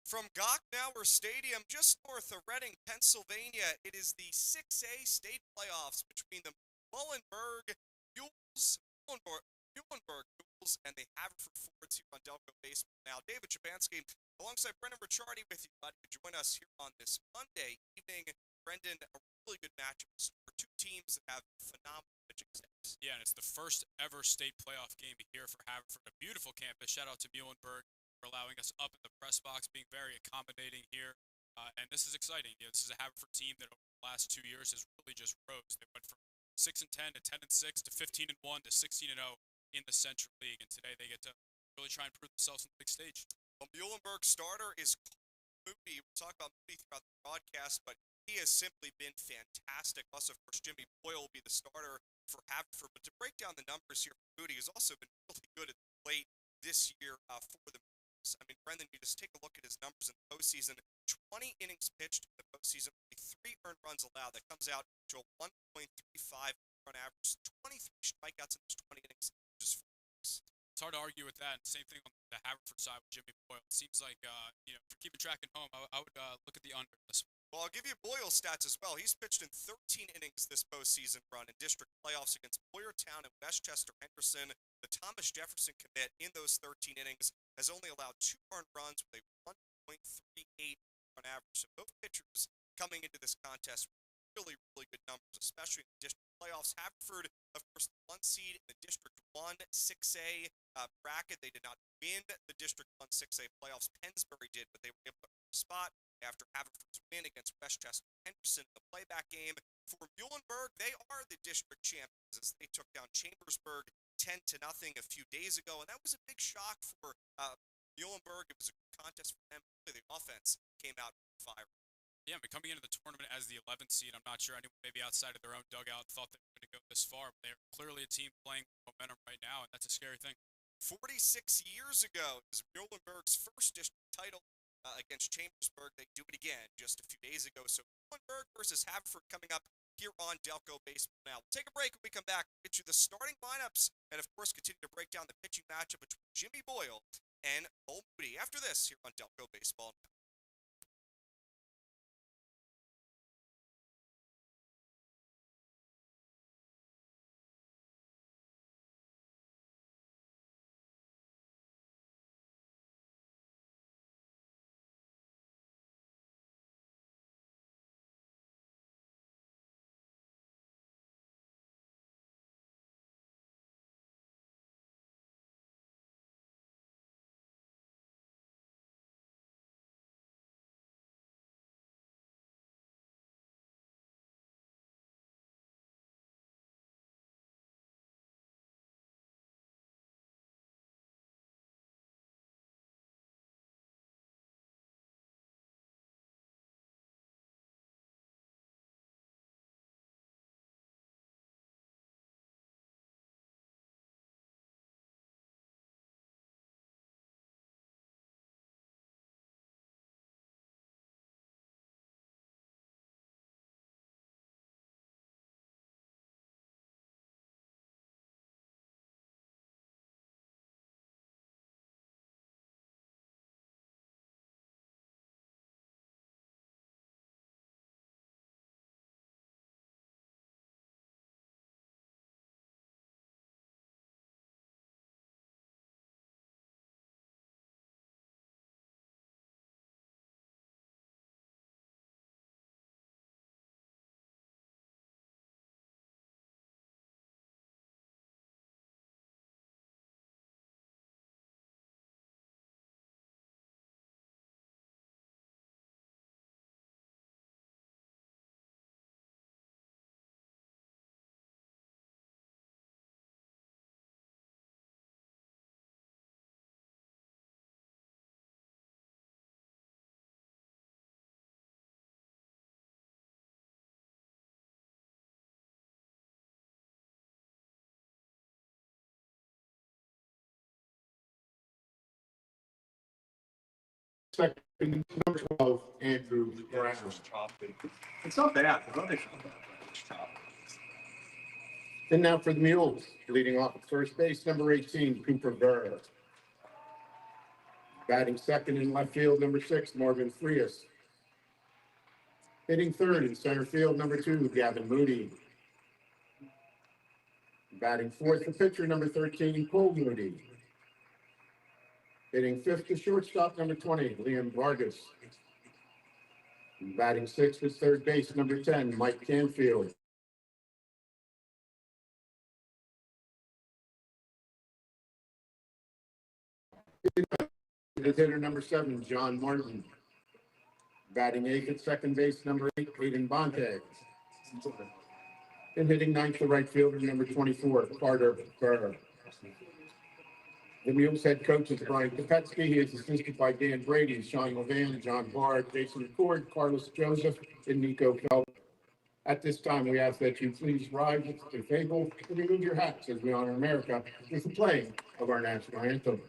From Gocknauer Stadium, just north of Reading, Pennsylvania, it is the 6A state playoffs between the Muhlenberg Mules, Muhlenberg Mules, and the Haverford Fords here on Delco Baseball Now. David Chabansky, alongside Brendan Ricciardi with you, buddy, to join us here on this Monday evening. Brendan, a really good matchup for two teams that have phenomenal pitching staffs. Yeah, and it's the first ever state playoff game here for Haverford. A beautiful campus. Shout out to Muhlenberg for allowing us up in the press box, being very accommodating here. And this is exciting. This is a Haverford team that over the last 2 years has really just rose. They went from 6-10 to 10-6 to 15-1 to 16-0 in the Central League, and today they get to really try and prove themselves on the big stage. Well, Muhlenberg starter is Cole Moody. We'll talk about Moody throughout the broadcast, but he has simply been fantastic. Also, of course, Jimmy Boyle will be the starter for Haverford. But to break down the numbers here for Moody, he's also been really good at the plate this year for the Mules. I mean, Brendan, you just take a look at his numbers in the postseason. 20 innings pitched in the postseason, only 3 earned runs allowed. That comes out to a 1.35 run average, 23 strikeouts in those 20 innings, just 4 innings. It's hard to argue with that. Same thing on the Haverford side with Jimmy Boyle. It seems like, for keeping track at home, I would look at the under this one. Well, I'll give you Boyle's stats as well. He's pitched in 13 innings this postseason run in district playoffs against Boyertown and Westchester Henderson. The Thomas Jefferson commit in those 13 innings has only allowed 2 earned runs with a 1.38 run average. So both pitchers coming into this contest with really good numbers, especially in the district playoffs. Haverford, of course, the 1 seed in the District 1 6A bracket. They did not win the District 1 6A playoffs. Pennsbury did, but they were able to earn a spot after Haverford's win against Westchester Henderson in the playback game. For Muhlenberg, they are the district champions as they took down Chambersburg 10-0 a few days ago, and that was a big shock for Muhlenberg. It was a contest for them. The offense came out fire. Yeah, but coming into the tournament as the 11th seed, I'm not sure anyone maybe outside of their own dugout thought they were going to go this far, but they're clearly a team playing momentum right now, and that's a scary thing. 46 years ago, it was Muhlenberg's first district title against Chambersburg. They do it again just a few days ago. So Muhlenberg versus Haverford coming up here on Delco Baseball Now. We'll take a break. When we come back, we'll get you the starting lineups and, of course, continue to break down the pitching matchup between Jimmy Boyle and Cole Moody after this here on Delco Baseball Now. Second, number 12, Andrew Brown. It's not bad. And now for the Mules, leading off at first base, number 18, Cooper Burr. Batting second in left field, number 6, Morgan Frias. Hitting third in center field, number 2, Gavin Moody. Batting fourth, the pitcher, number 13, Cole Moody. Hitting fifth, the shortstop, number 20, Liam Vargas. Batting sixth is third base, number 10, Mike Canfield. Hitter number 7, John Martin. Batting eighth at second base, number 8, Hayden Bonte. And hitting ninth, the right fielder, number 24, Carter Burr. The Mules head coach is Brian Kopetsky. He is assisted by Dan Brady, Sean Levan, John Bard, Jason McCord, Carlos Joseph, and Nico Felt. At this time, we ask that you please rise to the table and remove your hats as we honor America with the playing of our national anthem.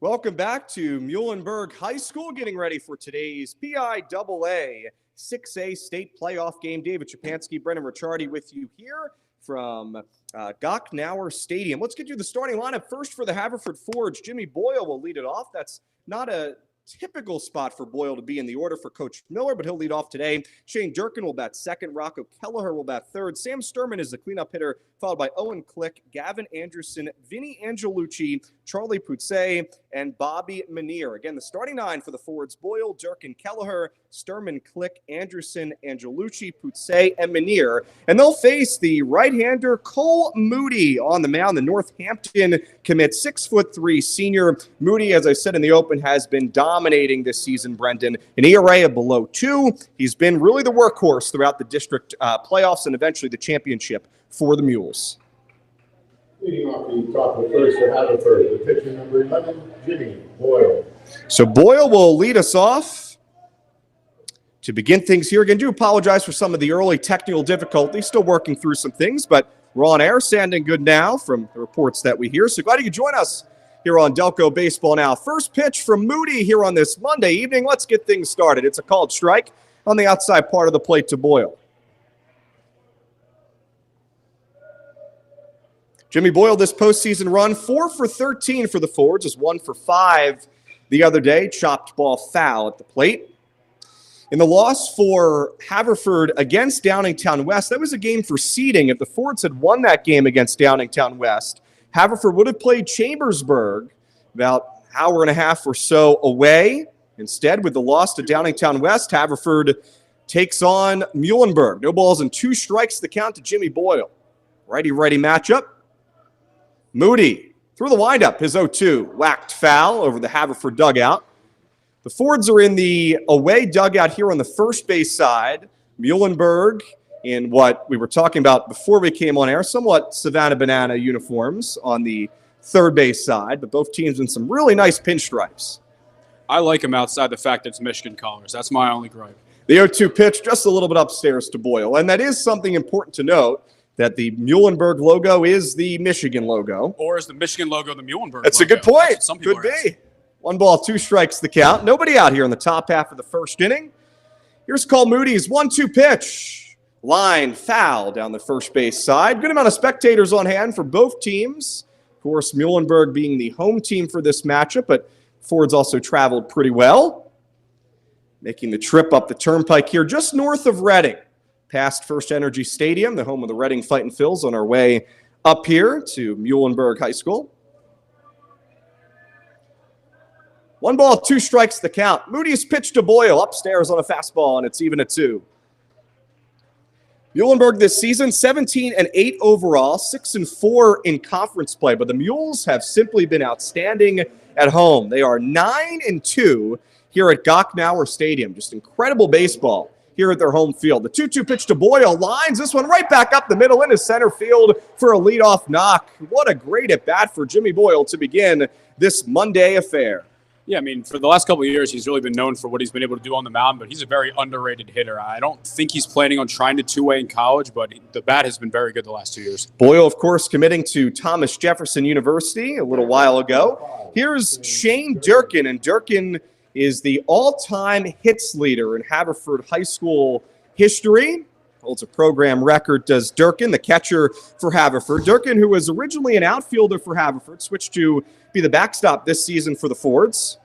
Welcome back to Muhlenberg High School, getting ready for today's PIAA 6A state playoff game. David Chapansky, Brendan Ricciardi with you here from Gocknauer Stadium. Let's get you the starting lineup. First for the Haverford Forge, Jimmy Boyle will lead it off. That's not a typical spot for Boyle to be in the order for Coach Miller, but he'll lead off today. Shane Durkin will bat second. Rocco Kelleher will bat third. Sam Sturman is the cleanup hitter, followed by Owen Click, Gavin Anderson, Vinny Angelucci, Charlie Putze, and Bobby Manier. Again, the starting nine for the forwards: Boyle, Durkin, Kelleher, Sturman, Click, Anderson, Angelucci, Putze, and Manier. And they'll face the right-hander Cole Moody on the mound. The Northampton commit, 6'3" senior. Moody, as I said in the open, has been dominating this season, Brendan. An ERA of below 2. He's been really the workhorse throughout the district playoffs and eventually the championship for the Mules. Leading off the top of the first for Haverford, the pitcher number 11, Jimmy Boyle. So Boyle will lead us off to begin things here. Again, do apologize for some of the early technical difficulties. Still working through some things, but we're on air, sounding good now from the reports that we hear. So glad you could join us here on Delco Baseball Now. First pitch from Moody here on this Monday evening. Let's get things started. It's a called strike on the outside part of the plate to Boyle. Jimmy Boyle, this postseason run, 4 for 13 for the Fords, is 1 for 5 the other day. Chopped ball foul at the plate. In the loss for Haverford against Downingtown West, that was a game for seeding. If the Fords had won that game against Downingtown West, Haverford would have played Chambersburg about an hour and a half or so away. Instead, with the loss to Downingtown West, Haverford takes on Muhlenberg. No balls and 2 strikes the count to Jimmy Boyle. Righty-righty matchup. Moody through the windup, his 0-2. Whacked foul over the Haverford dugout. The Fords are in the away dugout here on the first base side. Muhlenberg in what we were talking about before we came on air, somewhat Savannah Banana uniforms on the third base side, but both teams in some really nice pinstripes. I like him outside the fact that it's Michigan colors. That's my only gripe. The 0-2 pitch just a little bit upstairs to Boyle, and that is something important to note, that the Muhlenberg logo is the Michigan logo. Or is the Michigan logo the Muhlenberg That's logo? a good point. That's some people Could are be. asking. 1 ball, 2 strikes the count. Nobody out here in the top half of the first inning. Here's Cole Moody's 1-2 pitch. Line foul down the first base side. Good amount of spectators on hand for both teams. Of course, Muhlenberg being the home team for this matchup, but Ford's also traveled pretty well. Making the trip up the turnpike here just north of Reading. Past First Energy Stadium, the home of the Reading Fightin' Phils, on our way up here to Muhlenberg High School. 1 ball, 2 strikes the count. Moody's pitch to Boyle upstairs on a fastball, and it's even at 2. Muhlenberg this season, 17-8 overall, 6-4 in conference play, but the Mules have simply been outstanding at home. They are 9-2 here at Gocknauer Stadium. Just incredible baseball here at their home field. The 2-2 pitch to Boyle lines this one right back up the middle into center field for a leadoff knock. What a great at-bat for Jimmy Boyle to begin this Monday affair. Yeah, I mean, for the last couple of years, he's really been known for what he's been able to do on the mound, but he's a very underrated hitter. I don't think he's planning on trying to two-way in college, but the bat has been very good the last 2 years. Boyle, of course, committing to Thomas Jefferson University a little while ago. Here's Shane Durkin, and Durkin is the all-time hits leader in Haverford High School history. Holds a program record, does Durkin, the catcher for Haverford. Durkin, who was originally an outfielder for Haverford, switched to be the backstop this season for the Fords.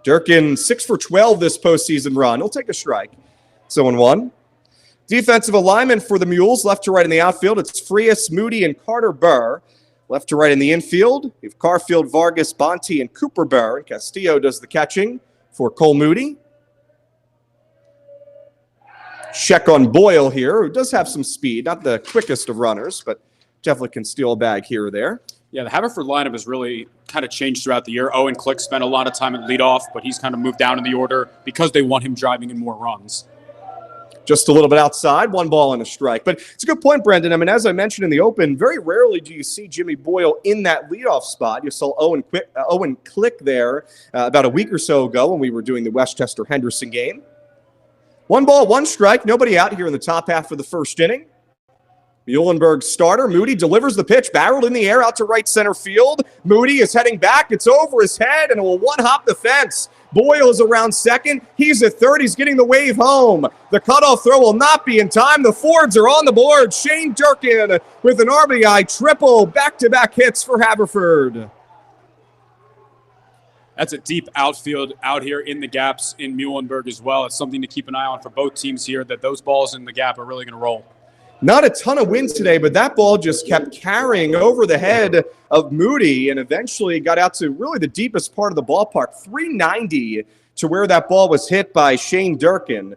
Durkin, 6 for 12 this postseason run. He'll take a strike. 0-1. Defensive alignment for the Mules, left to right in the outfield. It's Frias, Moody, and Carter Burr. Left to right in the infield, we have Carfield, Vargas, Bonte, and Cooper Burr. And Castillo does the catching for Cole Moody. Check on Boyle here, who does have some speed. Not the quickest of runners, but definitely can steal a bag here or there. Yeah, the Haverford lineup has really kind of changed throughout the year. Owen Click spent a lot of time at leadoff, but he's kind of moved down in the order because they want him driving in more runs. Just a little bit outside, 1 ball and a strike. But it's a good point, Brendan. I mean, as I mentioned in the open, very rarely do you see Jimmy Boyle in that leadoff spot. You saw Owen Click there about a week or so ago when we were doing the Westchester-Henderson game. 1 ball, 1 strike, nobody out here in the top half of the first inning. Muhlenberg starter, Moody delivers the pitch, barreled in the air out to right center field. Moody is heading back, it's over his head, and it will one-hop the fence. Boyle is around second, he's at third, he's getting the wave home. The cutoff throw will not be in time, the Fords are on the board. Shane Durkin with an RBI triple, back-to-back hits for Haverford. That's a deep outfield out here in the gaps in Muhlenberg as well. It's something to keep an eye on for both teams here, that those balls in the gap are really going to roll. Not a ton of wind today, but that ball just kept carrying over the head of Moody and eventually got out to really the deepest part of the ballpark, 390 to where that ball was hit by Shane Durkin.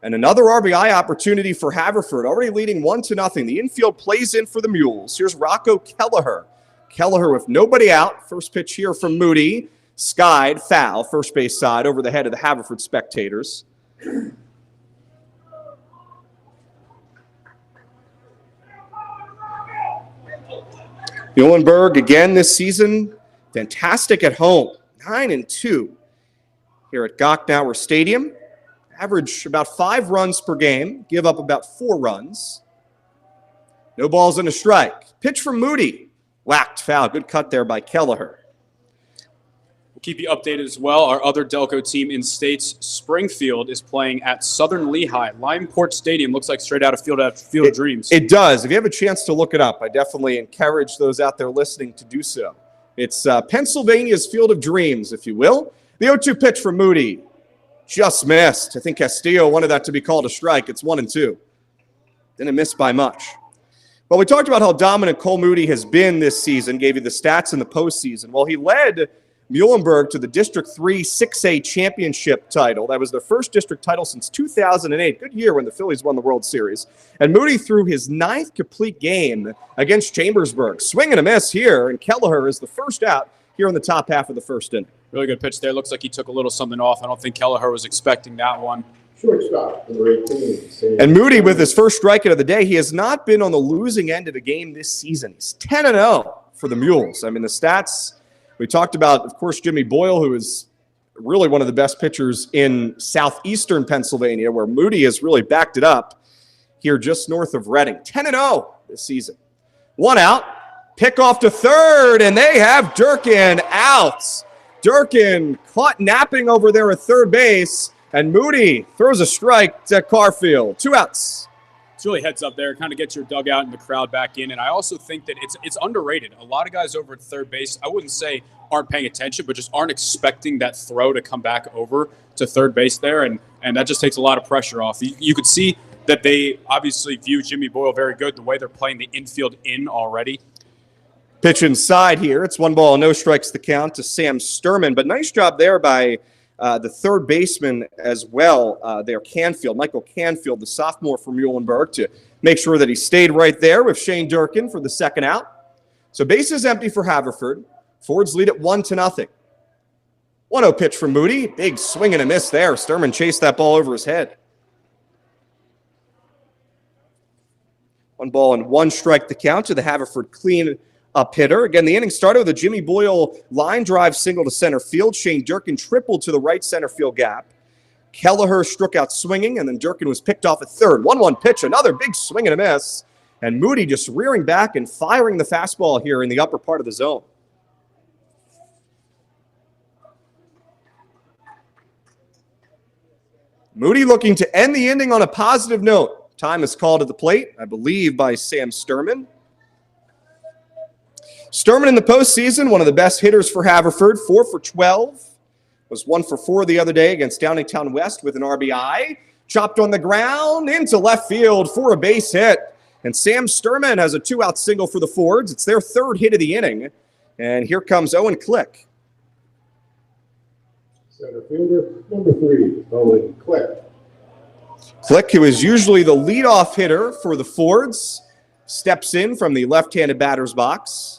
And another RBI opportunity for Haverford, already leading 1-0. The infield plays in for the Mules. Here's Rocco Kelleher. Kelleher with nobody out. First pitch here from Moody. Skied, foul, first base side over the head of the Haverford spectators. Muhlenberg again this season, fantastic at home, 9-2 here at Gocknauer Stadium. Average about 5 runs per game, give up about 4 runs. No balls and a strike. Pitch from Moody, whacked foul. Good cut there by Kelleher. We'll keep you updated as well. Our other Delco team in states, Springfield, is playing at Southern Lehigh. Limeport Stadium looks like straight out of Field of Dreams. It does. If you have a chance to look it up, I definitely encourage those out there listening to do so. It's Pennsylvania's Field of Dreams, if you will. The 0-2 pitch from Moody. Just missed. I think Castillo wanted that to be called a strike. It's 1-2. Didn't miss by much. Well, we talked about how dominant Cole Moody has been this season, gave you the stats in the postseason. Well, he led Muhlenberg to the District 3 6A championship title. That was their first district title since 2008. Good year when the Phillies won the World Series. And Moody threw his 9th complete game against Chambersburg. Swing and a miss here, and Kelleher is the first out here in the top half of the first inning. Really good pitch there. Looks like he took a little something off. I don't think Kelleher was expecting that one. Shortstop, number 18. And Moody, with his first strikeout of the day, he has not been on the losing end of a game this season. He's 10-0 for the Mules. I mean, the stats, we talked about, of course, Jimmy Boyle, who is really one of the best pitchers in southeastern Pennsylvania, where Moody has really backed it up here just north of Reading. 10-0 this season. One out, pick off to third, and they have Durkin out. Durkin caught napping over there at third base. And Moody throws a strike to Carfield. 2 outs. It's really heads up there, kind of gets your dugout and the crowd back in. And I also think that it's underrated. A lot of guys over at third base, I wouldn't say aren't paying attention, but just aren't expecting that throw to come back over to third base there. And that just takes a lot of pressure off. You could see that they obviously view Jimmy Boyle very good, the way they're playing the infield in already. Pitch inside here. It's 1 ball, no strikes the count to Sam Sturman. But nice job there by the third baseman as well there, Canfield, Michael Canfield, the sophomore from Muhlenberg, to make sure that he stayed right there with Shane Durkin for the second out. So bases empty for Haverford. Fords lead at 1-0. 1-0 pitch from Moody. Big swing and a miss there. Sturman chased that ball over his head. 1 ball and 1 strike the count to the Haverford clean up hitter. Again, the inning started with a Jimmy Boyle line drive single to center field. Shane Durkin tripled to the right center field gap. Kelleher struck out swinging, and then Durkin was picked off at third. 1-1 pitch, another big swing and a miss. And Moody just rearing back and firing the fastball here in the upper part of the zone. Moody looking to end the inning on a positive note. Time is called at the plate, I believe, by Sam Sturman. Sturman in the postseason, one of the best hitters for Haverford, 4 for 12. Was 1 for 4 the other day against Downingtown West with an RBI. Chopped on the ground into left field for a base hit. And Sam Sturman has a 2-out single for the Fords. It's their 3rd hit of the inning. And here comes Owen Click. Center fielder, number 3, Owen Click. Click, who is usually the leadoff hitter for the Fords, steps in from the left-handed batter's box.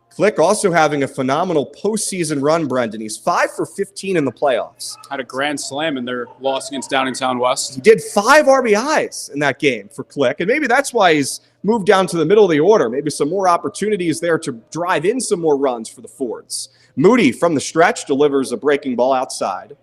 Click also having a phenomenal postseason run, Brendan. He's 5 for 15 in the playoffs. Had a grand slam in their loss against Downingtown West. He did 5 RBIs in that game for Click, and maybe that's why he's moved down to the middle of the order. Maybe some more opportunities there to drive in some more runs for the Fords. Moody from the stretch delivers a breaking ball outside.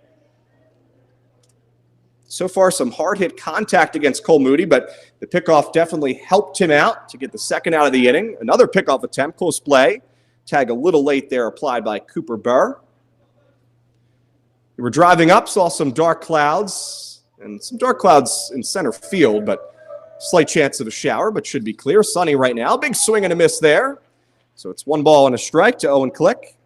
So far, some hard-hit contact against Cole Moody, but the pickoff definitely helped him out to get the second out of the inning. Another pickoff attempt, close play. Tag a little late there, applied by Cooper Burr. We were driving up, saw some dark clouds, and some dark clouds in center field, but slight chance of a shower, but should be clear. Sunny right now. Big swing and a miss there. So it's 1 ball and a strike to Owen Click.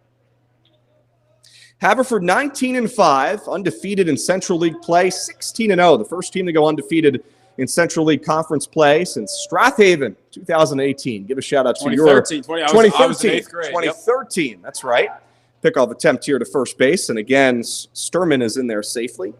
Haverford 19-5, undefeated in Central League play, 16-0, the first team to go undefeated in Central League Conference play since Strathaven 2018. Give a shout out to 2013. 2013. I was in 8th grade. 2013, yep. That's right. Pickoff attempt here to first base, and again, Sturman is in there safely.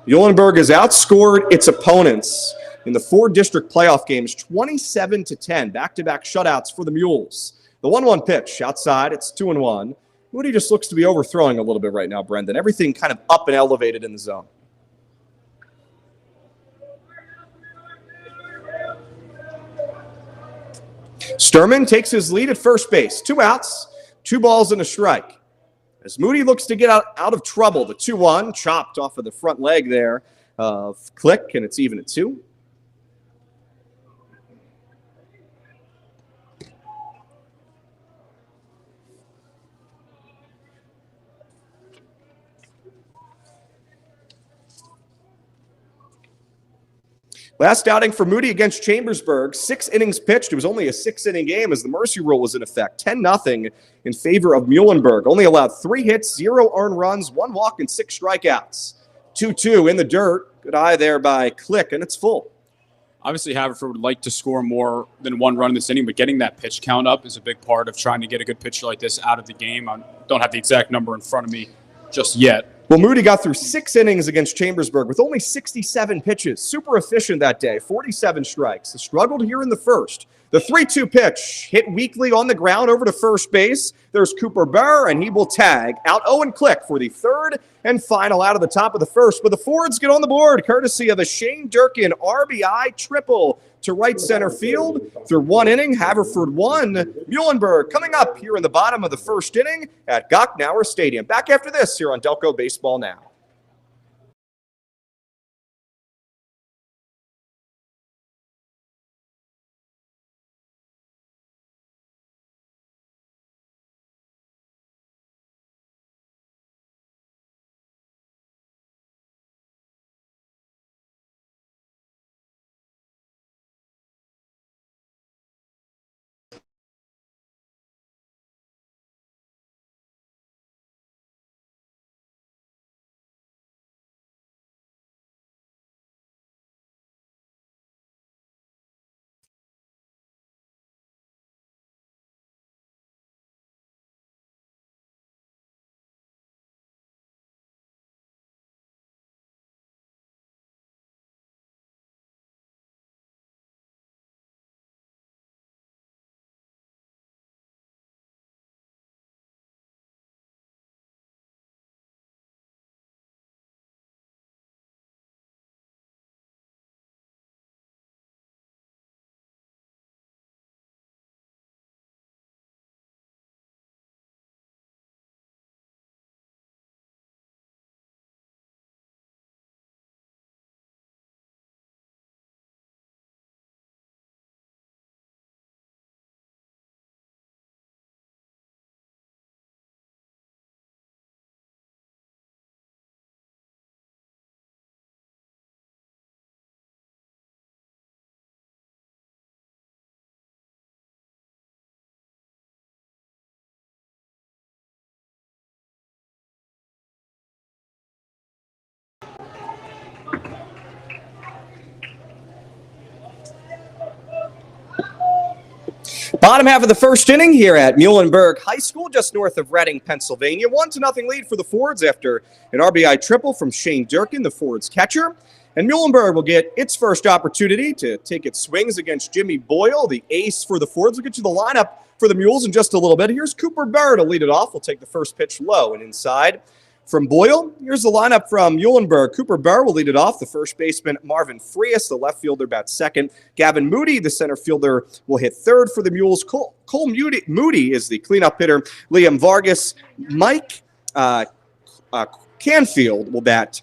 Muhlenberg has outscored its opponents in the 4 district playoff games, 27-10, back-to-back shutouts for the Mules. The 1-1 pitch outside, it's 2-1. Moody just looks to be overthrowing a little bit right now, Brendan. Everything kind of up and elevated in the zone. Sturman takes his lead at first base. 2 outs, 2 balls and a strike. As Moody looks to get out of trouble, the 2-1 chopped off of the front leg there of Click, and it's even at 2. Last outing for Moody against Chambersburg, 6 innings pitched. It was only a 6-inning game as the mercy rule was in effect. 10-0 in favor of Muhlenberg. Only allowed 3 hits, 0 earned runs, 1 walk, and 6 strikeouts. 2-2 in the dirt. Good eye there by Click, and it's full. Obviously, Haverford would like to score more than 1 run in this inning, but getting that pitch count up is a big part of trying to get a good pitcher like this out of the game. I don't have the exact number in front of me just yet. Well, Moody got through 6 innings against Chambersburg with only 67 pitches. Super efficient that day, 47 strikes. They struggled here in the first. The 3-2 pitch hit weakly on the ground over to first base. There's Cooper Burr, and he will tag out Owen Click for the 3rd and final out of the top of the first. But the Fords get on the board, courtesy of a Shane Durkin RBI triple to right center field. Through 1 inning, Haverford 1. Muhlenberg coming up here in the bottom of the first inning at Gocknauer Stadium. Back after this here on Delco Baseball Now. Bottom half of the first inning here at Muhlenberg High School, just north of Reading, Pennsylvania. 1-0 lead for the Fords after an RBI triple from Shane Durkin, the Fords catcher. And Muhlenberg will get its first opportunity to take its swings against Jimmy Boyle, the ace for the Fords. We'll get you the lineup for the Mules in just a little bit. Here's Cooper Burr to lead it off. We'll take the first pitch low and inside. From Boyle, here's the lineup from Muhlenberg. Cooper Burr will lead it off. The first baseman, Marvin Frias, the left fielder, bats second. Gavin Moody, the center fielder, will hit third for the Mules. Cole Moody is the cleanup hitter. Liam Vargas, Mike Canfield will bat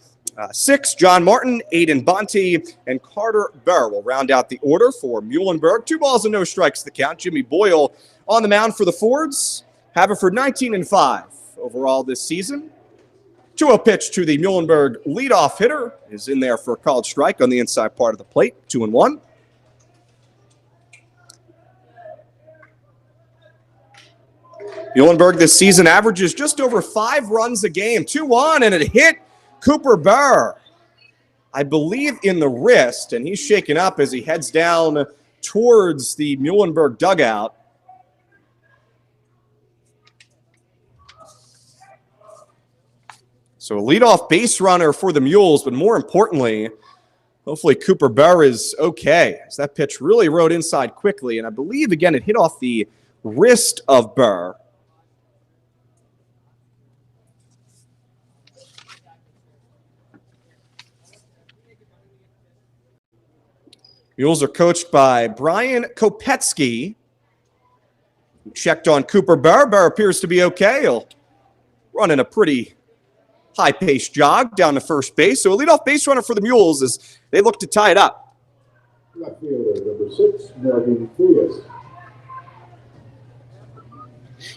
sixth. John Martin, Aiden Bonte, and Carter Burr will round out the order for Muhlenberg. 2 balls and no strikes the count. Jimmy Boyle on the mound for the Fords. Haverford 19-5 overall this season. 2-0 pitch to the Muhlenberg leadoff hitter is in there for a called strike on the inside part of the plate. 2-1. Muhlenberg this season averages just over 5 runs a game. 2-1, and it hit Cooper Burr, I believe, in the wrist, and he's shaken up as he heads down towards the Muhlenberg dugout. So a leadoff base runner for the Mules, but more importantly, hopefully Cooper Burr is okay, as that pitch really rode inside quickly, and I believe, again, it hit off the wrist of Burr. Mules are coached by Brian Kopetsky. Checked on Cooper Burr. Burr appears to be okay. He'll run in a pretty high-paced jog down to first base. So a leadoff base runner for the Mules as they look to tie it up. Left fielder, number 6, Marvin Frias.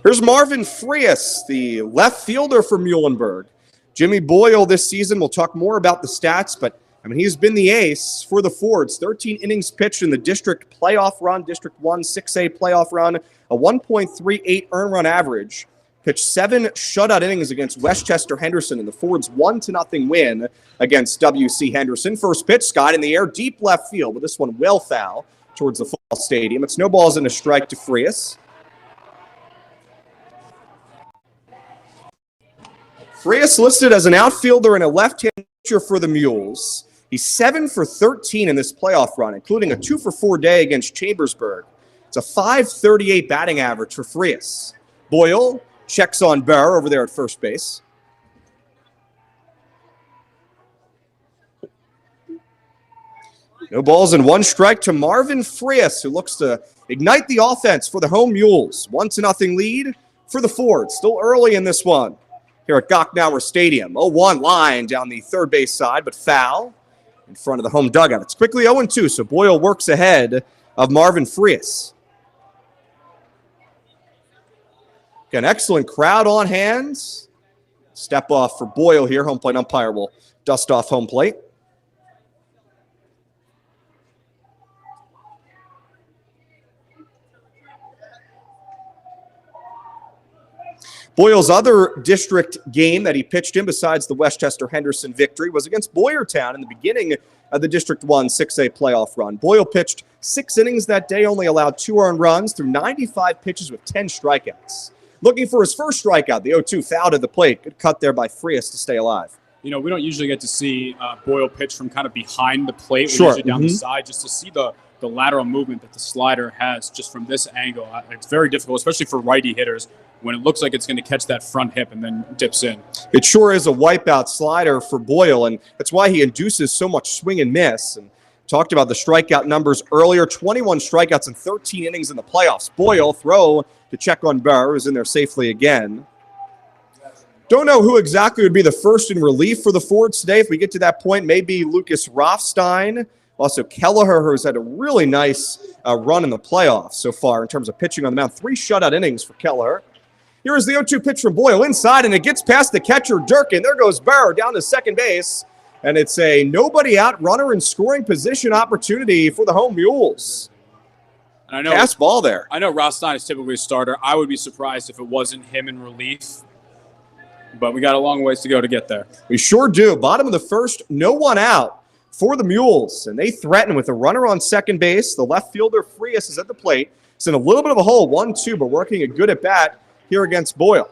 Here's Marvin Frias, the left fielder for Muhlenberg. Jimmy Boyle this season, we'll talk more about the stats, but I mean, he's been the ace for the Fords. 13 innings pitched in the district playoff run, District 1 6A playoff run, a 1.38 earned run average. Pitched 7 shutout innings against Westchester Henderson in the Fords' 1-0 win against WC Henderson. First pitch, skied in the air, deep left field, but this one well foul towards the football stadium. It's no balls and a strike to Frias. Frias listed as an outfielder and a left-handed pitcher for the Mules. He's 7 for 13 in this playoff run, including a 2 for 4 day against Chambersburg. It's a .538 batting average for Frias. Boyle checks on Burr over there at first base. No balls and 1 strike to Marvin Frias, who looks to ignite the offense for the home Mules. 1-0 lead for the Fords. Still early in this one here at Gocknauer Stadium. 0-1 line down the third base side, but foul in front of the home dugout. It's quickly 0-2, so Boyle works ahead of Marvin Frias. An excellent crowd on hand. Step off for Boyle here. Home plate umpire will dust off home plate. Boyle's other district game that he pitched in besides the Westchester Henderson victory was against Boyertown in the beginning of the District 1 6A playoff run. Boyle pitched 6 innings that day, only allowed 2 earned runs through 95 pitches with 10 strikeouts. Looking for his first strikeout, the 0-2 foul to the plate. Good cut there by Frias to stay alive. You know, we don't usually get to see Boyle pitch from kind of behind the plate. Sure. We're usually down the side, just to see the lateral movement that the slider has just from this angle. It's very difficult, especially for righty hitters, when it looks like it's going to catch that front hip and then dips in. It sure is a wipeout slider for Boyle, and that's why he induces so much swing and miss. And talked about the strikeout numbers earlier, 21 strikeouts in 13 innings in the playoffs. Boyle throw to check on Burr, who's in there safely again. Don't know who exactly would be the first in relief for the Fords today. If we get to that point, maybe Lucas Rothstein. Also, Kelleher, who's had a really nice run in the playoffs so far in terms of pitching on the mound. 3 shutout innings for Kelleher. Here is the 0-2 pitch from Boyle inside, and it gets past the catcher, Durkin. There goes Burr down to second base, and it's a nobody out runner in scoring position opportunity for the home Mules. And I know, pass ball there. I know Rothstein is typically a starter. I would be surprised if it wasn't him in relief, but we got a long ways to go to get there. We sure do. Bottom of the first, no one out for the Mules, and they threaten with a runner on second base. The left fielder, Frias, is at the plate. It's in a little bit of a hole, 1-2, but working a good at bat here against Boyle.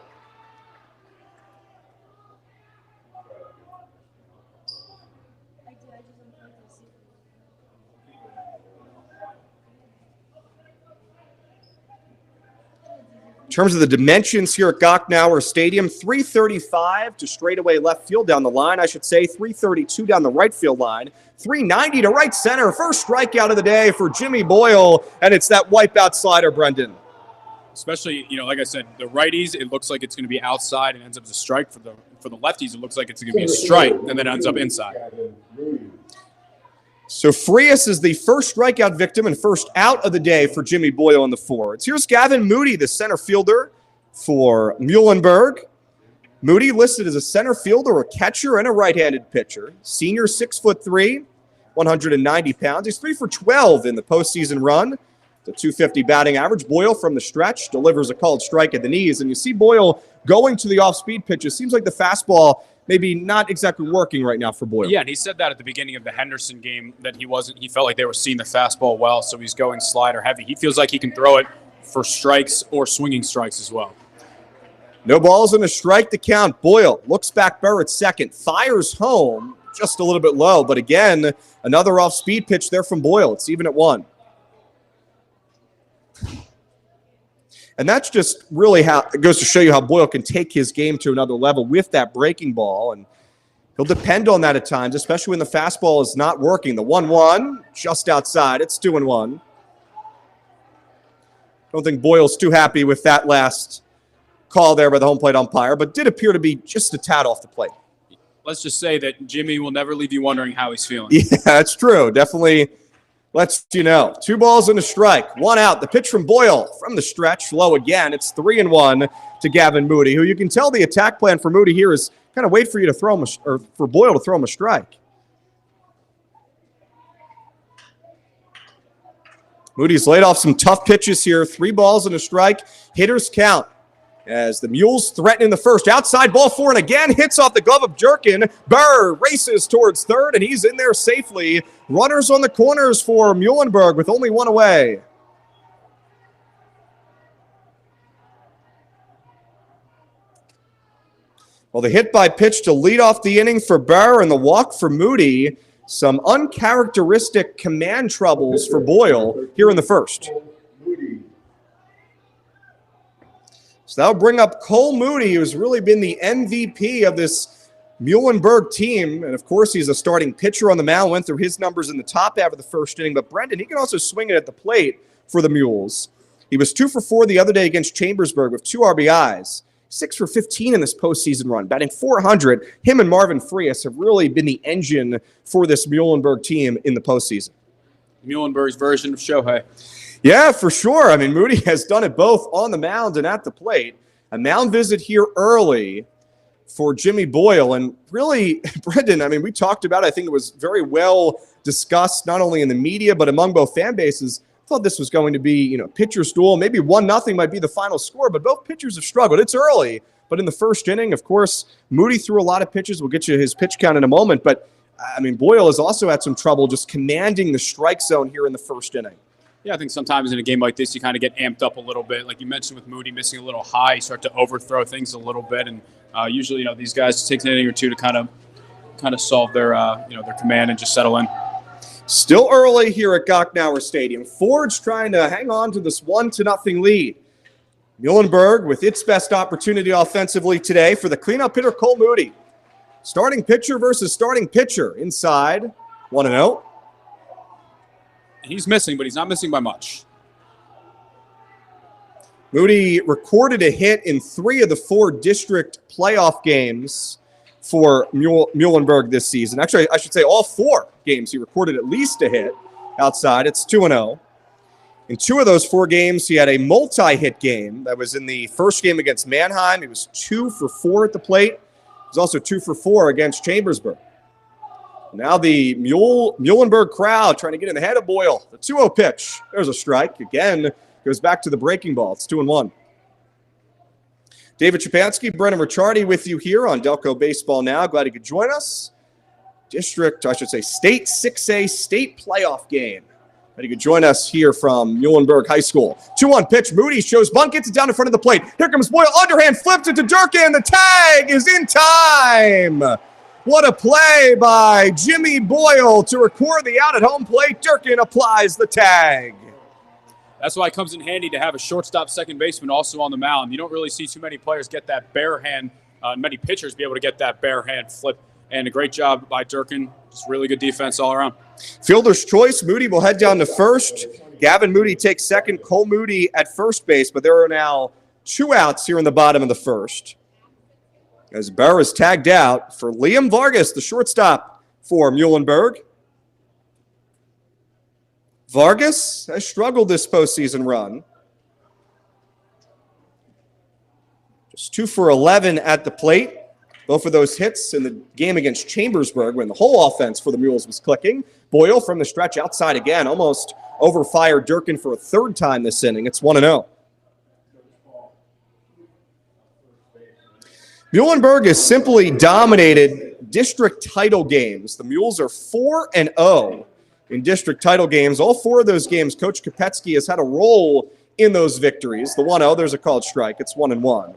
In terms of the dimensions here at Gocknauer Stadium, 335 to straightaway left field down the line, I should say, 332 down the right field line, 390 to right center. First strikeout of the day for Jimmy Boyle, and it's that wipeout slider, Brendan. Especially, you know, like I said, the righties, it looks like it's going to be outside and ends up as a strike. For the lefties, it looks like it's going to be a strike and then ends up inside. So Frias is the first strikeout victim and first out of the day for Jimmy Boyle and the Fords. Here's Gavin Moody, the center fielder for Muhlenberg. Moody listed as a center fielder, a catcher, and a right-handed pitcher. Senior, 6'3", 190 pounds. He's 3 for 12 in the postseason run. The .250 batting average. Boyle from the stretch delivers a called strike at the knees. And you see Boyle going to the off-speed pitches. Seems like the fastball maybe not exactly working right now for Boyle. Yeah, and he said that at the beginning of the Henderson game that he felt like they were seeing the fastball well, so he's going slider heavy. He feels like he can throw it for strikes or swinging strikes as well. No balls and a strike to count. Boyle looks back Burr at second, fires home just a little bit low, but again, another off-speed pitch there from Boyle. It's even at 1. And that's just really how it goes to show you how Boyle can take his game to another level with that breaking ball. And he'll depend on that at times, especially when the fastball is not working. The 1-1 just outside. It's 2-1. Don't think Boyle's too happy with that last call there by the home plate umpire, but did appear to be just a tad off the plate. Let's just say that Jimmy will never leave you wondering how he's feeling. Yeah, that's true. Definitely lets you know. 2 balls and a strike. 1 out. The pitch from Boyle from the stretch. Low again. It's 3-1 to Gavin Moody, who you can tell the attack plan for Moody here is kind of wait for you to throw him, or for Boyle to throw him a strike. Moody's laid off some tough pitches here. 3 balls and a strike. Hitters count as the Mules threaten in the first. Outside ball 4, and again hits off the glove of Durkin. Burr races towards third, and he's in there safely. Runners on the corners for Muhlenberg with only 1 away. Well, the hit by pitch to lead off the inning for Burr and the walk for Moody. Some uncharacteristic command troubles for Boyle here in the first. So that'll bring up Cole Moody, who's really been the MVP of this Muhlenberg team. And, of course, he's a starting pitcher on the mound. Went through his numbers in the top half of the first inning. But, Brendan, he can also swing it at the plate for the Mules. He was 2 for 4 the other day against Chambersburg with 2 RBIs. 6 for 15 in this postseason run, batting .400. Him and Marvin Frias have really been the engine for this Muhlenberg team in the postseason. Muhlenberg's version of Shohei. Yeah, for sure. I mean, Moody has done it both on the mound and at the plate. A mound visit here early for Jimmy Boyle. And really, Brendan, I mean, we talked about it. I think it was very well discussed, not only in the media, but among both fan bases. Thought this was going to be, pitcher's duel. Maybe 1-0 might be the final score, but both pitchers have struggled. It's early, but in the first inning, of course, Moody threw a lot of pitches. We'll get you his pitch count in a moment, but I mean, Boyle has also had some trouble just commanding the strike zone here in the first inning. Yeah, I think sometimes in a game like this, you kind of get amped up a little bit. Like you mentioned with Moody missing a little high, you start to overthrow things a little bit, and usually, these guys it takes an inning or two to kind of solve their their command and just settle in. Still early here at Gocknauer Stadium. Ford's trying to hang on to this 1-0 lead. Muhlenberg with its best opportunity offensively today for the cleanup hitter Cole Moody. Starting pitcher versus starting pitcher. Inside, 1-0. He's missing, but he's not missing by much. Moody recorded a hit in 3 of the 4 district playoff games for Muhlenberg this season. Actually, I should say all 4 games he recorded at least a hit outside. It's 2-0. In 2 of those 4 games, he had a multi-hit game. That was in the first game against Mannheim. He was 2 for 4 at the plate. He was also 2 for 4 against Chambersburg. Now the Muhlenberg crowd trying to get in the head of Boyle. The 2-0 pitch. There's a strike. Again, goes back to the breaking ball. It's 2-1. David Shapansky, Brennan Ricciardi with you here on Delco Baseball Now. Glad you could join us. State 6A state playoff game. Glad you could join us here from Muhlenberg High School. 2-1 pitch. Moody shows bunt, gets it down in front of the plate. Here comes Boyle. Underhand flips it to Durkin. The tag is in time. What a play by Jimmy Boyle to record the out at home plate. Durkin applies the tag. That's why it comes in handy to have a shortstop second baseman also on the mound. You don't really see too many players get that bare hand, many pitchers be able to get that bare hand flip. And a great job by Durkin. Just really good defense all around. Fielder's choice. Moody will head down to first. Gavin Moody takes second. Cole Moody at first base. But there are now 2 outs here in the bottom of the first. As Burr is tagged out for Liam Vargas, the shortstop for Muhlenberg. Vargas has struggled this postseason run. Just 2 for 11 at the plate. Both of those hits in the game against Chambersburg when the whole offense for the Mules was clicking. Boyle from the stretch outside again, almost overfired Durkin for a 3rd time this inning. It's 1-0. Muhlenberg has simply dominated district title games. The Mules are 4-0 in district title games. All 4 of those games, Coach Kopetsky has had a role in those victories. The 1-0, there's a called strike. It's 1-1.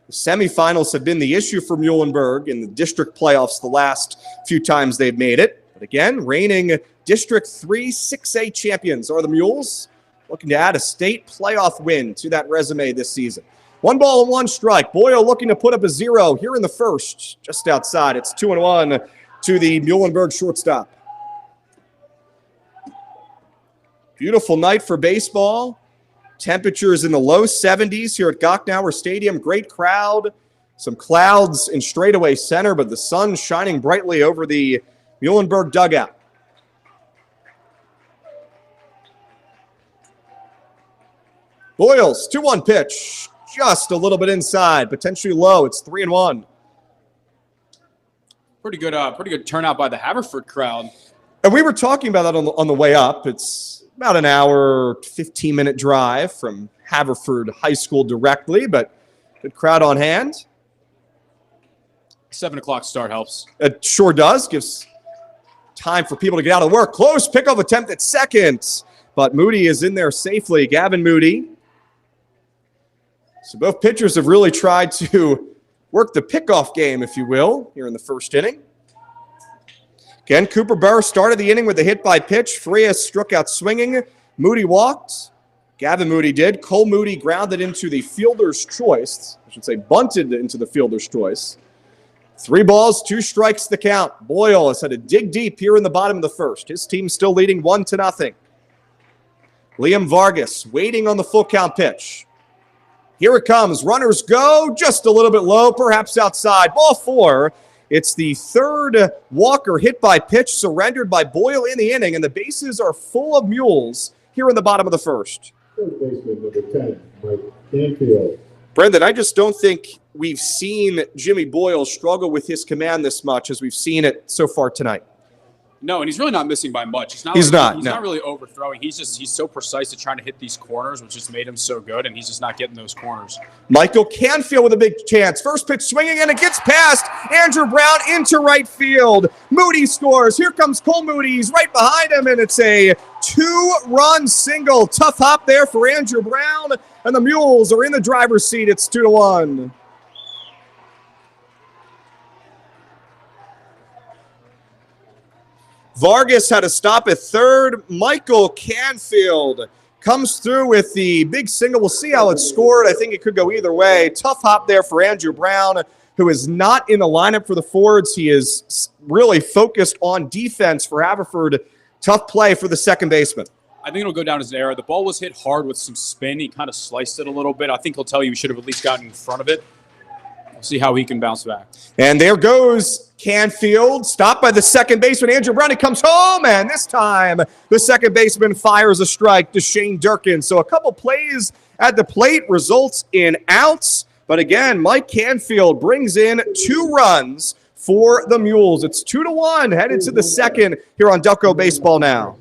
The semifinals have been the issue for Muhlenberg in the district playoffs the last few times they've made it. But again, reigning District 3 6A champions are the Mules, looking to add a state playoff win to that resume this season. 1 ball and 1 strike. Boyle looking to put up a 0 here in the first, just outside. It's 2-1 to the Muhlenberg shortstop. Beautiful night for baseball. Temperatures in the low 70s here at Gocknauer Stadium. Great crowd. Some clouds in straightaway center, but the sun shining brightly over the Muhlenberg dugout. Boyles, 2-1 pitch. Just a little bit inside, potentially low. It's 3-1. Pretty good turnout by the Haverford crowd. And we were talking about that on the way up. It's about an hour, 15-minute drive from Haverford High School directly, but good crowd on hand. 7 o'clock start helps. It sure does. Gives time for people to get out of work. Close pickoff attempt at second, but Moody is in there safely. Gavin Moody. So both pitchers have really tried to work the pickoff game, if you will, here in the first inning. Again, Cooper Burr started the inning with a hit by pitch. Frias struck out swinging. Moody walked. Gavin Moody did. Cole Moody grounded into the fielder's choice. I should say bunted into the fielder's choice. 3 balls, 2 strikes the count. Boyle has had to dig deep here in the bottom of the first. His team still leading 1-0. Liam Vargas waiting on the full count pitch. Here it comes. Runners go just a little bit low, perhaps outside. Ball 4. It's the third Walker hit by pitch surrendered by Boyle in the inning, and the bases are full of Mules here in the bottom of the first. Third baseman, number 10, Mike Canfield. Brendan, I just don't think we've seen Jimmy Boyle struggle with his command this much as we've seen it so far tonight. No, and he's really not missing by much. He's not really overthrowing. He's so precise at trying to hit these corners, which just made him so good, and he's just not getting those corners. Michael Canfield with a big chance. First pitch swinging, and it gets past Andrew Brown into right field. Moody scores. Here comes Cole Moody. He's right behind him, and it's a 2-run single. Tough hop there for Andrew Brown, and the Mules are in the driver's seat. It's 2-1. Vargas had a stop at third. Michael Canfield comes through with the big single. We'll see how it's scored. I think it could go either way. Tough hop there for Andrew Brown, who is not in the lineup for the Fords. He is really focused on defense for Haverford. Tough play for the second baseman. I think it'll go down as an error. The ball was hit hard with some spin. He kind of sliced it a little bit. I think he'll tell you he should have at least gotten in front of it. We'll see how he can bounce back. And there goes Canfield, stopped by the second baseman, Andrew Brown. He comes home, and this time the second baseman fires a strike to Shane Durkin. So a couple plays at the plate results in outs. But again, Mike Canfield brings in 2 runs for the Mules. It's 2-1 headed to the second here on Delco Baseball Now.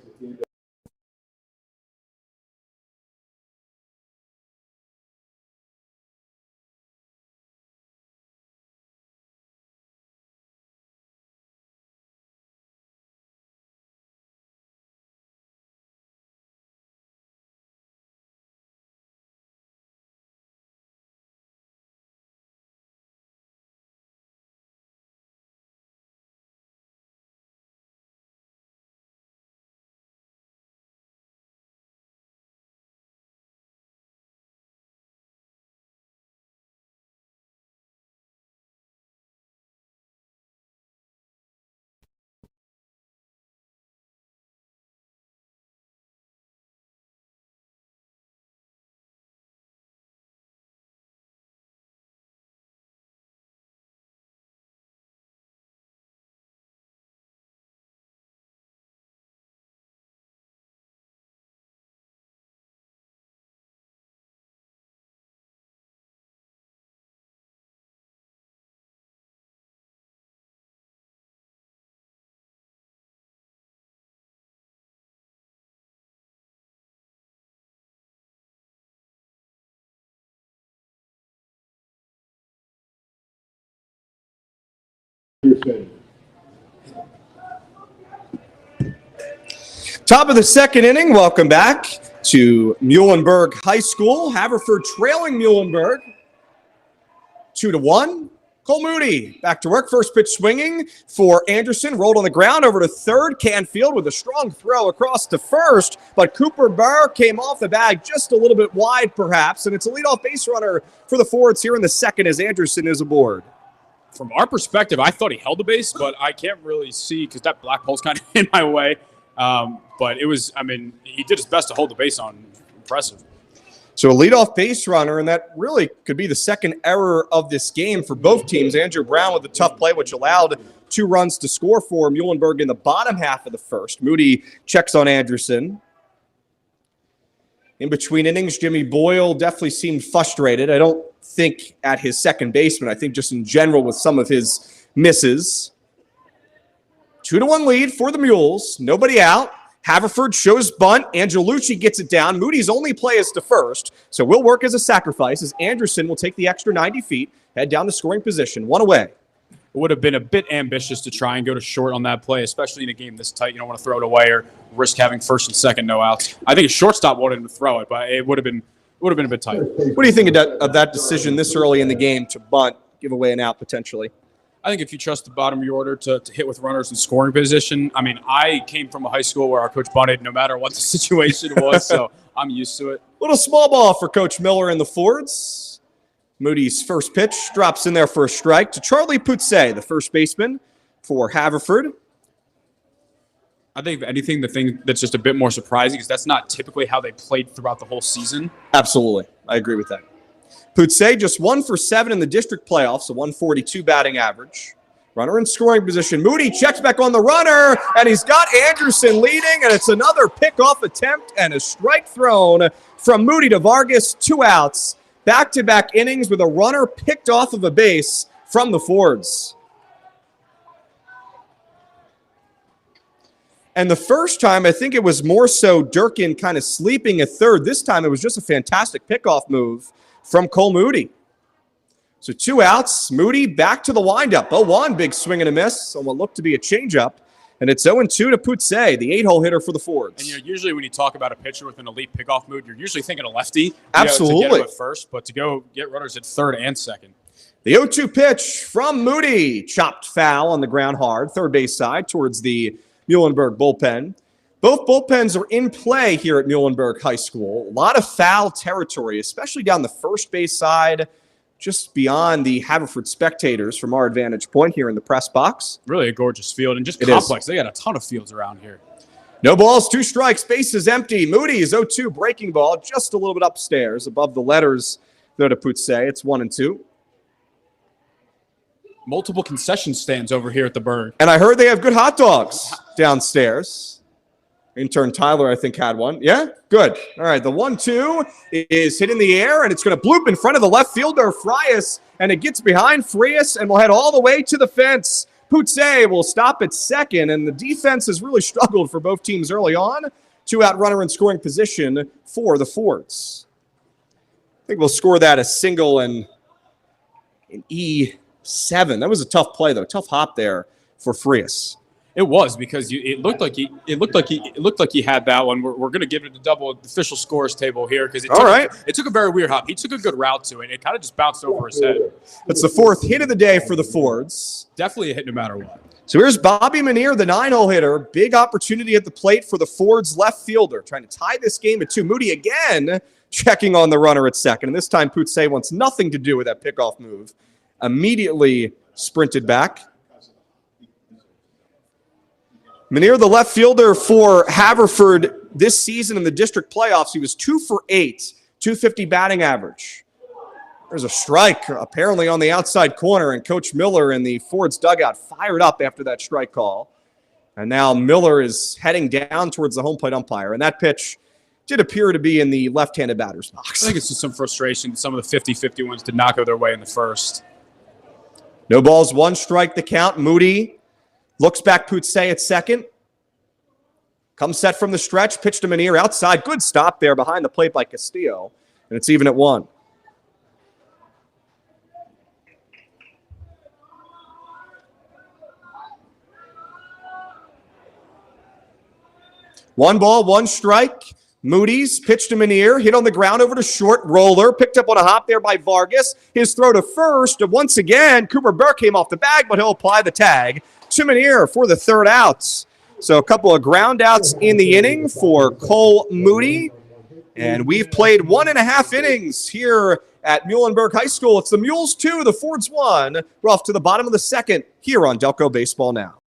Top of the second inning. Welcome back to Muhlenberg High School. Haverford trailing Muhlenberg 2-1. Cole Moody back to work. First pitch swinging for Anderson. Rolled on the ground over to third. Canfield with a strong throw across to first. But Cooper Burr came off the bag just a little bit wide perhaps. And it's a leadoff base runner for the Fords here in the second as Anderson is aboard. From our perspective, I thought he held the base, but I can't really see because that black pole's kind of in my way. But it was, he did his best to hold the base on. Impressive. So a leadoff base runner, and that really could be the second error of this game for both teams. Andrew Brown with a tough play, which allowed 2 runs to score for Muhlenberg in the bottom half of the first. Moody checks on Anderson. In between innings, Jimmy Boyle definitely seemed frustrated. I don't think at his second baseman. I think just in general with some of his misses. 2-1 lead for the Mules. Nobody out. Haverford shows bunt. Angelucci gets it down. Moody's only play is to first, so will work as a sacrifice as Anderson will take the extra 90 feet, head down to scoring position. One away. It would have been a bit ambitious to try and go to short on that play, especially in a game this tight. You don't want to throw it away or risk having first and second no outs. I think a shortstop wanted him to throw it, but it would have been a bit tight. What do you think of that decision this early in the game to bunt, give away an out potentially? I think if you trust the bottom of your order to hit with runners in scoring position, I mean, I came from a high school where our coach bunted no matter what the situation was, so I'm used to it. Little small ball for Coach Miller and the Fords. Moody's first pitch drops in there for a strike to Charlie Putze, the first baseman for Haverford. I think, if anything, the thing that's just a bit more surprising is that's not typically how they played throughout the whole season. Absolutely. I agree with that. Putze just 1 for 7 in the district playoffs, a 142 batting average. Runner in scoring position. Moody checks back on the runner, and he's got Anderson leading, and it's another pickoff attempt and a strike thrown from Moody to Vargas. 2 outs. Back-to-back innings with a runner picked off of a base from the Fords. And the first time, I think it was more so Durkin kind of sleeping at third. This time, it was just a fantastic pickoff move from Cole Moody. So 2 outs. Moody back to the windup. 0-1, big swing and a miss on what looked to be a changeup. And it's 0-2 to Putze, the 8-hole hitter for the Fords. And usually when you talk about a pitcher with an elite pickoff mood, you're usually thinking a lefty. Absolutely. To get him at first, but to go get runners at third and second. The 0-2 pitch from Moody. Chopped foul on the ground hard, third base side towards the Muhlenberg bullpen. Both bullpens are in play here at Muhlenberg High School. A lot of foul territory, especially down the first base side, just beyond the Haverford spectators from our vantage point here in the press box. Really a gorgeous field and just It complex. is. They got a ton of fields around here. No balls, 2 strikes, base is empty. Moody's 0-2 breaking ball, just a little bit upstairs above the letters, though, to Putze. It's 1-2. Multiple concession stands over here at the Berg. And I heard they have good hot dogs downstairs. Intern Tyler, I think, had one. Yeah? Good. All right, the 1-2 is hit in the air, and it's going to bloop in front of the left fielder, Frias, and it gets behind Frias and will head all the way to the fence. Putze will stop at second, and the defense has really struggled for both teams early on. 2-out runner in scoring position for the Fords. I think we'll score that a single and an E7. That was a tough play, though. Tough hop there for Frias. It was because it looked like he had that one. We're going to give it a double official scores table here because it took a very weird hop. He took a good route to it. It kind of just bounced over his head. That's the 4th hit of the day for the Fords. Definitely a hit no matter what. So here's Bobby Manier, the 9-hole hitter. Big opportunity at the plate for the Fords left fielder, trying to tie this game at 2. Moody again checking on the runner at second, and this time Putze wants nothing to do with that pickoff move. Immediately sprinted back. Manier, the left fielder for Haverford this season in the district playoffs, he was 2 for 8, 250 batting average. There's a strike apparently on the outside corner, and Coach Miller in the Fords dugout fired up after that strike call. And now Miller is heading down towards the home plate umpire, and that pitch did appear to be in the left-handed batter's box. I think it's just some frustration. Some of the 50-50 ones did not go their way in the first. No balls, 1 strike the count. Moody looks back Putze at second. Comes set from the stretch. Pitch to Manier outside. Good stop there behind the plate by Castillo. And it's even at 1. One ball, 1 strike. Moody's pitch to Manier. Hit on the ground over to short. Roller. Picked up on a hop there by Vargas. His throw to first. Once again, Cooper Burke came off the bag, but he'll apply the tag to Manier for the 3rd out. So a couple of ground outs in the inning for Cole Moody. And we've played 1.5 innings here at Muhlenberg High School. It's the Mules 2, the Fords 1. We're off to the bottom of the 2nd here on Delco Baseball Now.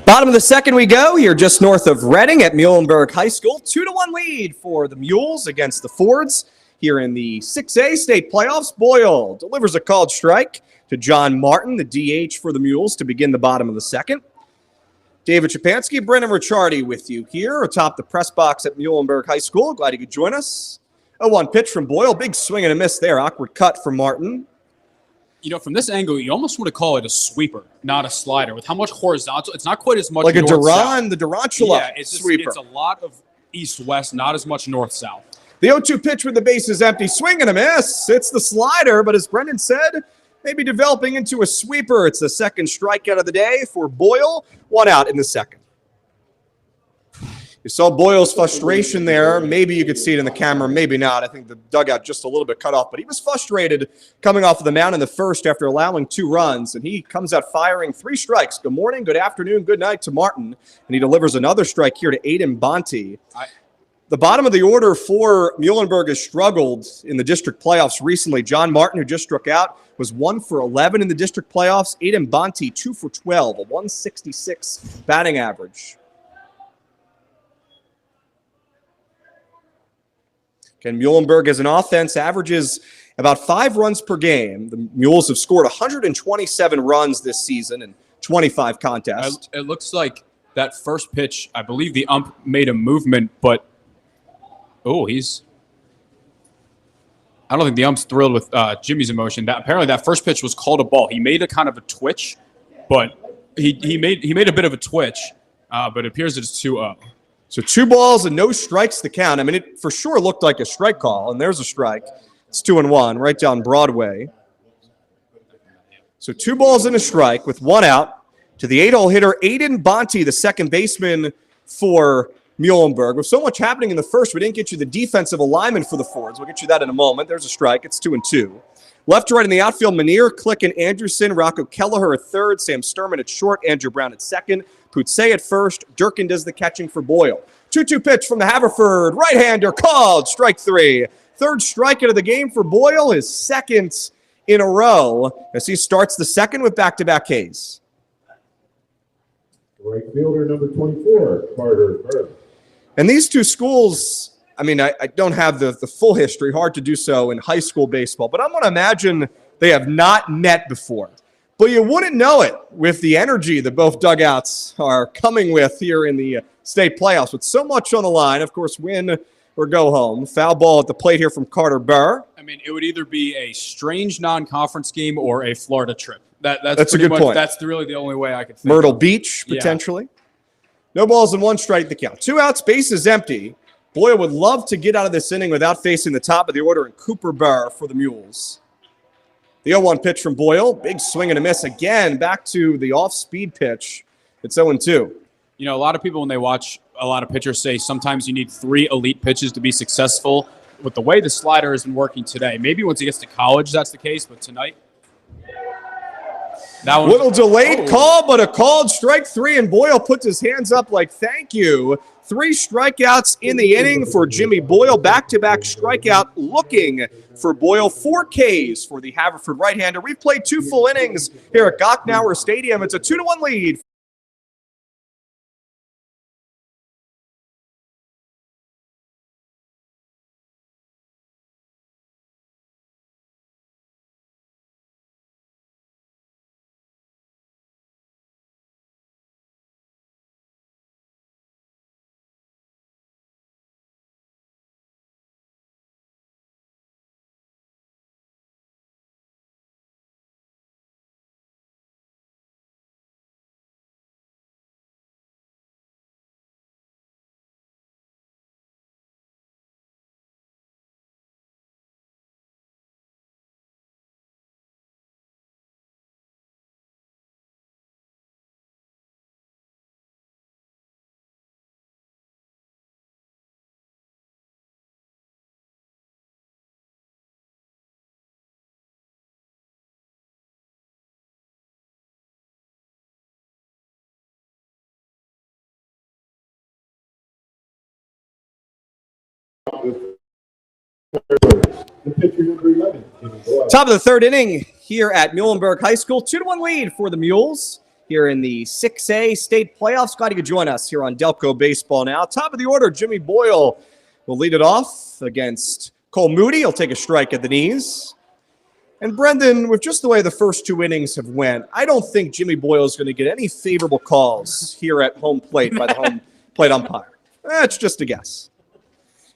Bottom of the second we go here just north of Reading at Muhlenberg High School. 2-1 lead for the Mules against the Fords here in the 6A state playoffs. Boyle delivers a called strike to John Martin, the DH for the Mules, to begin the bottom of the second. David Shapansky, Brennan Ricciardi with you here atop the press box at Muhlenberg High School. Glad you could join us. 0-1 pitch from Boyle. Big swing and a miss there. Awkward cut from Martin. You know, from this angle, you almost want to call it a sweeper, not a slider. With how much horizontal, it's not quite as much like a north-south. the Durantula Yeah, it's sweeper. It's a lot of east-west, not as much north-south. The 0-2 pitch with the bases empty. Swing and a miss. It's the slider, but as Brendan said, maybe developing into a sweeper. It's the second strikeout of the day for Boyle. 1 out in the second. You saw Boyle's frustration there. Maybe you could see it in the camera, maybe not. I think the dugout just a little bit cut off, but he was frustrated coming off of the mound in the first after allowing 2 runs, and he comes out firing 3 strikes. Good morning, good afternoon, good night to Martin, and he delivers another strike here to Aiden Bonte. The bottom of the order for Muhlenberg has struggled in the district playoffs recently. John Martin, who just struck out, was 1 for 11 in the district playoffs. Aiden Bonte, 2 for 12, a 166 batting average. Again, Muhlenberg as an offense averages about 5 runs per game. The Mules have scored 127 runs this season in 25 contests. It looks like that first pitch, I believe the ump made a movement, but I don't think the ump's thrilled with Jimmy's emotion. Apparently that first pitch was called a ball. He made a kind of a twitch, but he made a bit of a twitch, but it appears it's 2-0. So 2 balls and no strikes to count. I mean, it for sure looked like a strike call, and there's a strike. It's 2-1 right down Broadway. So 2 balls and a strike with 1 out to the 8-hole hitter, Aiden Bonte, the second baseman for Muhlenberg. With so much happening in the first, we didn't get you the defensive alignment for the Fords. We'll get you that in a moment. There's a strike. It's 2-2. Left to right in the outfield, Manier, Click, and Anderson. Rocco Kelleher at third. Sam Sturman at short. Andrew Brown at second. Putze at first. Durkin does the catching for Boyle. 2-2 pitch from the Haverford. Right-hander called. Strike 3. Third strikeout of the game for Boyle. His second in a row as he starts the second with back-to-back Ks. Right fielder number 24, Carter Burr. And these 2 schools, I mean, I don't have the full history. Hard to do so in high school baseball. But I'm going to imagine they have not met before. But you wouldn't know it with the energy that both dugouts are coming with here in the state playoffs. With so much on the line, of course, win or go home. Foul ball at the plate here from Carter Burr. I mean, it would either be a strange non-conference game or a Florida trip. That's a good point. That's really the only way I could think Myrtle of. Beach, potentially. Yeah. No balls and 1 strike the count. 2 outs, bases empty. Boyle would love to get out of this inning without facing the top of the order in Cooper Burr for the Mules. The 0-1 pitch from Boyle. Big swing and a miss again. Back to the off-speed pitch. It's 0-2. You know, a lot of people when they watch a lot of pitchers say sometimes you need 3 elite pitches to be successful. With the way the slider has been working today, maybe once he gets to college that's the case, but tonight. That one, little delayed call, but a called strike 3, and Boyle puts his hands up like thank you. 3 strikeouts in the inning for Jimmy Boyle. Back-to-back strikeout looking for Boyle. 4 Ks for the Haverford right-hander. We've played 2 full innings here at Gocknauer Stadium. It's a 2-1 lead. Top of the third inning here at Muhlenberg High School. 2-1 lead for the Mules here in the 6A state playoffs. Glad you could join us here on Delco Baseball Now. Top of the order, Jimmy Boyle will lead it off against Cole Moody. He'll take a strike at the knees. And Brendan, with just the way the first 2 innings have went, I don't think Jimmy Boyle is going to get any favorable calls here at home plate by the home plate umpire. That's just a guess.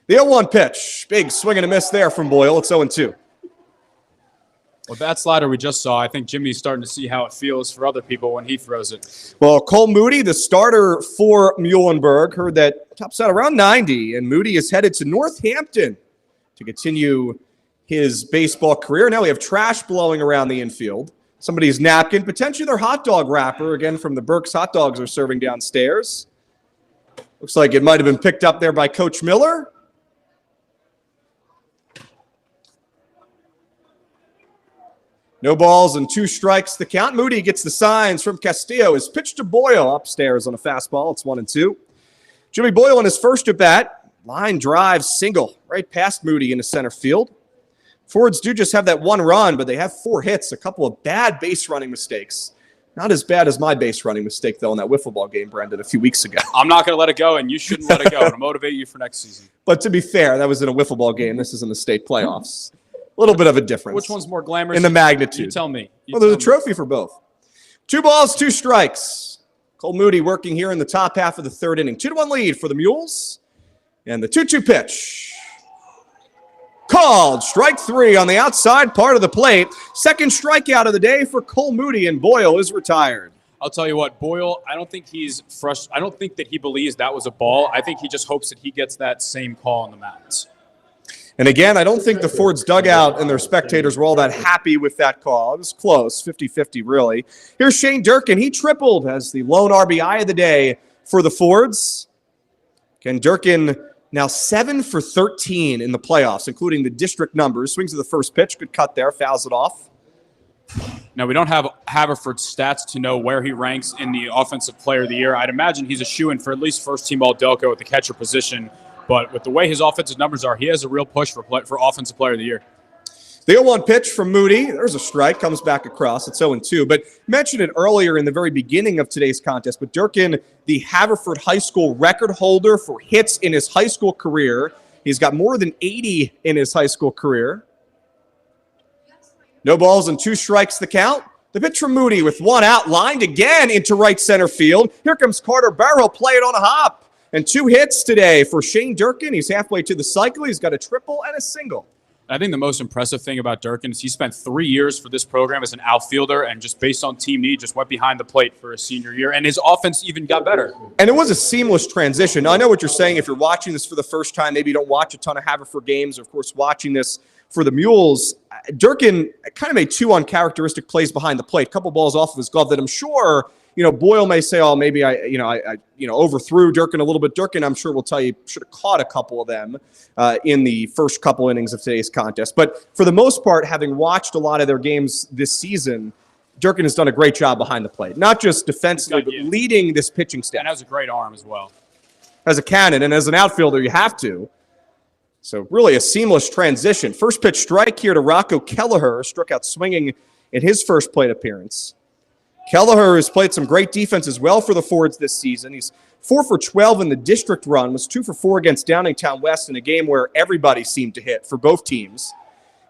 The 0-1 pitch. Big swing and a miss there from Boyle. It's 0-2. Well, that slider we just saw, I think Jimmy's starting to see how it feels for other people when he throws it. Well, Cole Moody, the starter for Muhlenberg, heard that tops out around 90, and Moody is headed to Northampton to continue his baseball career. Now we have trash blowing around the infield. Somebody's napkin, potentially their hot dog wrapper, again from the Burke's Hot Dogs are serving downstairs. Looks like it might have been picked up there by Coach Miller. No balls and 2 strikes the count. Moody gets the signs from Castillo. His pitch to Boyle upstairs on a fastball. It's 1-2. Jimmy Boyle in his first at-bat. Line drive single right past Moody into center field. Fords do just have that 1 run, but they have 4 hits, a couple of bad base running mistakes. Not as bad as my base running mistake, though, in that wiffle ball game, Brendan, a few weeks ago. I'm not going to let it go, and you shouldn't let it go. It'll motivate you for next season. But to be fair, that was in a wiffle ball game. This is in the state playoffs. A little bit of a difference. Which one's more glamorous? In the magnitude. You tell me. Well, there's a trophy for both. 2 balls, 2 strikes. Cole Moody working here in the top half of the 3rd inning. 2-1 lead for the Mules. And the 2-2 pitch. Called. Strike 3 on the outside part of the plate. Second strikeout of the day for Cole Moody, and Boyle is retired. I'll tell you what, Boyle, I don't think he's frustrated. I don't think that he believes that was a ball. I think he just hopes that he gets that same call on the mounds. And again, I don't think the Fords dugout and their spectators were all that happy with that call. It was close, 50-50 really. Here's Shane Durkin. He tripled as the lone RBI of the day for the Fords. Again, Durkin now 7 for 13 in the playoffs, including the district numbers. Swings to the first pitch. Good cut there. Fouls it off. Now, we don't have Haverford's stats to know where he ranks in the Offensive Player of the Year. I'd imagine he's a shoo-in for at least first-team All-Delco at the catcher position. But with the way his offensive numbers are, he has a real push for Offensive Player of the Year. The 0-1 pitch from Moody. There's a strike. Comes back across. It's 0-2. But mentioned it earlier in the very beginning of today's contest. But Durkin, the Haverford High School record holder for hits in his high school career. He's got more than 80 in his high school career. No balls and 2 strikes the count. The pitch from Moody with 1 out. Lined again into right center field. Here comes Carter Barrow. He'll play it on a hop. And 2 hits today for Shane Durkin. He's halfway to the cycle. He's got a triple and a single. I think the most impressive thing about Durkin is he spent 3 years for this program as an outfielder, and just based on team need, just went behind the plate for his senior year, and his offense even got better. And it was a seamless transition. Now, I know what you're saying. If you're watching this for the first time, maybe you don't watch a ton of Haverford games, or of course watching this for the Mules. Durkin kind of made 2 uncharacteristic plays behind the plate. A couple balls off of his glove that I'm sure – Boyle may say, "Oh, maybe I overthrew Durkin a little bit." Durkin, I'm sure, will tell you should have caught a couple of them in the first couple innings of today's contest. But for the most part, having watched a lot of their games this season, Durkin has done a great job behind the plate, not just defensively, but leading this pitching staff. And has a great arm as well. As a cannon, and as an outfielder, you have to. So really a seamless transition. First pitch strike here to Rocco Kelleher, struck out swinging in his first plate appearance. Kelleher has played some great defense as well for the Fords this season. He's 4 for 12 in the district run, was 2 for 4 against Downingtown West in a game where everybody seemed to hit for both teams.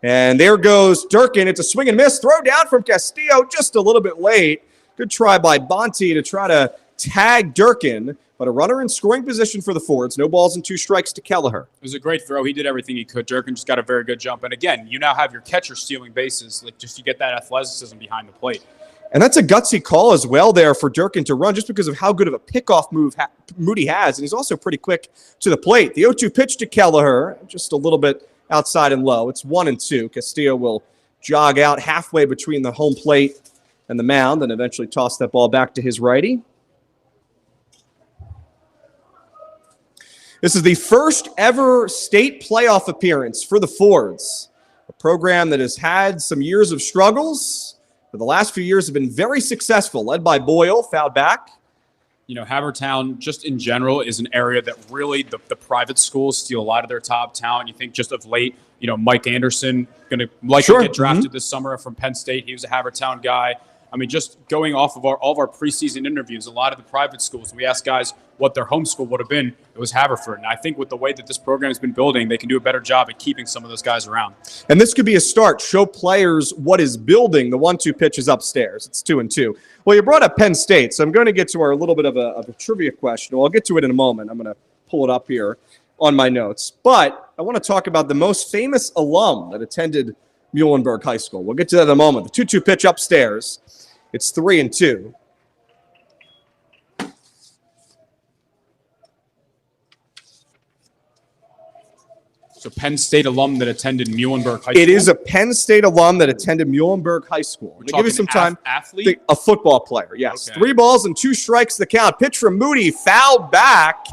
And there goes Durkin. It's a swing and miss. Throw down from Castillo just a little bit late. Good try by Bonte to try to tag Durkin, but a runner in scoring position for the Fords. No balls and 2 strikes to Kelleher. It was a great throw. He did everything he could. Durkin just got a very good jump. And again, you now have your catcher stealing bases. You get that athleticism behind the plate. And that's a gutsy call as well there for Durkin to run just because of how good of a pickoff move Moody has. And he's also pretty quick to the plate. The 0-2 pitch to Kelleher, just a little bit outside and low. It's 1-2. Castillo will jog out halfway between the home plate and the mound and eventually toss that ball back to his righty. This is the first ever state playoff appearance for the Fords, a program that has had some years of struggles. For the last few years have been very successful, led by Boyle, fouled back. Havertown, just in general, is an area that really the private schools steal a lot of their top talent. You think just of late, Mike Anderson going to likely get drafted this summer from Penn State. He was a Havertown guy. I mean, just going off of all of our preseason interviews, a lot of the private schools, we asked guys what their home school would have been. It was Haverford. And I think with the way that this program has been building, they can do a better job at keeping some of those guys around. And this could be a start. Show players what is building. The 1-2 pitch is upstairs. It's 2-2. Well, you brought up Penn State, so I'm going to get to our little bit of a trivia question. Well, I'll get to it in a moment. I'm going to pull it up here on my notes. But I want to talk about the most famous alum that attended Muhlenberg High School. We'll get to that in a moment. The 2-2 pitch upstairs. It's 3-2. So Penn State alum that attended Muhlenberg High School. It is a Penn State alum that attended Muhlenberg High School. We'll give you some time. Athlete? A football player, yes. Okay. 3 balls and 2 strikes the count. Pitch from Moody, fouled back.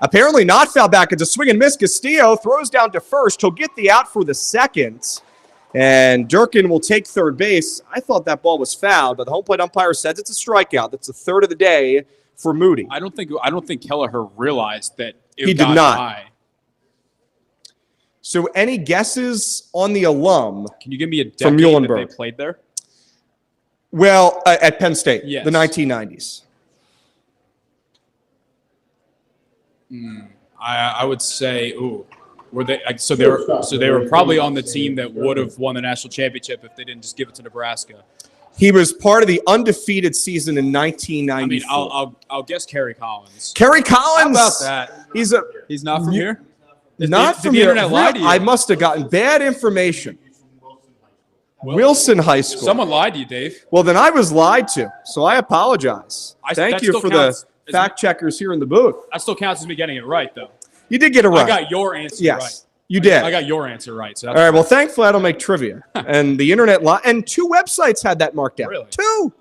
Apparently not fouled back. It's a swing and miss. Castillo throws down to first. He'll get the out for the second. And Durkin will take third base. I thought that ball was fouled, but the home plate umpire says it's a strikeout. That's the third of the day for Moody. I don't think Kelleher realized that He did not. So any guesses on the alum? Can you give me a From decade that Muhlenberg. they played there? Well, at Penn State, Yes. the 1990s. I would say, were they? So they were probably on the team that would have won the national championship if they didn't just give it to Nebraska. He was part of the undefeated season in I 1994. mean, I'll guess Kerry Collins. Kerry Collins. How about that? He's not from here. not Did from the here. internet lie to you? I must have gotten bad information. Wilson High School. Someone lied to you, Dave. Well, then I was lied to, so I apologize. Thank that you still for counts the fact checkers here in the booth. That still counts as me getting it right, though. You did get it right. I got your answer yes, right. you did. I got your answer right. So All right. Well, thankfully I don't make trivia, and the internet and 2 websites had that marked out. Really? 2.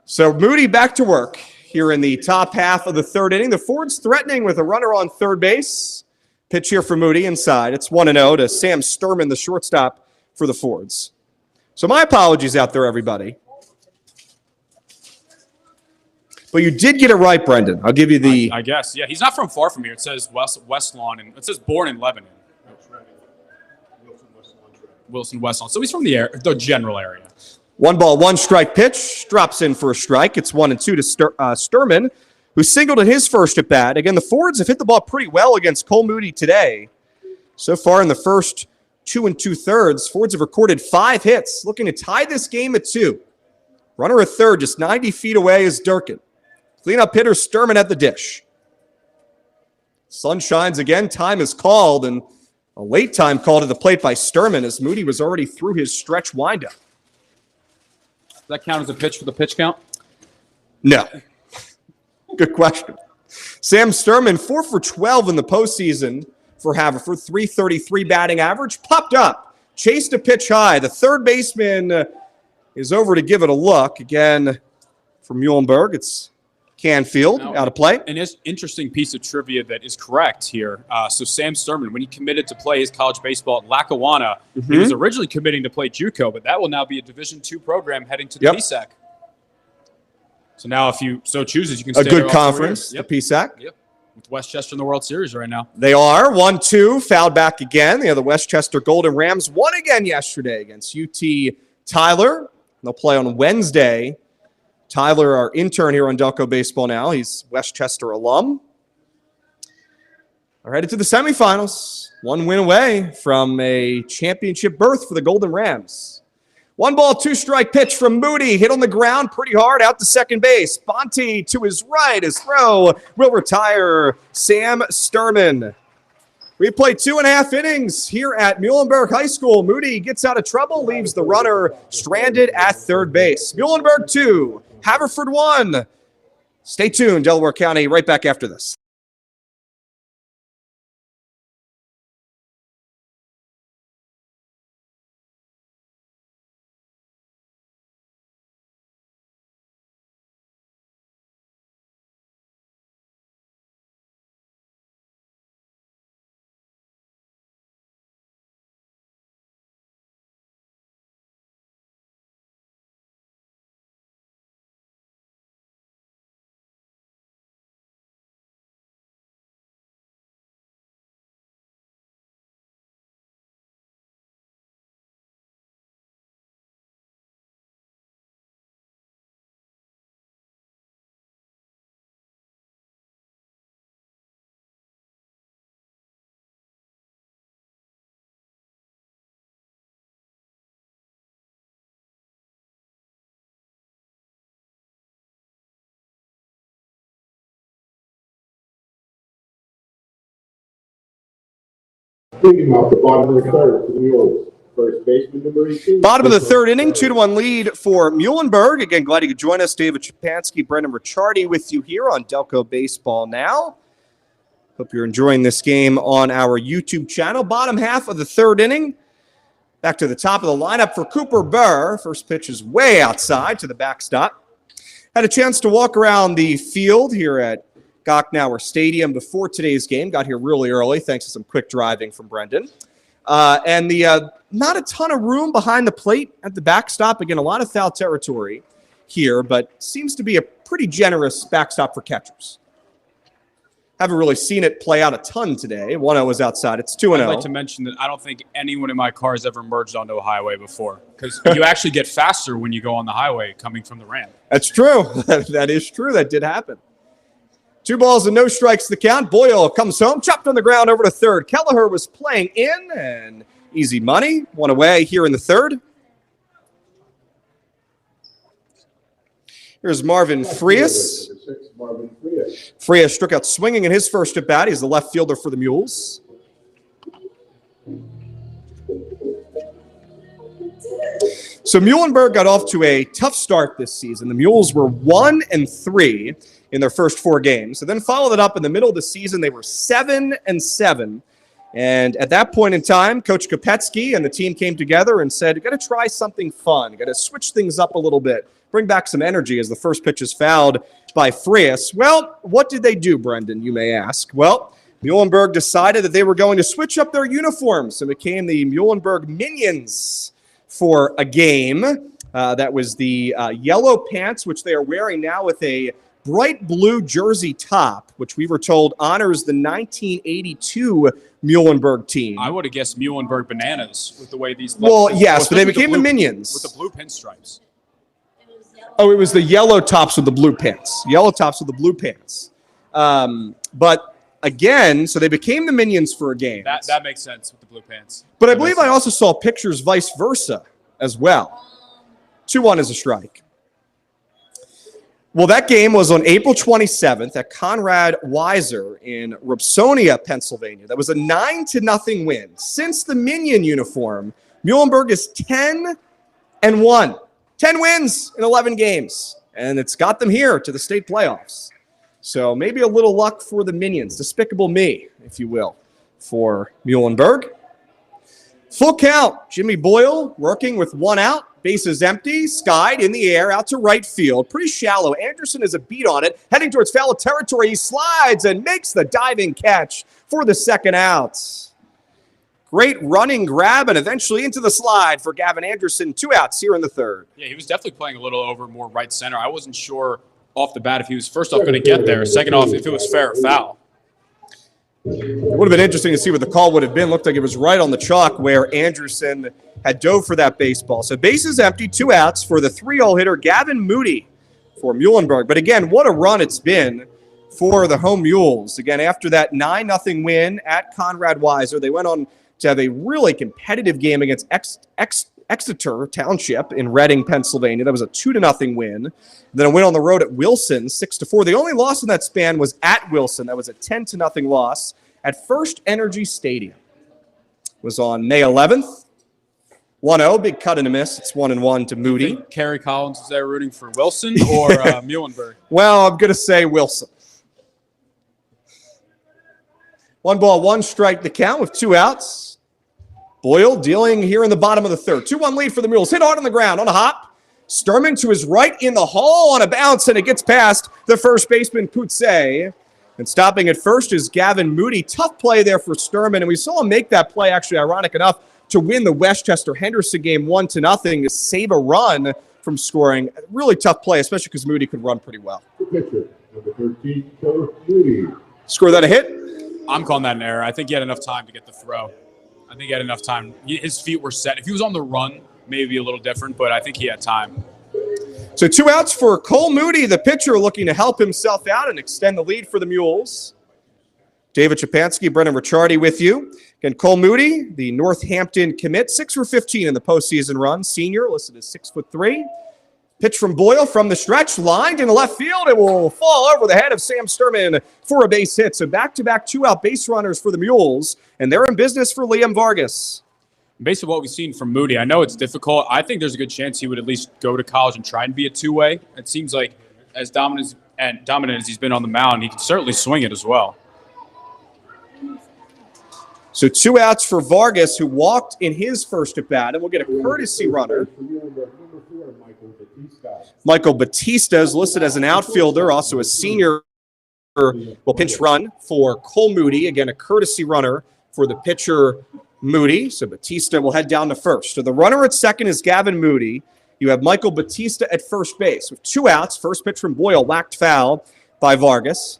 So Moody back to work here in the top half of the third inning. The Fords threatening with a runner on third base. Pitch here for Moody inside. It's 1-0 to Sam Sturman, the shortstop for the Fords. So my apologies out there, everybody. But you did get it right, Brendan. I'll give you the. I guess. Yeah, he's not from far from here. It says West Lawn, and it says born in Lebanon. Wilson, West Lawn. So he's from the general area. 1 ball, 1 strike pitch. Drops in for a strike. It's 1-2 to Sturman, who singled in his first at bat. Again, the Fords have hit the ball pretty well against Cole Moody today. So far in the first 2 2/3, Fords have recorded 5 hits, looking to tie this game at 2. Runner at third, just 90 feet away is Durkin. Cleanup hitter Sturman at the dish. Sun shines again. Time is called, and a late time call to the plate by Sturman as Moody was already through his stretch windup. Does that count as a pitch for the pitch count? No. Good question. Sam Sturman, 4 for 12 in the postseason for Haverford, 333 batting average, popped up, chased a pitch high. The third baseman is over to give it a look. Again, from Muhlenberg, it's Canfield out of play. An interesting piece of trivia that is correct here. So Sam Sturman, when he committed to play his college baseball at Lackawanna, he was originally committing to play JUCO, but that will now be a Division II program heading to the PSAC. So now, if you so chooses, you can stay a good there conference, the PSAC. Yep, with Westchester in the World Series right now. They are 1-2, fouled back again. They have the Westchester Golden Rams won again yesterday against UT Tyler. They'll play on Wednesday. Tyler, our intern here on Delco Baseball Now, he's Westchester alum. Are headed to the semifinals. 1 win away from a championship berth for the Golden Rams. 1 ball, 2 strike pitch from Moody. Hit on the ground pretty hard out to second base. Bonte to his right. His throw will retire Sam Sturman. We played 2.5 innings here at Muhlenberg High School. Moody gets out of trouble, leaves the runner stranded at third base. Muhlenberg 2, Haverford 1. Stay tuned, Delaware County, right back after this. Leading off the bottom of the third for the Mules. First baseman number 18. Bottom of the third inning, 2-1 lead for Muhlenberg. Again, glad you could join us. David Shapansky, Brendan Ricciardi with you here on Delco Baseball Now. Hope you're enjoying this game on our YouTube channel. Bottom half of the third inning. Back to the top of the lineup for Cooper Burr. First pitch is way outside to the backstop. Had a chance to walk around the field here at Gocknauer Stadium before today's game. Got here really early thanks to some quick driving from Brendan. And not a ton of room behind the plate at the backstop. Again, a lot of foul territory here, but seems to be a pretty generous backstop for catchers. Haven't really seen it play out a ton today. 1-0 is outside. It's 2-0. I'd like to mention that I don't think anyone in my car has ever merged onto a highway before, because you actually get faster when you go on the highway coming from the ramp. That's true. That is true. That did happen. 2 balls and no strikes the count. Boyle comes home, chopped on the ground over to third. Kelleher was playing in, and easy money. 1 away here in the third. Here's Marvin Frias. Frias struck out swinging in his first at bat. He's the left fielder for the Mules. So Muhlenberg got off to a tough start this season. The Mules were 1-3 in their first 4 games. And then followed it up in the middle of the season. They were 7-7. And at that point in time, Coach Kopetsky and the team came together and said, got to try something fun. Got to switch things up a little bit. Bring back some energy as the first pitch is fouled by Frias. Well, what did they do, Brendan, you may ask? Well, Muhlenberg decided that they were going to switch up their uniforms and became the Muhlenberg Minions for a game. That was the yellow pants, which they are wearing now with a bright blue jersey top, which we were told honors the 1982 Muhlenberg team. I would have guessed Muhlenberg Bananas with the way these look. Well, yes, but they became the Minions. With the blue pinstripes. Oh, it was the yellow tops with the blue pants. Yellow tops with the blue pants. But again, so they became the Minions for a game. That makes sense with the blue pants. But I believe I also saw pictures vice versa as well. 2-1 is a strike. Well, that game was on April 27th at Conrad Weiser in Robsonia, Pennsylvania. That was a 9-0 win. Since the Minion uniform, Muhlenberg is 10-1. 10 wins in 11 games. And it's got them here to the state playoffs. So maybe a little luck for the Minions. Despicable me, if you will, for Muhlenberg. Full count. Jimmy Boyle working with 1 out. Bases empty. Skied in the air out to right field. Pretty shallow. Anderson is a beat on it. Heading towards foul territory. He slides and makes the diving catch for the second out. Great running grab and eventually into the slide for Gavin Anderson. 2 outs here in the third. Yeah, he was definitely playing a little over more right center. I wasn't sure off the bat if he was first off going to get there. Second off, if it was fair or foul. It would have been interesting to see what the call would have been. Looked like it was right on the chalk where Anderson had dove for that baseball. So bases empty, 2 outs for the 3-0 hitter Gavin Moody for Muhlenberg. But again, what a run it's been for the home Mules. Again, after that 9-0 win at Conrad Weiser, they went on to have a really competitive game against Exeter Township in Reading, Pennsylvania. That was a 2-0 win. Then a win on the road at Wilson, 6-4. The only loss in that span was at Wilson. That was a 10-0 loss at First Energy Stadium. It was on May 11th. 1-0, big cut and a miss. It's 1-1 to Moody. Kerry Collins was there rooting for Wilson or Muhlenberg? Well, I'm going to say Wilson. 1 ball, 1 strike the count with 2 outs. Boyle dealing here in the bottom of the third. 2-1 lead for the Mules. Hit hard on the ground on a hop. Sturman to his right in the hole on a bounce, and it gets past the first baseman, Putze. And stopping at first is Gavin Moody. Tough play there for Sturman, and we saw him make that play, actually ironic enough, to win the Westchester-Henderson game 1-0 to save a run from scoring. Really tough play, especially because Moody could run pretty well. Pitcher, number 13, Moody. Score that a hit? I'm calling that an error. I think he had enough time to get the throw. I think he had enough time. His feet were set. If he was on the run, maybe a little different, but I think he had time. So 2 outs for Cole Moody, the pitcher, looking to help himself out and extend the lead for the Mules. David Shapansky, Brendan Ricciardi with you. Again, Cole Moody, the Northampton commit, 6 for 15 in the postseason run. Senior, listed as 6'3". Pitch from Boyle from the stretch, lined in the left field. It will fall over the head of Sam Sturman for a base hit. So back-to-back two-out base runners for the Mules, and they're in business for Liam Vargas. Based on what we've seen from Moody, I know it's difficult. I think there's a good chance he would at least go to college and try and be a two-way. It seems like as dominant as he's been on the mound, he can certainly swing it as well. So 2 outs for Vargas, who walked in his first at-bat, and we'll get a courtesy runner. Michael Batista is listed as an outfielder, also a senior. Will pinch run for Cole Moody. Again, a courtesy runner for the pitcher, Moody. So Batista will head down to first. So the runner at second is Gavin Moody. You have Michael Batista at first base. With 2 outs, first pitch from Boyle, whacked foul by Vargas.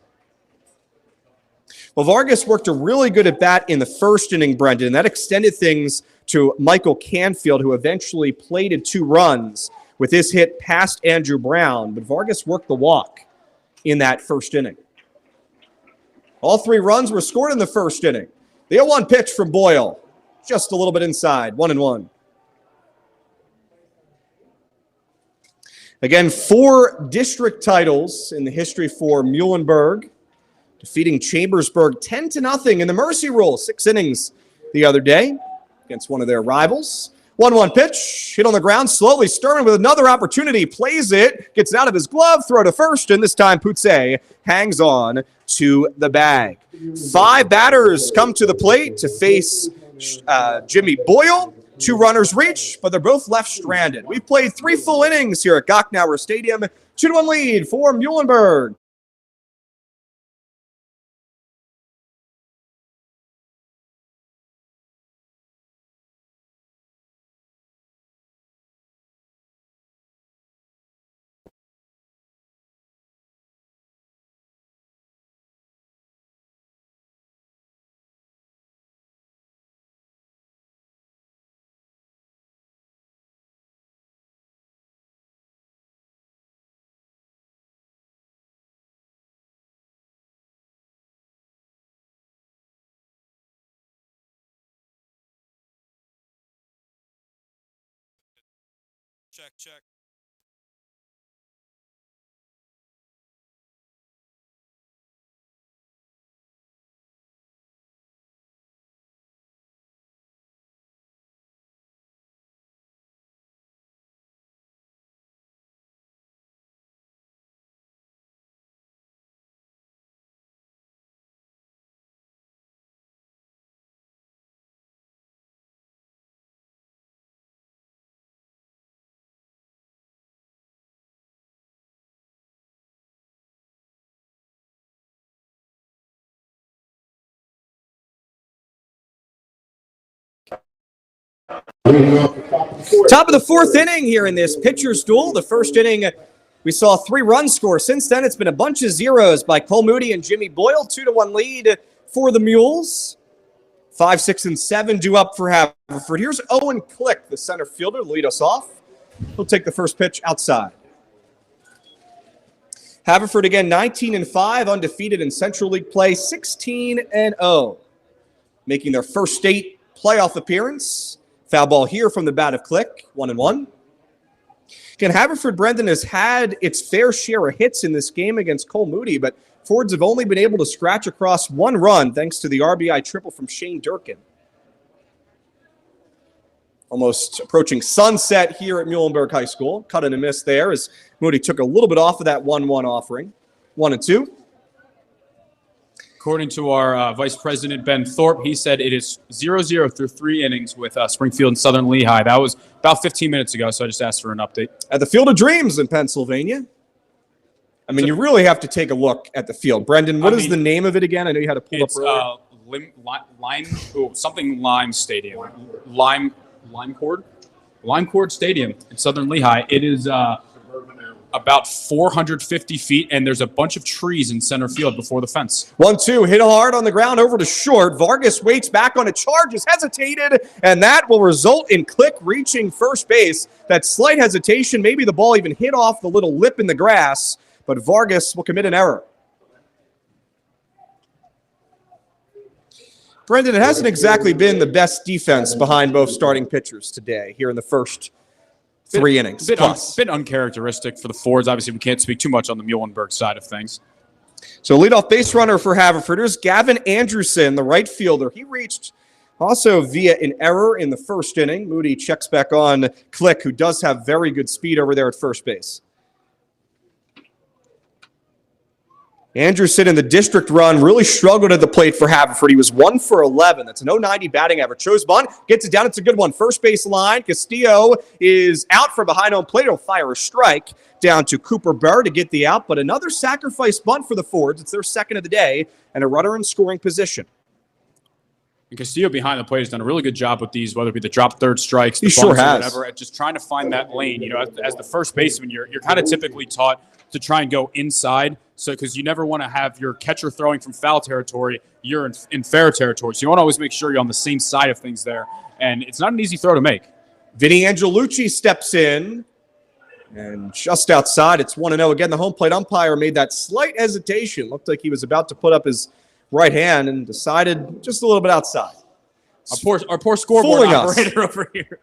Well, Vargas worked a really good at-bat in the first inning, Brendan, and that extended things to Michael Canfield, who eventually plated 2 runs with his hit past Andrew Brown. But Vargas worked the walk in that first inning. All 3 runs were scored in the first inning. The 0-1 pitch from Boyle, just a little bit inside, 1-1. Again, 4 district titles in the history for Muhlenberg, defeating Chambersburg 10-0 in the Mercy Rule, 6 innings the other day against one of their rivals. 1-1 pitch, hit on the ground slowly. Sturman with another opportunity, plays it, gets it out of his glove, throw to first, and this time Putze hangs on to the bag. 5 batters come to the plate to face Jimmy Boyle. 2 runners reach, but they're both left stranded. We've played 3 full innings here at Gochnauer Stadium. 2-1 lead for Muhlenberg. Check. Top of the 4th inning here in this pitcher's duel. The first inning, we saw 3 runs score. Since then, it's been a bunch of zeros by Cole Moody and Jimmy Boyle. 2-1 lead for the Mules. 5, 6, and 7 due up for Haverford. Here's Owen Click, the center fielder, to lead us off. He'll take the first pitch outside. Haverford again, 19-5, undefeated in Central League play, 16-0, making their first state playoff appearance. Foul ball here from the bat of Click, 1-1. Again, Haverford, Brendan, has had its fair share of hits in this game against Cole Moody, but Fords have only been able to scratch across 1 run thanks to the RBI triple from Shane Durkin. Almost approaching sunset here at Muhlenberg High School. Cut and a miss there as Moody took a little bit off of that 1-1 offering. 1-2. According to our Vice President, Ben Thorpe, he said it is 0-0 through 3 innings with Springfield and Southern Lehigh. That was about 15 minutes ago, so I just asked for an update. At the Field of Dreams in Pennsylvania. I mean, you really have to take a look at the field. Brendan, what is the name of it again? I know you had to pull up earlier. Something Lime Stadium. Lime Cord Stadium in Southern Lehigh. It is about 450 feet, and there's a bunch of trees in center field before the fence. 1-2, hit hard on the ground over to short. Vargas waits back on a charge, has hesitated, and that will result in Click reaching first base. That slight hesitation, maybe the ball even hit off the little lip in the grass, but Vargas will commit an error. Brendan, it hasn't exactly been the best defense behind both starting pitchers today here in the first 3 innings plus. Bit uncharacteristic for the Fords. Obviously, we can't speak too much on the Muhlenberg side of things. So leadoff base runner for Haverford is Gavin Andrewson, the right fielder. He reached also via an error in the first inning. Moody checks back on Click, who does have very good speed over there at first base. Andrewson in the district run really struggled at the plate for Haverford. He was 1 for 11. That's an 0.90 batting average. Shows bunt, gets it down. It's a good one. First base line. Castillo is out from behind home plate. He'll fire a strike down to Cooper Burr to get the out. But another sacrifice bunt for the Fords. It's their second of the day and a runner in scoring position. And Castillo behind the plate has done a really good job with these, whether it be the drop third strikes, the He sure bunts, or has. whatever, at just trying to find that lane. You know, as the first baseman, you're kind of typically taught to try and go inside. So, because you never want to have your catcher throwing from foul territory, you're in fair territory. So you want to always make sure you're on the same side of things there. And it's not an easy throw to make. Vinny Angelucci steps in. And just outside, it's 1-0. Again, the home plate umpire made that slight hesitation. Looked like he was about to put up his right hand and decided just a little bit outside. Our poor scoreboard Fooling operator over here.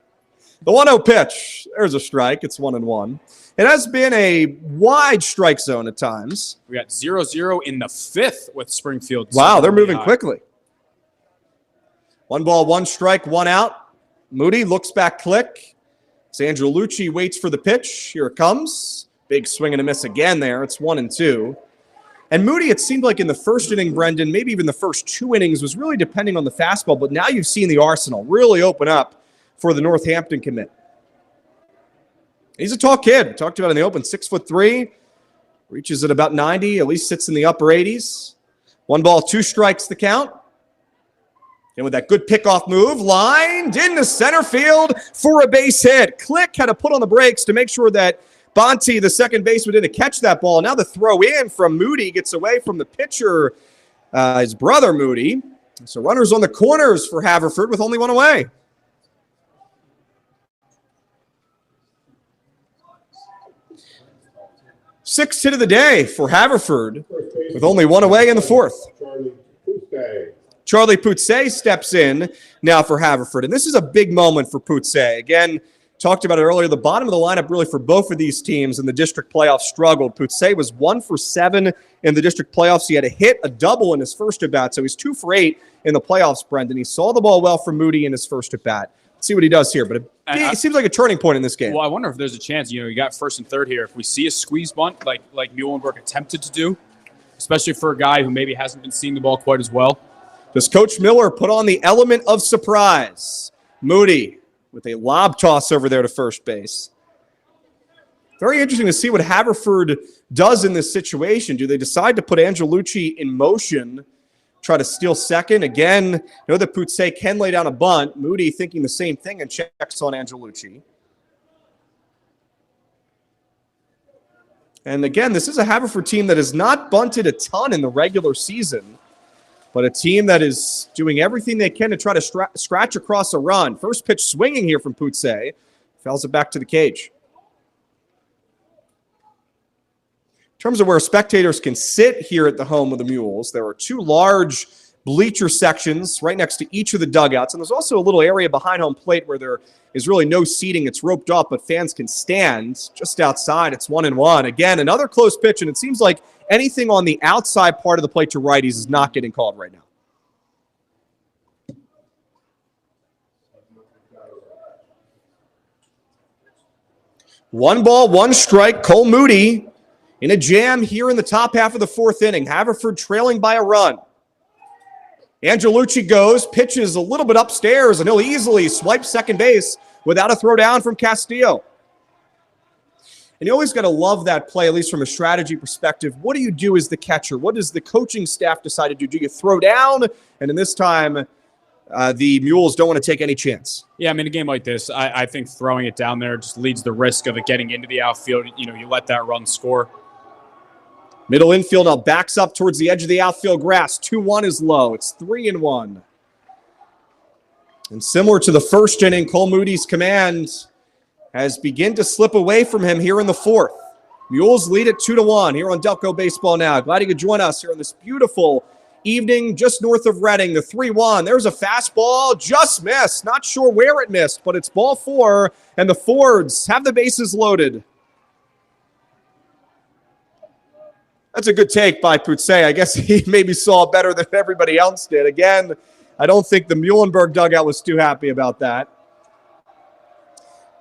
The 1-0 pitch. There's a strike. It's 1-1. It has been a wide strike zone at times. We got 0-0 in the 5th with Springfield. Wow, they're moving high. quickly. 1 ball, 1 strike, 1 out. Moody looks back, Click. Angelucci waits for the pitch. Here it comes. Big swing and a miss again there. It's 1-2. And Moody, it seemed like in the first inning, Brendan, maybe even the first 2 innings, was really depending on the fastball. But now you've seen the arsenal really open up for the Northampton commit. He's a tall kid. We talked about it in the open. 6'3", reaches at about 90, at least sits in the upper 80s. 1 ball, 2 strikes the count. And with that good pickoff move, lined into center field for a base hit. Click had to put on the brakes to make sure that Bonte, the second baseman, didn't catch that ball. Now the throw in from Moody gets away from the pitcher, his brother Moody. So runners on the corners for Haverford with only 1 away. Sixth hit of the day for Haverford with only 1 away in the 4th. Charlie Poutsey steps in now for Haverford. And this is a big moment for Poutsey. Again, talked about it earlier. The bottom of the lineup really for both of these teams in the district playoffs struggled. Poutsey was 1 for 7 in the district playoffs. He had a hit, a double in his first at-bat. So he's 2 for 8 in the playoffs, Brendan. He saw the ball well from Moody in his first at-bat. Let's see what he does here. But it seems like a turning point in this game. Well, I wonder if there's a chance, you got first and third here. If we see a squeeze bunt like Muhlenberg attempted to do, especially for a guy who maybe hasn't been seeing the ball quite as well. Does Coach Miller put on the element of surprise? Moody with a lob toss over there to first base. Very interesting to see what Haverford does in this situation. Do they decide to put Angelucci in motion, try to steal second? Again, know that Poutsey can lay down a bunt. Moody thinking the same thing and checks on Angelucci. And again, this is a Haverford team that has not bunted a ton in the regular season, but a team that is doing everything they can to try to scratch across a run. First pitch swinging here from Poutsey. Fouls it back to the cage. In terms of where spectators can sit here at the home of the Mules, there are 2 large bleacher sections right next to each of the dugouts. And there's also a little area behind home plate where there is really no seating. It's roped off, but fans can stand just outside. It's 1-1. Again, another close pitch, and it seems like anything on the outside part of the plate to righties is not getting called right now. One ball, 1 strike. Cole Moody in a jam here in the top half of the 4th inning. Haverford trailing by a run. Angelucci goes, pitches a little bit upstairs, and he'll easily swipe second base without a throw down from Castillo. And you always got to love that play, at least from a strategy perspective. What do you do as the catcher? What does the coaching staff decide to do? Do you throw down? And in this time, the Mules don't want to take any chance. Yeah, I mean, a game like this, I think throwing it down there just leads the risk of it getting into the outfield. You let that run score. Middle infield now backs up towards the edge of the outfield grass. 2-1 is low. It's 3-1. And similar to the first inning, Cole Moody's command has begun to slip away from him here in the 4th. Mules lead at 2-1 here on Delco Baseball Now. Glad you could join us here on this beautiful evening, just north of Reading. The 3-1. There's a fastball, just missed. Not sure where it missed, but it's ball 4, and the Fords have the bases loaded. That's a good take by Putze. I guess he maybe saw it better than everybody else did. Again, I don't think the Muhlenberg dugout was too happy about that.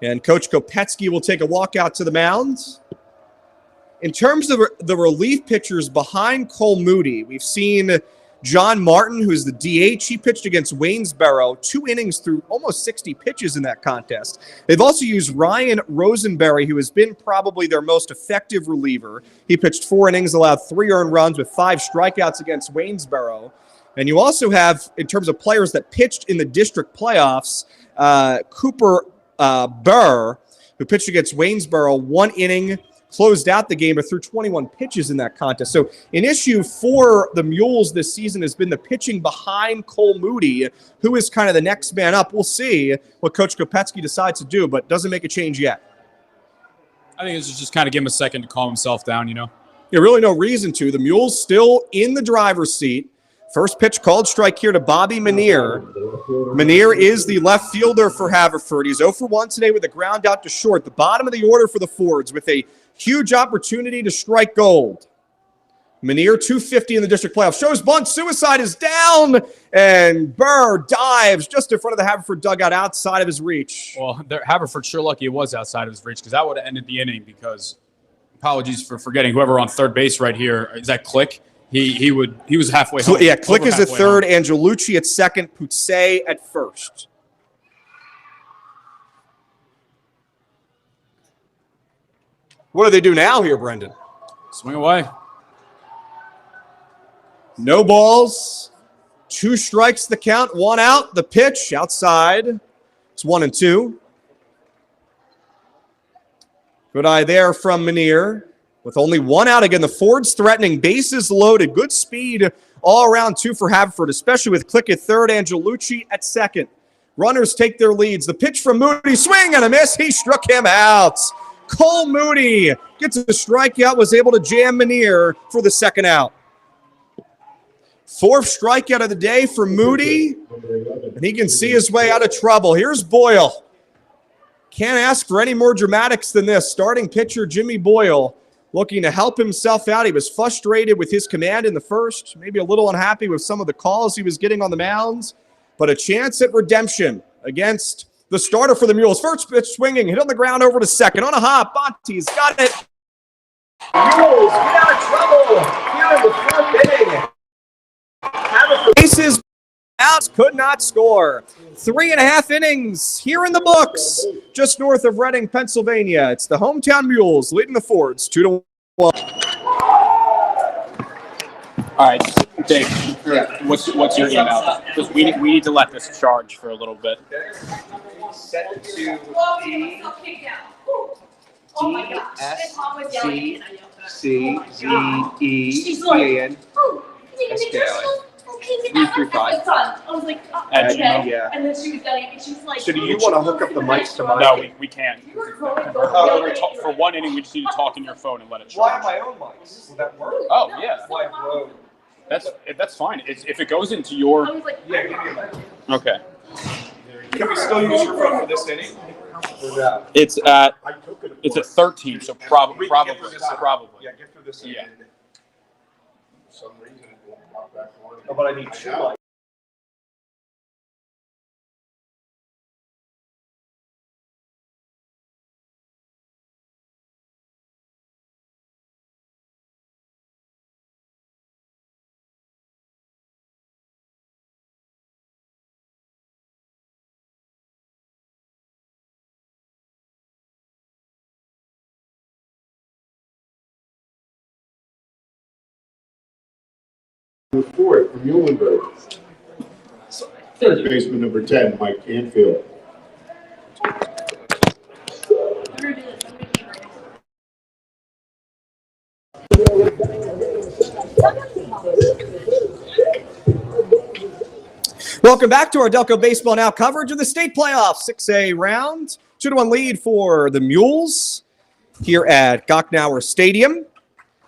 And Coach Kopetsky will take a walk out to the mound. In terms of the relief pitchers behind Cole Moody, we've seen John Martin, who's the DH. He pitched against Waynesboro, 2 innings through almost 60 pitches in that contest. They've also used Ryan Rosenberry, who has been probably their most effective reliever. He pitched 4 innings, allowed 3 earned runs with 5 strikeouts against Waynesboro. And you also have, in terms of players that pitched in the district playoffs, Cooper Burr, who pitched against Waynesboro, 1 inning, closed out the game, but threw 21 pitches in that contest. So an issue for the Mules this season has been the pitching behind Cole Moody, who is kind of the next man up. We'll see what Coach Kopetsky decides to do, but doesn't make a change yet. I think it's just kind of give him a second to calm himself down, you know. Yeah, really no reason to. The Mules still in the driver's seat. First pitch called strike here to Bobby Manier. Manier is the left fielder for Haverford. He's 0 for 1 today with a ground out to short. The bottom of the order for the Fords with a huge opportunity to strike gold. Manier, 250 in the district playoffs. Shows bunt. Suicide is down. And Burr dives just in front of the Haverford dugout outside of his reach. Well, Haverford sure lucky it was outside of his reach because that would have ended the inning because, apologies for forgetting, whoever on third base right here, is that Click? He was halfway home. Yeah, Click is at third, home. Angelucci at second, Putze at first. What do they do now here, Brendan? Swing away. No balls, 2 strikes the count, 1 out. The pitch outside. It's 1-2. Good eye there from Manier. With only 1 out again, the Fords threatening, bases loaded, good speed all around 2 for Haverford, especially with Click at third, Angelucci at second. Runners take their leads. The pitch from Moody, swing and a miss. He struck him out. Cole Moody gets a strikeout, was able to jam Manier for the second out. 4th strikeout of the day for Moody, and he can see his way out of trouble. Here's Boyle. Can't ask for any more dramatics than this. Starting pitcher Jimmy Boyle looking to help himself out. He was frustrated with his command in the first, maybe a little unhappy with some of the calls he was getting on the mounds, but a chance at redemption against the starter for the Mules. First pitch swinging, hit on the ground over to second. On a hop, Bonte's got it. Mules get out of trouble here in the 4th inning. Haverford bases out, could not score. 3.5 innings here in the books, just north of Reading, Pennsylvania. It's the hometown Mules leading the Fords 2-1. All right, Dave, what's your email? Because we need to let this charge for a little bit. Set it to DSCCEEAN. Yeah. And then she was getting it. She was like, So do you want to hook up the mics to mine? No, we can't. For 1 inning, we just need to talk in your phone and let it charge. Why have my own mics? Will that work? Oh, yeah. That's fine. If it goes into your... I was like, Yeah, give me a mic. Okay. Can we still use your phone for this inning? It's at 13, so probably. Yeah, get through this inning. Yeah. For some reason, it won't pop back on. Oh, but I need 2 mics. Fourth from Muhlenberg. Third baseman number 10, Mike Canfield. Welcome back to our Delco Baseball Now coverage of the state playoffs. 6A round, 2-1 lead for the Mules here at Gocknauer Stadium.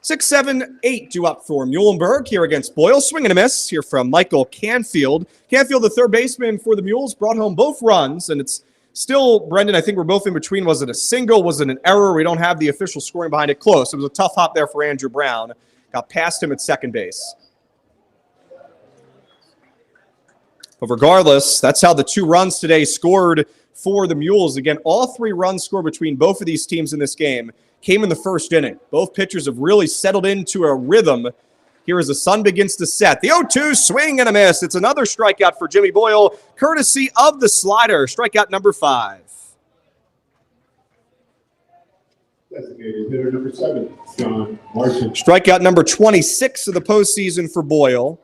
6, 7, 8 due up for Muhlenberg here against Boyle. Swing and a miss here from Michael Canfield. Canfield, the third baseman for the Mules, brought home both runs, and it's still, Brendan, I think we're both in between. Was it a single? Was it an error? We don't have the official scoring behind it. Close. It was a tough hop there for Andrew Brown. Got past him at second base. But regardless, that's how the 2 runs today scored for the Mules. Again, all 3 runs scored between both of these teams in this game came in the first inning. Both pitchers have really settled into a rhythm here as the sun begins to set. The 0-2 swing and a miss. It's another strikeout for Jimmy Boyle, courtesy of the slider. Strikeout number 5. Designated hitter number 7, John Martin. Strikeout number 26 of the postseason for Boyle.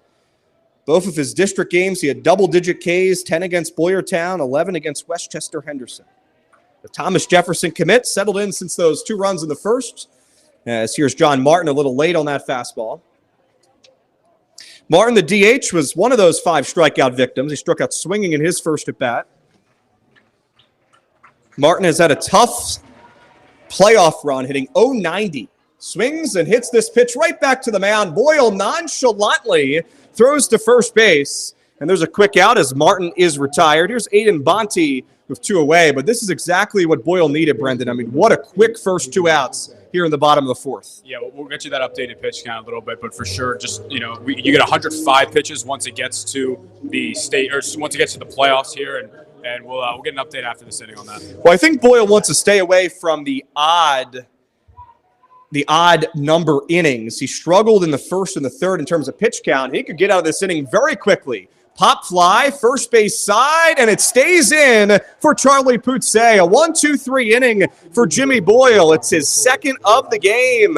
Both of his district games, he had double-digit Ks, 10 against Boyertown, 11 against Westchester Henderson. The Thomas Jefferson commit settled in since those 2 runs in the first. As here's John Martin a little late on that fastball. Martin, the DH, was one of those 5 strikeout victims. He struck out swinging in his first at-bat. Martin has had a tough playoff run, hitting .090. Swings and hits this pitch right back to the mound. Boyle nonchalantly throws to first base. And there's a quick out as Martin is retired. Here's Aiden Bonte with 2 away. But this is exactly what Boyle needed, Brendan. I mean, what a quick first 2 outs here in the bottom of the 4th. Yeah, we'll get you that updated pitch count a little bit, but for sure, just, you know, you get 105 pitches once it gets to the state, or once it gets to the playoffs here, and we'll get an update after this inning on that. Well, I think Boyle wants to stay away from the odd number innings. He struggled in the first and the third in terms of pitch count. He could get out of this inning very quickly. Pop fly, first base side, and it stays in for Charlie Poutse. A 1-2-3 inning for Jimmy Boyle. It's his second of the game.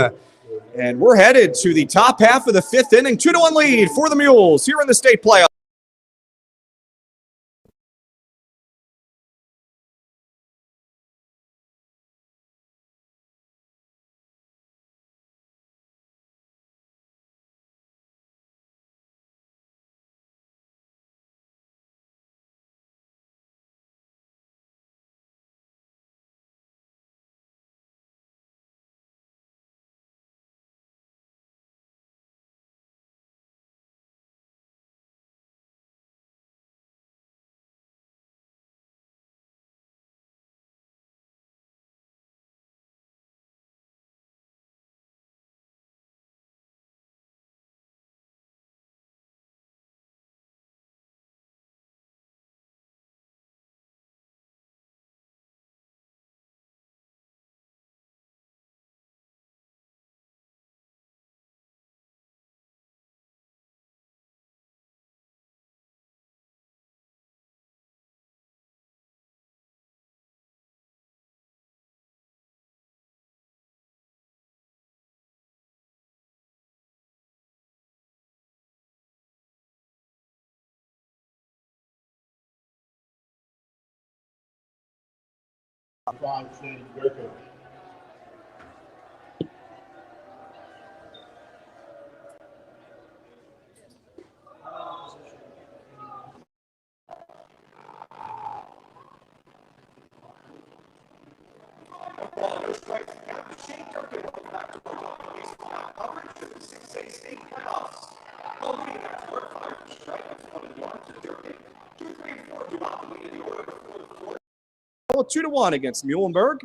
And we're headed to the top half of the 5th inning. 2-1 lead for the Mules here in the state playoff. Delco. Well, 2-1 against Muhlenberg.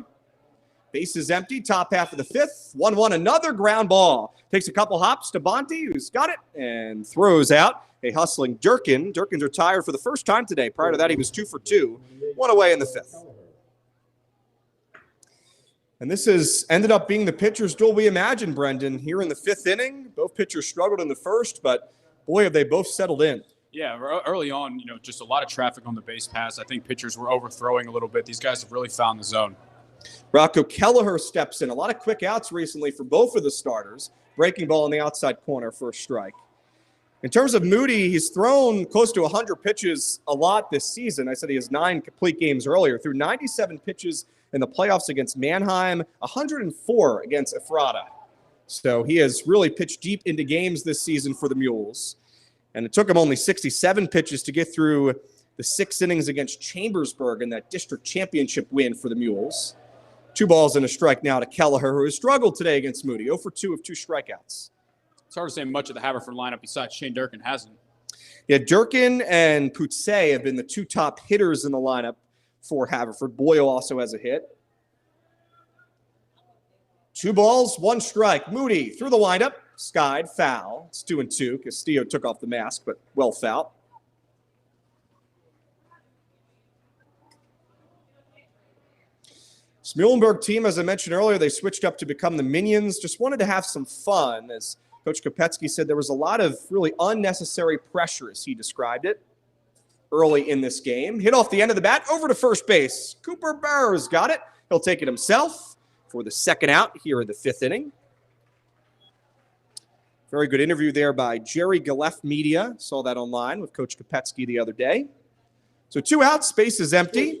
Base is empty, top half of the 5th. 1-1, another ground ball. Takes a couple hops to Bonte, who's got it, and throws out a hustling Durkin. Durkin's retired for the first time today. Prior to that, he was 2 for 2. 1 away in the 5th. And this has ended up being the pitcher's duel we imagined, Brendan. Here in the 5th inning, both pitchers struggled in the first, but boy, have they both settled in. Yeah, early on, just a lot of traffic on the base pass. I think pitchers were overthrowing a little bit. These guys have really found the zone. Rocco Kelleher steps in. A lot of quick outs recently for both of the starters. Breaking ball in the outside corner for a strike. In terms of Moody, he's thrown close to 100 pitches a lot this season. I said he has 9 complete games earlier. Threw 97 pitches in the playoffs against Mannheim, 104 against Ephrata. So he has really pitched deep into games this season for the Mules. And it took him only 67 pitches to get through the 6 innings against Chambersburg in that district championship win for the Mules. 2 balls and a strike now to Kelleher, who has struggled today against Moody. 0 for 2 of 2 strikeouts. It's hard to say much of the Haverford lineup besides Shane Durkin hasn't. Yeah, Durkin and Putze have been the 2 top hitters in the lineup for Haverford. Boyle also has a hit. 2 balls, 1 strike. Moody through the windup. Skied, foul. It's 2-2. Castillo took off the mask, but well foul. This Muhlenberg team, as I mentioned earlier, they switched up to become the Minions. Just wanted to have some fun. As Coach Kopetsky said, there was a lot of really unnecessary pressure, as he described it, early in this game. Hit off the end of the bat, over to first base. Cooper Burrs got it. He'll take it himself for the second out here in the 5th inning. Very good interview there by Jerry Galef Media. Saw that online with Coach Kopetsky the other day. So 2 outs, space is empty.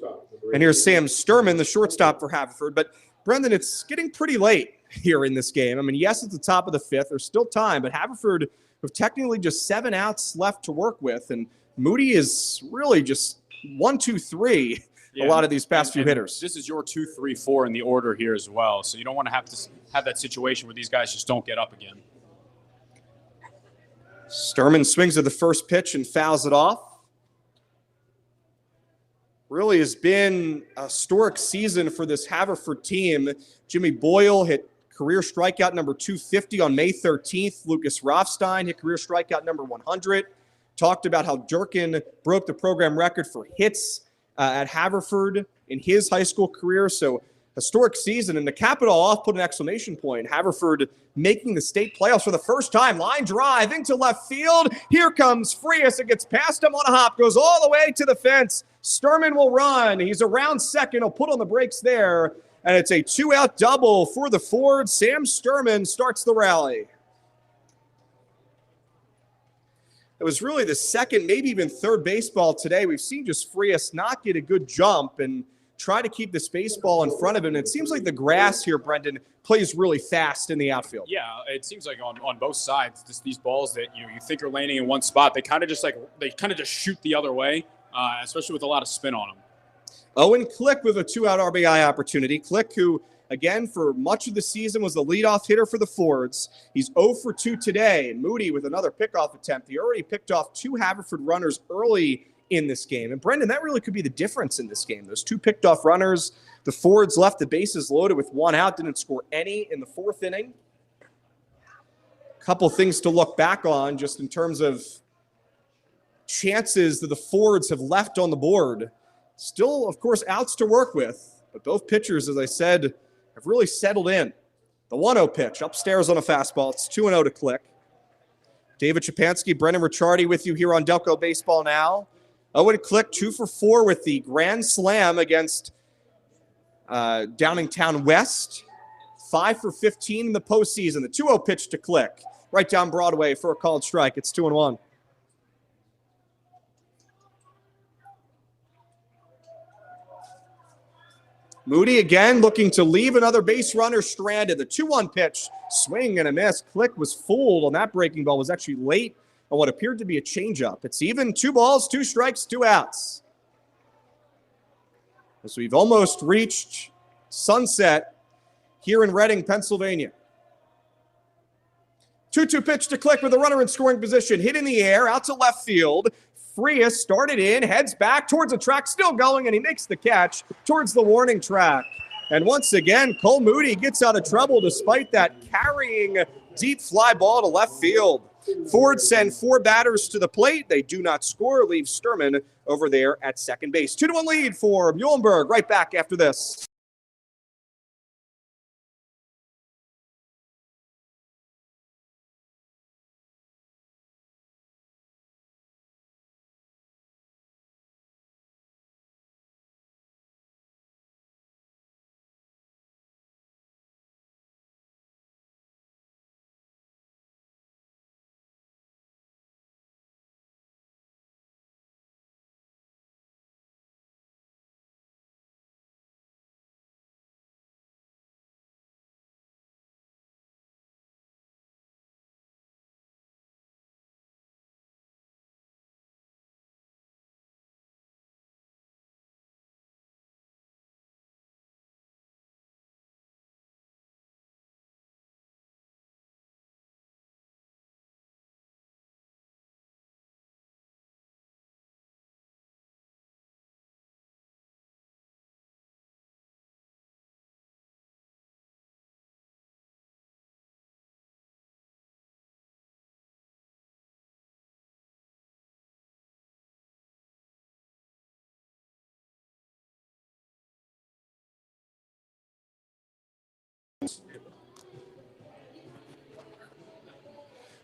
And here's Sam Sturman, the shortstop for Haverford. But, Brendan, it's getting pretty late here in this game. I mean, yes, it's the top of the 5th. There's still time. But Haverford have technically just 7 outs left to work with. And Moody is really just 1, 2, 3 a lot of these past few hitters. This is your 2, 3, 4 in the order here as well. So you don't want to have that situation where these guys just don't get up again. Sturman swings at the first pitch and fouls it off. Really has been a historic season for this Haverford team. Jimmy Boyle hit career strikeout number 250 on May 13th. Lucas Rothstein hit career strikeout number 100. Talked about how Durkin broke the program record for hits at Haverford in his high school career. So historic season. And to cap it all off, put an exclamation point. Haverford making the state playoffs for the first time. Line drive into left field. Here comes Frias. It gets past him on a hop. Goes all the way to the fence. Sturman will run. He's around second. He'll put on the brakes there. And it's a 2-out double for the Fords. Sam Sturman starts the rally. It was really the second, maybe even third baseball today. We've seen just Frias not get a good jump and try to keep this baseball in front of him. It seems like the grass here, Brendan, plays really fast in the outfield. Yeah, it seems like on both sides, these balls that you think are landing in one spot, they kind of just shoot the other way, especially with a lot of spin on them. Owen Click with a 2-out RBI opportunity. Click, who, again, for much of the season was the leadoff hitter for the Fords. He's 0 for 2 today. And Moody with another pickoff attempt. He already picked off 2 Haverford runners early in this game. And Brendan, that really could be the difference in this game. Those 2 picked off runners. The Fords left the bases loaded with 1 out, didn't score any in the 4th inning. A couple things to look back on just in terms of chances that the Fords have left on the board. Still, of course, outs to work with, but both pitchers, as I said, have really settled in. The 1-0 pitch upstairs on a fastball. It's 2-0 to Click. David Shapansky, Brendan Ricciardi with you here on Delco Baseball Now. Owen Click 2 for 4 with the grand slam against Downingtown West. 5 for 15 in the postseason. The 2-0 pitch to Click. Right down Broadway for a called strike. It's 2-1. Moody again looking to leave another base runner stranded. The 2-1 pitch, swing and a miss. Click was fooled on that breaking ball. Was actually late on what appeared to be a changeup. It's even 2 balls, 2 strikes, 2 outs. So we've almost reached sunset here in Reading, Pennsylvania. 2-2 pitch to Click with a runner in scoring position. Hit in the air, out to left field. Frias started in, heads back towards the track, still going, and he makes the catch towards the warning track. And once again, Cole Moody gets out of trouble despite that carrying deep fly ball to left field. Ford send 4 batters to the plate. They do not score, leave Sturman over there at second base. 2-1 lead for Muhlenberg. Right back after this.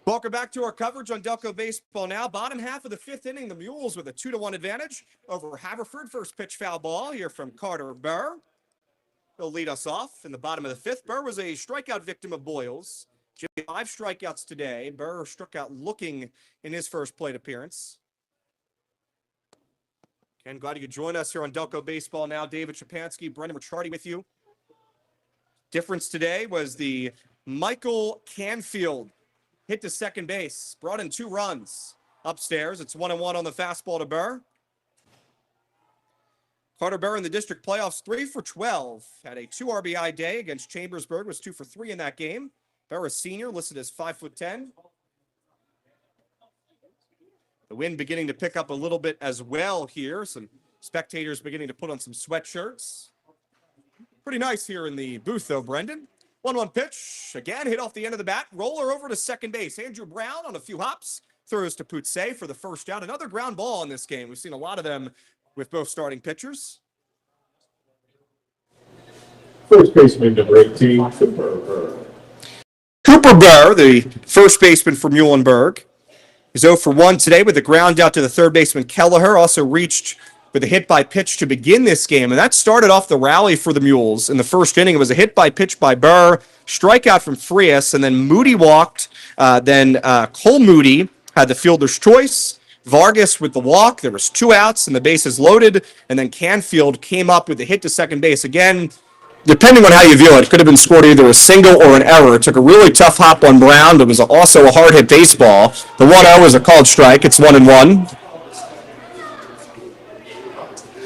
Welcome back to our coverage on Delco Baseball Now. Bottom half of the fifth inning, the Mules with a 2-1 advantage over Haverford. First pitch foul ball here from Carter Burr. He'll lead us off in the bottom of the fifth. Burr was a strikeout victim of Boyles. Jimmy, 5 strikeouts today. Burr struck out looking in his first plate appearance. Again, glad you could join us here on Delco Baseball Now. David Shapansky, Brendan Ricciardi with you. Difference today was the Michael Canfield hit to second base, brought in 2 runs. Upstairs, it's 1-1 on the fastball to Burr. Carter Burr in the district playoffs, 3 for 12. Had a 2 RBI day against Chambersburg, was 2 for 3 in that game. Burr, a senior, listed as 5'10". The wind beginning to pick up a little bit as well here. Some spectators beginning to put on some sweatshirts. Pretty nice here in the booth, though, Brendan. 1-1 pitch. Again, hit off the end of the bat. Roller over to second base. Andrew Brown on a few hops. Throws to Poutsey for the first out. Another ground ball in this game. We've seen a lot of them with both starting pitchers. First baseman number 18, Cooper Burr. Cooper Burr, the first baseman for Muhlenberg, is 0 for 1 today with a ground out to the third baseman Kelleher. Also reached with a hit by pitch to begin this game, and that started off the rally for the Mules. In the first inning, it was a hit by pitch by Burr, strikeout from Frias, and then Moody walked. Then Cole Moody had the fielder's choice. Vargas with the walk. There was 2 outs, and the bases loaded, and then Canfield came up with a hit to second base. Again, depending on how you view it, could have been scored either a single or an error. It took a really tough hop on Brown. It was also a hard-hit baseball. The 1-0 was a called strike. It's 1-1.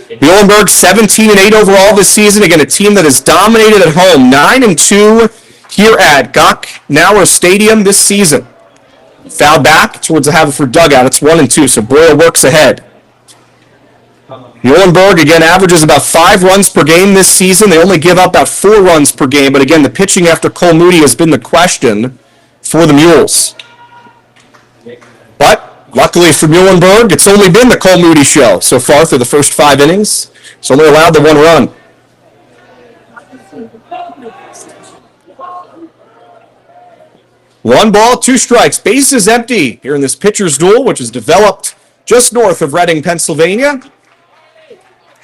Muhlenberg 17-8 overall this season. Again, a team that has dominated at home. 9-2 here at Gocknauer Stadium this season. Foul back towards the Haverford dugout. It's 1-2, so Boyle works ahead. Muhlenberg, again, averages about 5 runs per game this season. They only give up about 4 runs per game. But again, the pitching after Cole Moody has been the question for the Mules. But luckily for Muhlenberg, it's only been the Cole Moody show so far through the first 5 innings. It's only allowed the 1 run. One ball, 2 strikes. Base is empty here in this pitcher's duel, which is developed just north of Reading, Pennsylvania.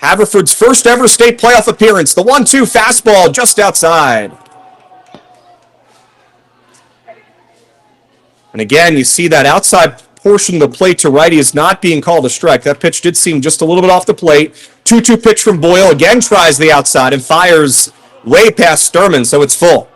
Haverford's first ever state playoff appearance. The 1-2 fastball just outside. And again, you see that outside portion of the plate to righty is not being called a strike. That pitch did seem just a little bit off the plate. 2-2 pitch from Boyle. Again tries the outside and fires way past Sturman, so it's full.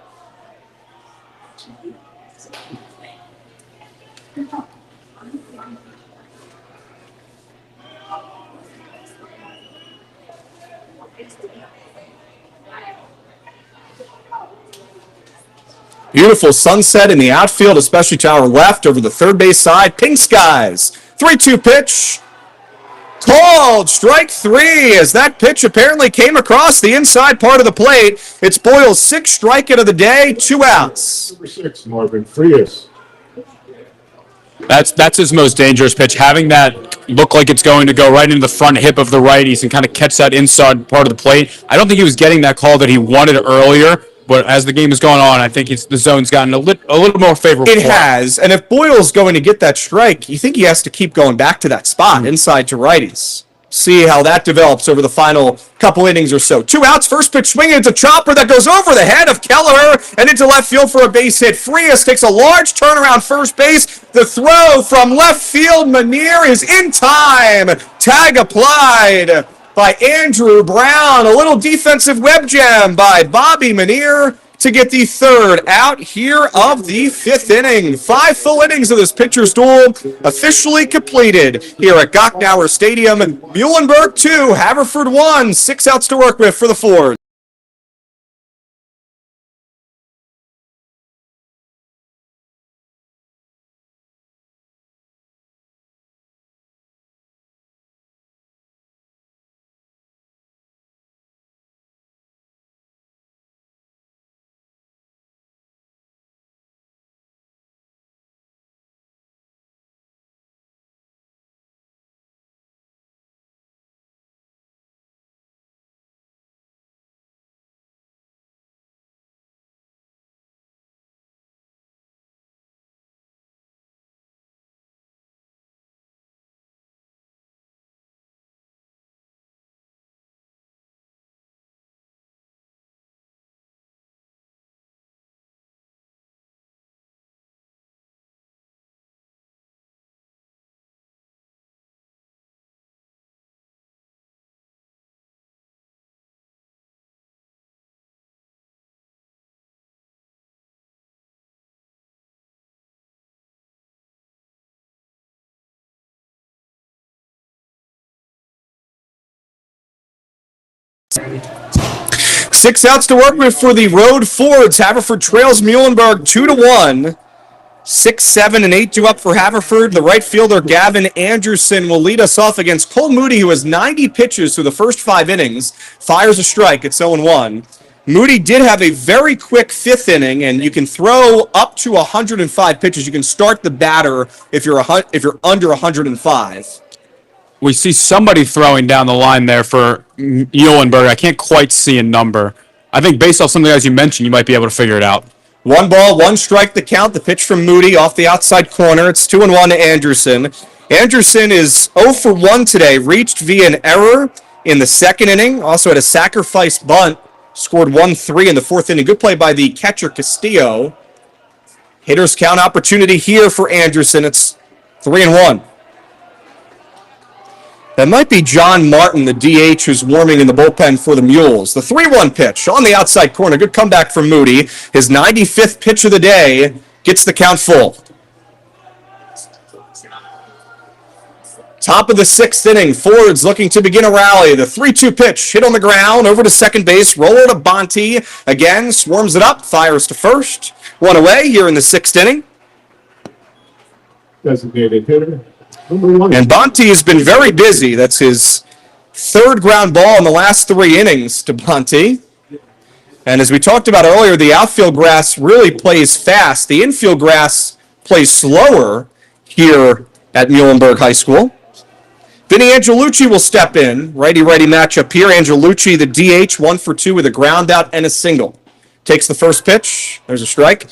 Beautiful sunset in the outfield, especially to our left over the third base side. Pink skies. 3-2 pitch. Called strike 3 as that pitch apparently came across the inside part of the plate. It's Boyle's 6th strikeout of the day, 2 outs. Number 6, Marvin Frias. That's his most dangerous pitch, having that look like it's going to go right into the front hip of the righties and kind of catch that inside part of the plate. I don't think he was getting that call that he wanted earlier, but as the game has gone on, I think the zone's gotten a little more favorable. It has, and if Boyle's going to get that strike, you think he has to keep going back to that spot, inside to righties. See how that develops over the final couple innings or so. 2 outs, first pitch swinging. It's a chopper that goes over the head of Kelleher and into left field for a base hit. Frias takes a large turnaround first base. The throw from left field, Manier is in time. Tag applied by Andrew Brown. A little defensive web jam by Bobby Manier to get the 3rd out here of the 5th inning. 5 full innings of this pitcher's duel officially completed here at Gocknauer Stadium. Muhlenberg 2, Haverford 1, 6 outs to work with for the Fords. 6 outs to work with for the road Fords. Haverford trails Muhlenberg 2-1. 6, 7, and 8 due up for Haverford. The right fielder, Gavin Anderson, will lead us off against Cole Moody, who has 90 pitches through the first 5 innings. Fires a strike. It's 0-1. Moody did have a very quick 5th inning, and you can throw up to 105 pitches. You can start the batter if you're under 105. We see somebody throwing down the line there for Muhlenberg. I can't quite see a number. I think based off some of the guys you mentioned, you might be able to figure it out. 1 ball, 1 strike the count. The pitch from Moody off the outside corner. It's 2-1 to Anderson. Anderson is 0 for 1 today. Reached via an error in the 2nd inning. Also had a sacrifice bunt. Scored 1-3 in the 4th inning. Good play by the catcher Castillo. Hitter's count opportunity here for Anderson. It's 3-1. That might be John Martin, the DH, who's warming in the bullpen for the Mules. The 3-1 pitch on the outside corner. Good comeback from Moody. His 95th pitch of the day gets the count full. Top of the 6th inning. Fords looking to begin a rally. The 3-2 pitch hit on the ground over to second base. Roller to Bonte. Again, swarms it up. Fires to first. 1 away here in the 6th inning. Designated hitter, number 1. And Bonte has been very busy. That's his 3rd ground ball in the last 3 innings to Bonte. And as we talked about earlier, the outfield grass really plays fast. The infield grass plays slower here at Muhlenberg High School. Vinny Angelucci will step in. Righty-righty matchup here. Angelucci, the DH, 1 for 2 with a ground out and a single. Takes the first pitch. There's a strike.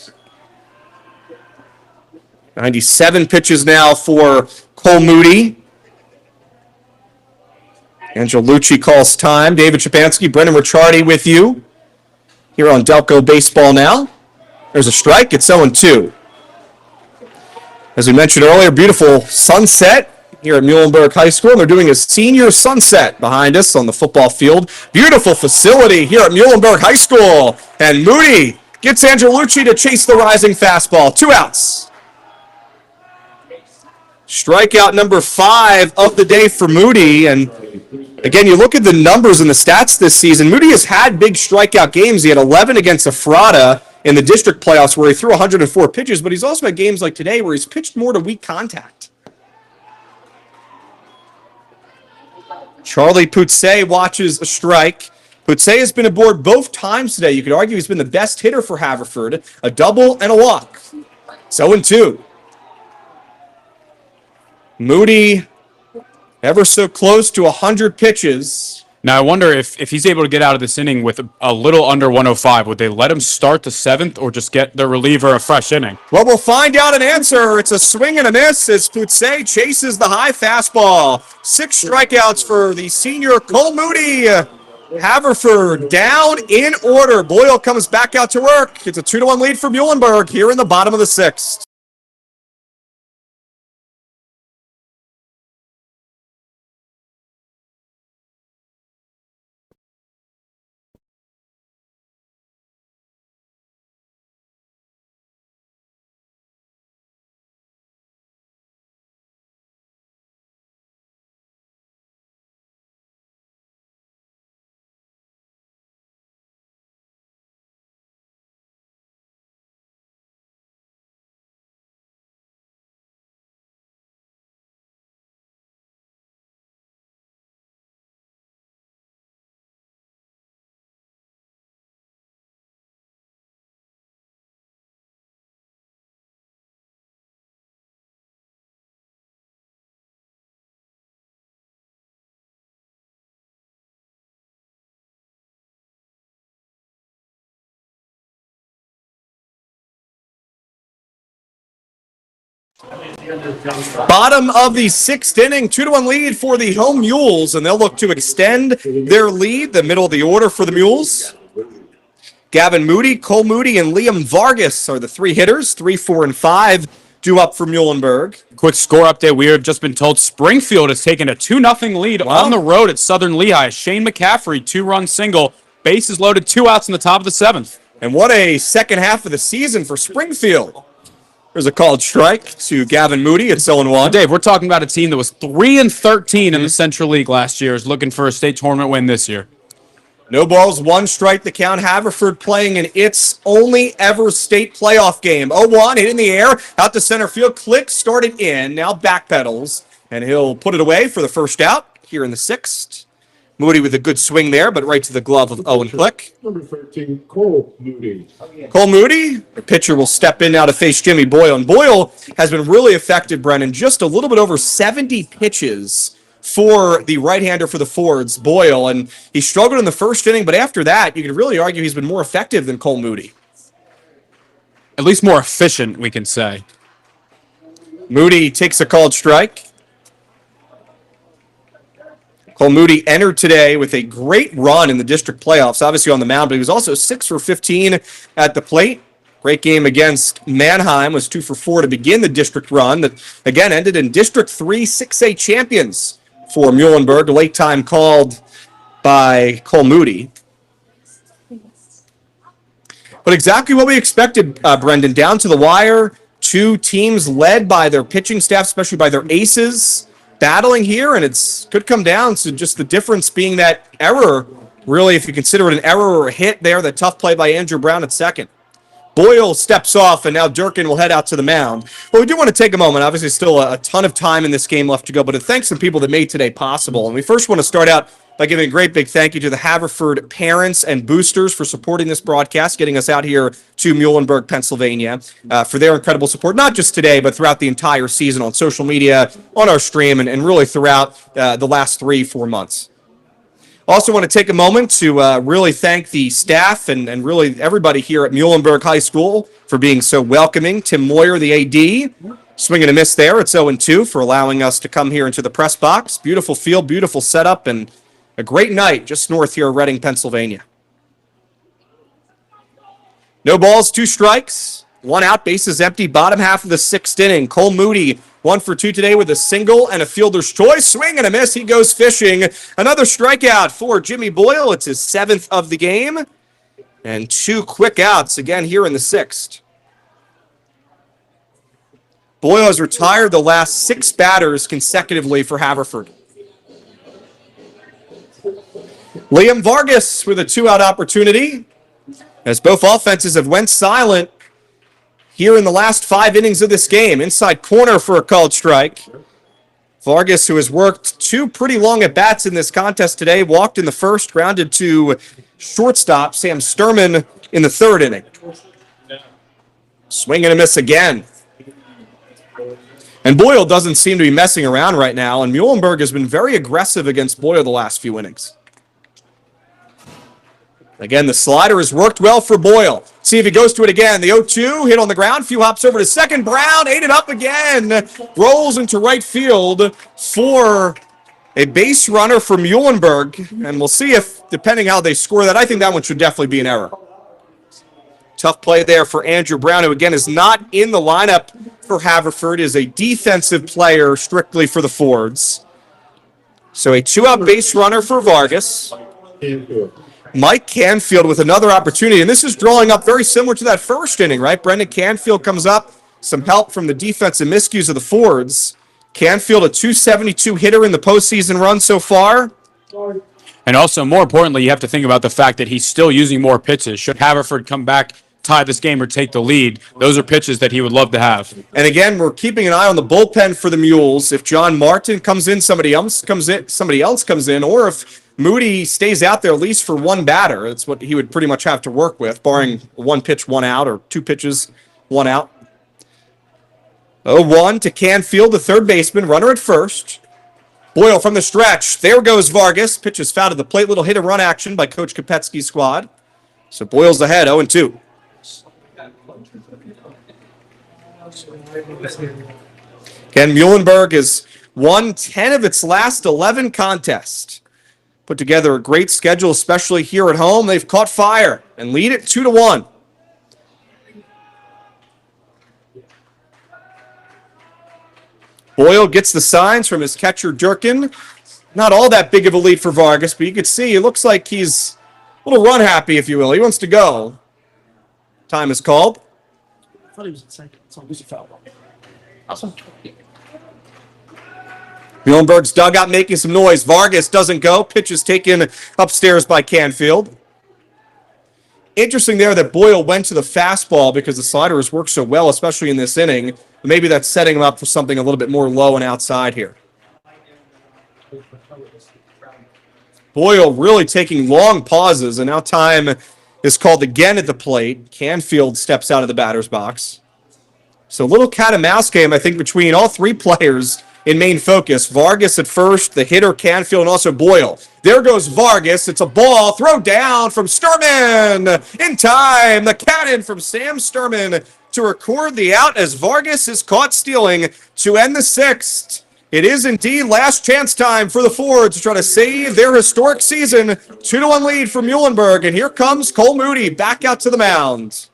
97 pitches now for Cole Moody. Angelucci calls time. David Shapansky, Brendan Ricciardi with you here on Delco Baseball Now. There's a strike. It's 0-2. As we mentioned earlier, beautiful sunset here at Muhlenberg High School. They're doing a senior sunset behind us on the football field. Beautiful facility here at Muhlenberg High School. And Moody gets Angelucci to chase the rising fastball. 2 outs. Strikeout number 5 of the day for Moody. And again, you look at the numbers and the stats this season. Moody has had big strikeout games. He had 11 against Ephrata in the district playoffs where he threw 104 pitches, but he's also had games like today where he's pitched more to weak contact. Charlie Poutsey watches a strike. Poutsey has been aboard both times today. You could argue he's been the best hitter for Haverford. A double and a walk. 0-2. Moody ever so close to 100 pitches. Now, I wonder if he's able to get out of this inning with a little under 105. Would they let him start the 7th or just get the reliever a fresh inning? Well, we'll find out an answer. It's a swing and a miss as Poutsey chases the high fastball. 6 strikeouts for the senior Cole Moody. Haverford down in order. Boyle comes back out to work. It's a 2-1 lead for Muhlenberg here in the bottom of the 6th. Bottom of the 6th inning, 2-1 lead for the home Mules, and they'll look to extend their lead. The middle of the order for the Mules. Gavin Moody, Cole Moody, and Liam Vargas are the 3 hitters. 3, 4, and 5 due up for Muhlenberg. Quick score update. We have just been told Springfield has taken a 2-0 lead on the road at Southern Lehigh. Shane McCaffrey, 2-run single. Bases loaded, 2 outs in the top of the 7th. And what a second half of the season for Springfield. There's a called strike to Gavin Moody at 0-1. Dave, we're talking about a team that was 3-13 in the Central League last year, is looking for a state tournament win this year. No balls, one strike, the count. Haverford playing in its only ever state playoff game. 0-1, hit in the air, out to center field. Click, started in, now backpedals, and he'll put it away for the first out here in the 6th. Moody with a good swing there, but right to the glove of Owen Click. Number 13, Cole Moody. Cole Moody, the pitcher, will step in now to face Jimmy Boyle. And Boyle has been really effective, Brennan. Just a little bit over 70 pitches for the right-hander for the Fords, Boyle. And he struggled in the first inning, but after that, you could really argue he's been more effective than Cole Moody. At least more efficient, we can say. Moody takes a called strike. Cole Moody entered today with a great run in the district playoffs, obviously on the mound, but he was also 6 for 15 at the plate. Great game against Mannheim, was 2 for 4 to begin the district run that, again, ended in District 3 6A champions for Muhlenberg, late time called by Cole Moody. But exactly what we expected, Brendan, down to the wire. Two teams led by their pitching staff, especially by their aces, battling here, and it's could come down to just the difference being that error, really, if you consider it an error or a hit there, that tough play by Andrew Brown at second. Boyle steps off, and now Durkin will head out to the mound. But we do want to take a moment. Obviously, still a ton of time in this game left to go, but to thank some people that made today possible. And we first want to start out by giving a great big thank you to the Haverford parents and boosters for supporting this broadcast, getting us out here to Muhlenberg, Pennsylvania, for their incredible support, not just today, but throughout the entire season on social media, on our stream, and really throughout the last 3-4 months. Also want to take a moment to really thank the staff and really everybody here at Muhlenberg High School for being so welcoming. Tim Moyer, the AD, swinging a miss there. It's 0-2 for allowing us to come here into the press box. Beautiful field, beautiful setup, and a great night just north here of Reading, Pennsylvania. No balls, 2 strikes, 1 out, bases empty, bottom half of the 6th inning. Cole Moody, 1 for 2 today with a single and a fielder's choice. Swing and a miss. He goes fishing. Another strikeout for Jimmy Boyle. It's his 7th of the game. And 2 quick outs again here in the 6th. Boyle has retired the last 6 batters consecutively for Haverford. Liam Vargas with a 2-out opportunity, as both offenses have went silent here in the last 5 innings of this game. Inside corner for a called strike. Vargas, who has worked 2 pretty long at-bats in this contest today, walked in the first, grounded to shortstop Sam Sturman in the 3rd inning. Swing and a miss again. And Boyle doesn't seem to be messing around right now, and Muhlenberg has been very aggressive against Boyle the last few innings. Again, the slider has worked well for Boyle. See if he goes to it again. The 0-2, hit on the ground. Few hops over to second. Brown ate it up again. Rolls into right field for a base runner for Muhlenberg. And we'll see if, depending how they score that, I think that one should definitely be an error. Tough play there for Andrew Brown, who again is not in the lineup for Haverford, is a defensive player strictly for the Fords. So a 2-out base runner for Vargas. Mike Canfield with another opportunity, and this is drawing up very similar to that first inning, right? Brendan Canfield comes up, some help from the defensive miscues of the Fords. Canfield, a .272 hitter in the postseason run so far. And also, more importantly, you have to think about the fact that he's still using more pitches. Should Haverford come back, tie this game, or take the lead, those are pitches that he would love to have. And again, we're keeping an eye on the bullpen for the Mules. If John Martin comes in, somebody else comes in, or if Moody stays out there at least for 1 batter. That's what he would pretty much have to work with, barring 1 pitch, 1 out, or 2 pitches, 1 out. 0-1 to Canfield, the third baseman, runner at first. Boyle from the stretch. There goes Vargas. Pitch is fouled to the plate. Little hit-and-run action by Coach Kopetsky's squad. So Boyle's ahead, 0-2. Again, Muhlenberg has won 10 of its last 11 contests. Put together a great schedule, especially here at home. They've caught fire and lead it 2-1. Boyle gets the signs from his catcher, Durkin. Not all that big of a lead for Vargas, but you can see it looks like he's a little run happy, if you will. He wants to go. Time is called. I thought he was in second. So it was a foul. Awesome. Muhlenberg's dugout making some noise. Vargas doesn't go. Pitch is taken upstairs by Canfield. Interesting there that Boyle went to the fastball because the slider has worked so well, especially in this inning. Maybe that's setting him up for something a little bit more low and outside here. Boyle really taking long pauses, and now time is called again at the plate. Canfield steps out of the batter's box. So a little cat and mouse game, I think, between all three players in main focus. Vargas at first, the hitter Canfield, and also Boyle. There goes Vargas. It's a ball. Throw down from Sturman. In time, the cannon from Sam Sturman to record the out as Vargas is caught stealing to end the sixth. It is indeed last chance time for the Fords to try to save their historic season. 2-1 lead for Muhlenberg, and here comes Cole Moody back out to the mound.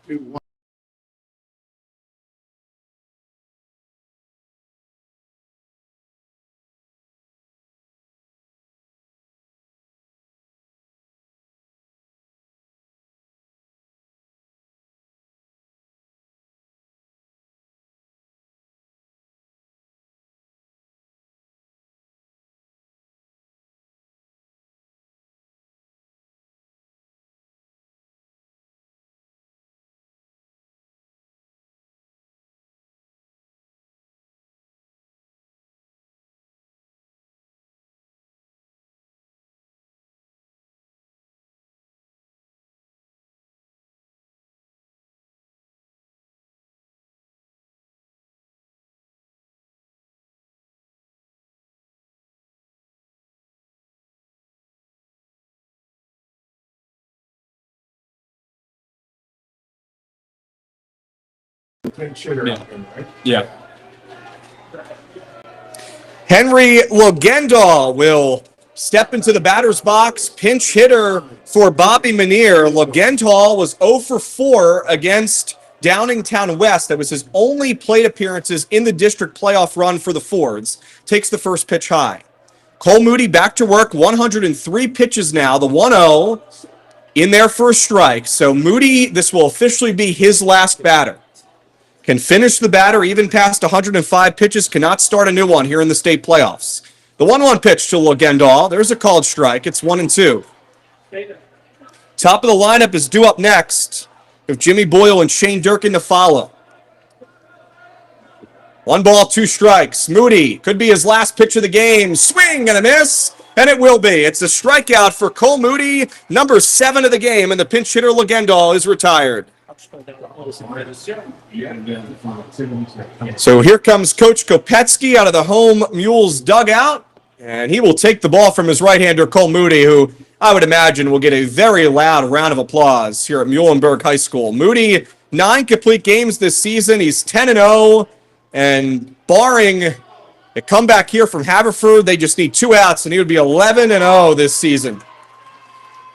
Yeah. Henry Logendahl will step into the batter's box. Pinch hitter for Bobby Manier. Logendahl was 0 for 4 against Downingtown West. That was his only plate appearances in the district playoff run for the Fords. Takes the first pitch high. Cole Moody back to work. 103 pitches now. The 1-0 in there for a strike. So Moody, this will officially be his last batter. Can finish the batter even past 105 pitches, cannot start a new one here in the state playoffs. The 1-1 pitch to Logendahl. There's a called strike. It's 1-2. Top of the lineup is due up next with Jimmy Boyle and Shane Durkin to follow. 1 ball, 2 strikes. Moody could be his last pitch of the game. Swing and a miss, and it will be. It's a strikeout for Cole Moody, number 7 of the game, and the pinch hitter Logendahl is retired. So here comes Coach Kopetsky out of the home Mules dugout, and he will take the ball from his right-hander, Cole Moody, who I would imagine will get a very loud round of applause here at Muhlenberg High School. Moody, 9 complete games this season. He's 10-0, and barring a comeback here from Haverford, they just need 2 outs, and he would be 11-0 this season.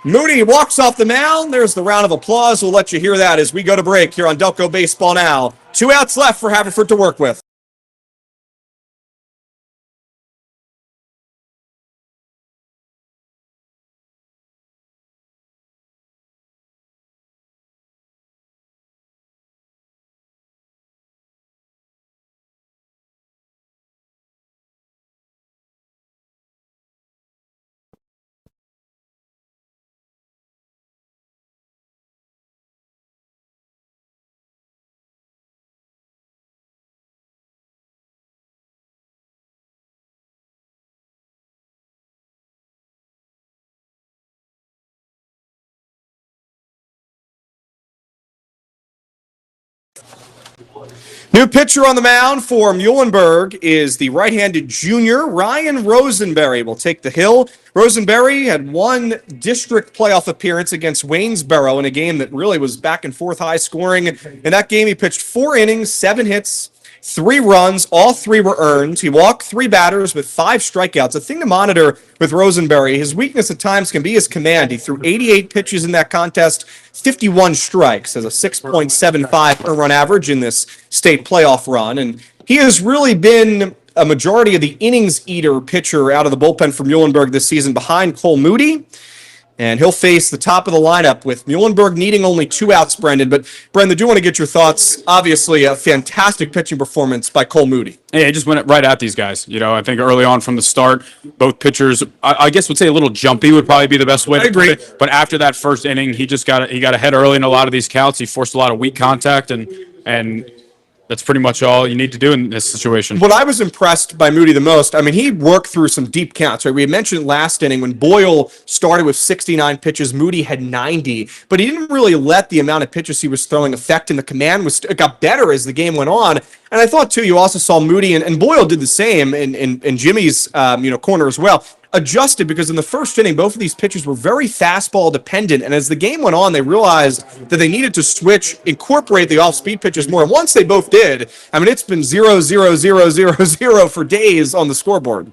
Moody walks off the mound. There's the round of applause. We'll let you hear that as we go to break here on Delco Baseball Now. 2 outs left for Haverford to work with. New pitcher on the mound for Muhlenberg is the right-handed junior, Ryan Rosenberry. Will take the hill. Rosenberry had 1 district playoff appearance against Waynesboro in a game that really was back and forth high scoring. In that game, he pitched 4 innings, 7 hits, 3 runs. All 3 were earned. He walked 3 batters with 5 strikeouts. A thing to monitor with Rosenberry, his weakness at times can be his command. He threw 88 pitches in that contest, 51 strikes, as a 6.75 earned run average in this state playoff run. And he has really been a majority of the innings eater pitcher out of the bullpen for Muhlenberg this season behind Cole Moody. And he'll face the top of the lineup with Muhlenberg needing only 2 outs, Brendan. But, Brendan, I do want to get your thoughts. Obviously, a fantastic pitching performance by Cole Moody. Yeah, he just went right at these guys. I think early on from the start, both pitchers, I guess would say a little jumpy would probably be the best way to put it. But after that first inning, he got ahead early in a lot of these counts. He forced a lot of weak contact, and that's pretty much all you need to do in this situation. What I was impressed by Moody the most, I mean, he worked through some deep counts, right? We had mentioned last inning when Boyle started with 69 pitches, Moody had 90, but he didn't really let the amount of pitches he was throwing affect him. The command it got better as the game went on. And I thought, too, you also saw Moody, and Boyle did the same in Jimmy's corner as well, adjusted because in the first inning, both of these pitchers were very fastball dependent. And as the game went on, they realized that they needed to switch, incorporate the off-speed pitches more. And once they both did, I mean, it's been 0-0-0-0-0 for days on the scoreboard.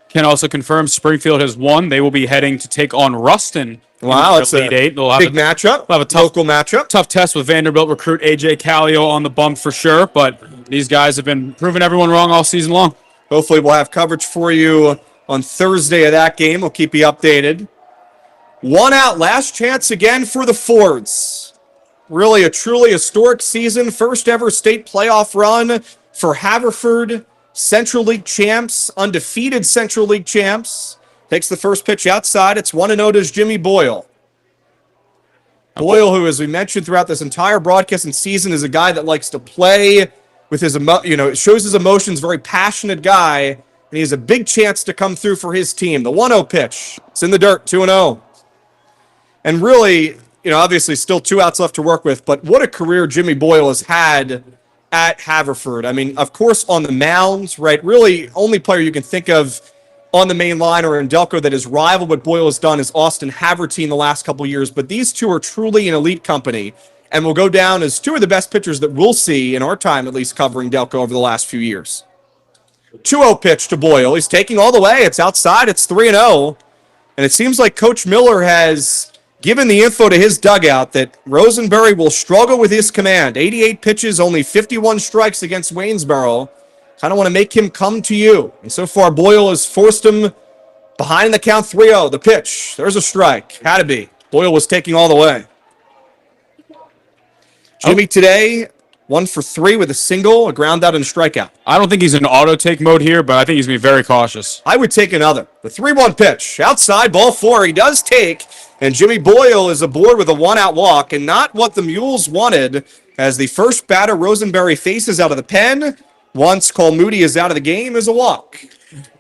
Can also confirm Springfield has won. They will be heading to take on Ruston. Wow, it's a big matchup. They'll have a local matchup. Tough test with Vanderbilt recruit A.J. Callio on the bump for sure, but these guys have been proving everyone wrong all season long. Hopefully we'll have coverage for you on Thursday of that game. We'll keep you updated. 1 out, last chance again for the Fords. Really a truly historic season. First ever state playoff run for Haverford. Central League champs, undefeated Central League champs. Takes the first pitch outside. It's 1-0 to Jimmy Boyle. Boyle, who, as we mentioned throughout this entire broadcast and season, is a guy that likes to play with his, shows his emotions, very passionate guy, and he has a big chance to come through for his team. The 1-0 pitch. It's in the dirt, 2-0. And really, obviously still 2 outs left to work with, but what a career Jimmy Boyle has had at Haverford. I mean, of course, on the mound, right? Really, only player you can think of on the main line or in Delco that is rival what Boyle has done is Austin Havertine the last couple years, but these two are truly an elite company and will go down as 2 of the best pitchers that we'll see in our time, at least covering Delco over the last few years. 2-0 pitch to Boyle. He's taking all the way. It's outside. It's 3-0. And it seems like Coach Miller has given the info to his dugout that Rosenberry will struggle with his command. 88 pitches, only 51 strikes against Waynesboro. Kind of want to make him come to you. And so far, Boyle has forced him behind in the count 3-0. The pitch. There's a strike. Had to be. Boyle was taking all the way. Jimmy today, 1 for 3 with a single, a ground out, and a strikeout. I don't think he's in auto-take mode here, but I think he's going to be very cautious. I would take another. The 3-1 pitch. Outside, ball 4. He does take, and Jimmy Boyle is aboard with a 1-out walk, and not what the Mules wanted as the first batter Rosenberry faces out of the pen. Once Cole Moody is out of the game, is a walk.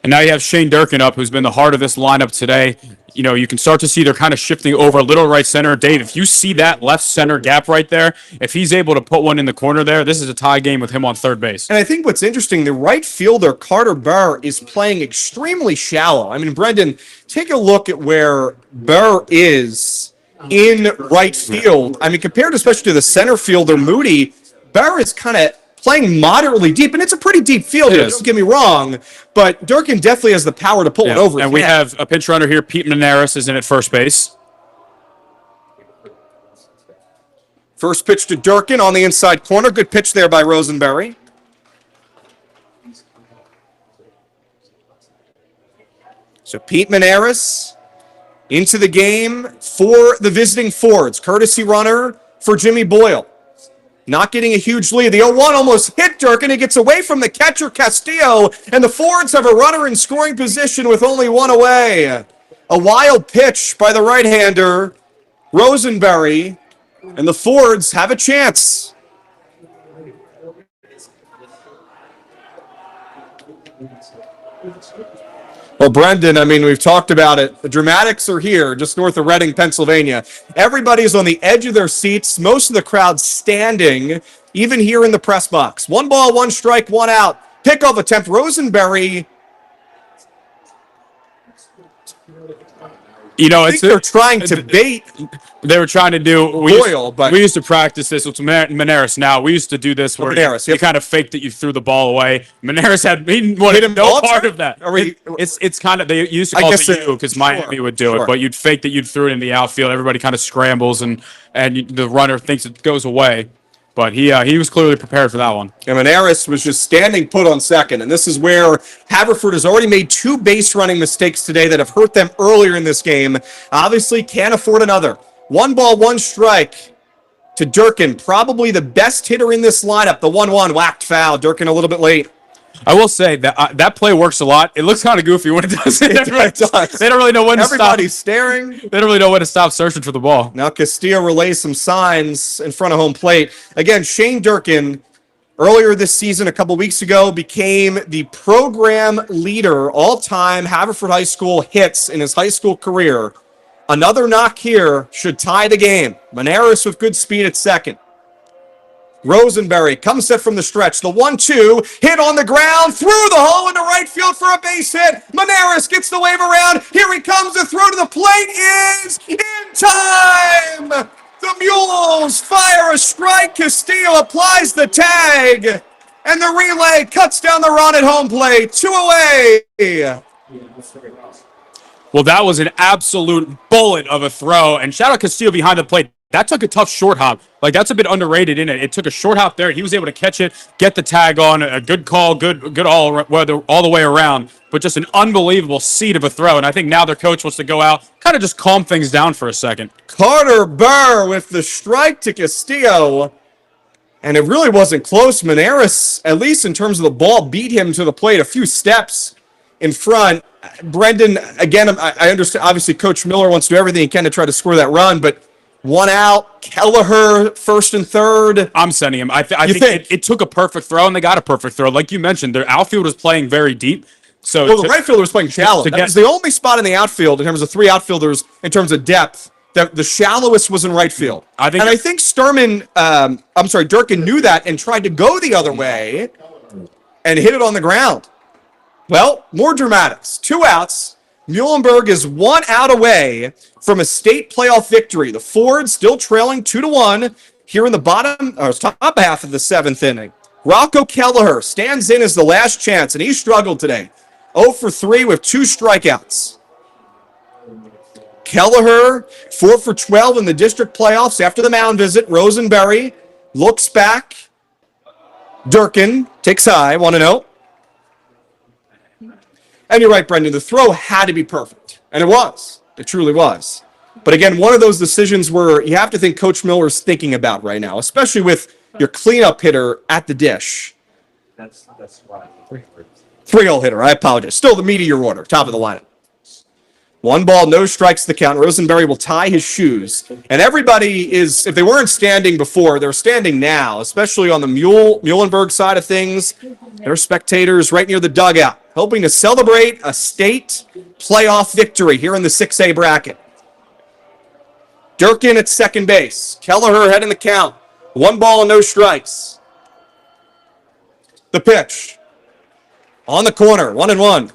And now you have Shane Durkin up, who's been the heart of this lineup today. You can start to see they're kind of shifting over a little right center. Dave, if you see that left center gap right there, if he's able to put one in the corner there, this is a tie game with him on third base. And I think what's interesting, the right fielder, Carter Burr, is playing extremely shallow. I mean, Brendan, take a look at where Burr is in right field. I mean, compared especially to the center fielder, Moody, Burr is kind of playing moderately deep, and it's a pretty deep field here, don't get me wrong, but Durkin definitely has the power to pull it over. And we have a pinch runner here. Pete Menares is in at first base. First pitch to Durkin on the inside corner. Good pitch there by Rosenberry. So Pete Menares into the game for the visiting Fords. Courtesy runner for Jimmy Boyle. Not getting a huge lead. The 0-1 almost hit Durkin. He gets away from the catcher, Castillo, and the Fords have a runner in scoring position with only 1 away. A wild pitch by the right-hander, Rosenberry, and the Fords have a chance. Well, Brendan, I mean, we've talked about it. The dramatics are here, just north of Reading, Pennsylvania. Everybody's on the edge of their seats. Most of the crowd standing, even here in the press box. 1 ball, 1 strike, 1 out. Pickoff attempt. Rosenberry. I think they're trying to bait. They were trying to do Boyle, but we used to practice this with Menares. Now we used to do this where you kind of faked that you threw the ball away. Menares he wanted no part of that. It's kind of they used to call it you because Miami would do it, but you'd fake that you'd threw it in the outfield. Everybody kind of scrambles and the runner thinks it goes away. But he was clearly prepared for that one. And Menares was just standing put on second. And this is where Haverford has already made 2 base running mistakes today that have hurt them earlier in this game. Obviously can't afford another. 1 ball, 1 strike to Durkin. Probably the best hitter in this lineup. The 1-1 whacked foul. Durkin a little bit late. I will say that that play works a lot. It looks kind of goofy when it does. It does. They don't really know when to stop. Everybody's staring. They don't really know when to stop searching for the ball. Now Castillo relays some signs in front of home plate. Again, Shane Durkin, earlier this season, a couple weeks ago, became the program leader all-time Haverford High School hits in his high school career. Another knock here should tie the game. Menares with good speed at second. Rosenberry comes set from the stretch. The 1-2, hit on the ground, through the hole into right field for a base hit. Menares gets the wave around. Here he comes. The throw to the plate is in time. The Mules fire a strike. Castillo applies the tag. And the relay cuts down the run at home plate. 2 away. Well, that was an absolute bullet of a throw. And shout out Castillo behind the plate. That took a tough short hop. Like, that's a bit underrated in it. It took a short hop there. He was able to catch it, get the tag on. A good call, good all the way around. But just an unbelievable seed of a throw. And I think now their coach wants to go out, kind of just calm things down for a second. Carter Burr with the strike to Castillo. And it really wasn't close. Menares, at least in terms of the ball, beat him to the plate a few steps in front. Brendan, again, I understand. Obviously, Coach Miller wants to do everything he can to try to score that run, but 1 out, Kelleher, first and third. I'm sending him. I think it took a perfect throw, and they got a perfect throw. Like you mentioned, their outfield was playing very deep. So the right fielder was playing shallow. That was the only spot in the outfield in terms of 3 outfielders in terms of depth. The shallowest was in right field. I think Durkin knew that and tried to go the other way and hit it on the ground. Well, more dramatics. 2 outs. Muhlenberg is 1 out away from a state playoff victory. The Fords still trailing 2-1 here in the top half of the 7th inning. Rocco Kelleher stands in as the last chance, and he struggled today. 0 for 3 with 2 strikeouts. Kelleher, 4 for 12 in the district playoffs after the mound visit. Rosenberry looks back. Durkin takes high, 1-0. And you're right, Brendan, the throw had to be perfect. And it was. It truly was. But again, one of those decisions where you have to think Coach Miller's thinking about right now, especially with your cleanup hitter at the dish. That's why. 3-0 hitter, I apologize. Still the meat of your order, top of the lineup. 1 ball, no strikes the count. Rosenberry will tie his shoes. And everybody is, if they weren't standing before, they're standing now, especially on the Muhlenberg side of things. There are spectators right near the dugout, hoping to celebrate a state playoff victory here in the 6A bracket. Durkin at second base. Kelleher heading the count. 1 ball and no strikes. The pitch. On the corner, 1-1.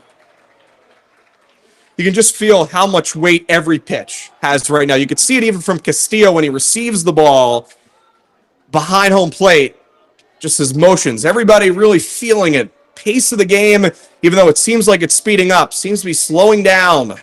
You can just feel how much weight every pitch has right now. You could see it even from Castillo when he receives the ball behind home plate. Just his motions. Everybody really feeling it. Pace of the game, even though it seems like it's speeding up, seems to be slowing down.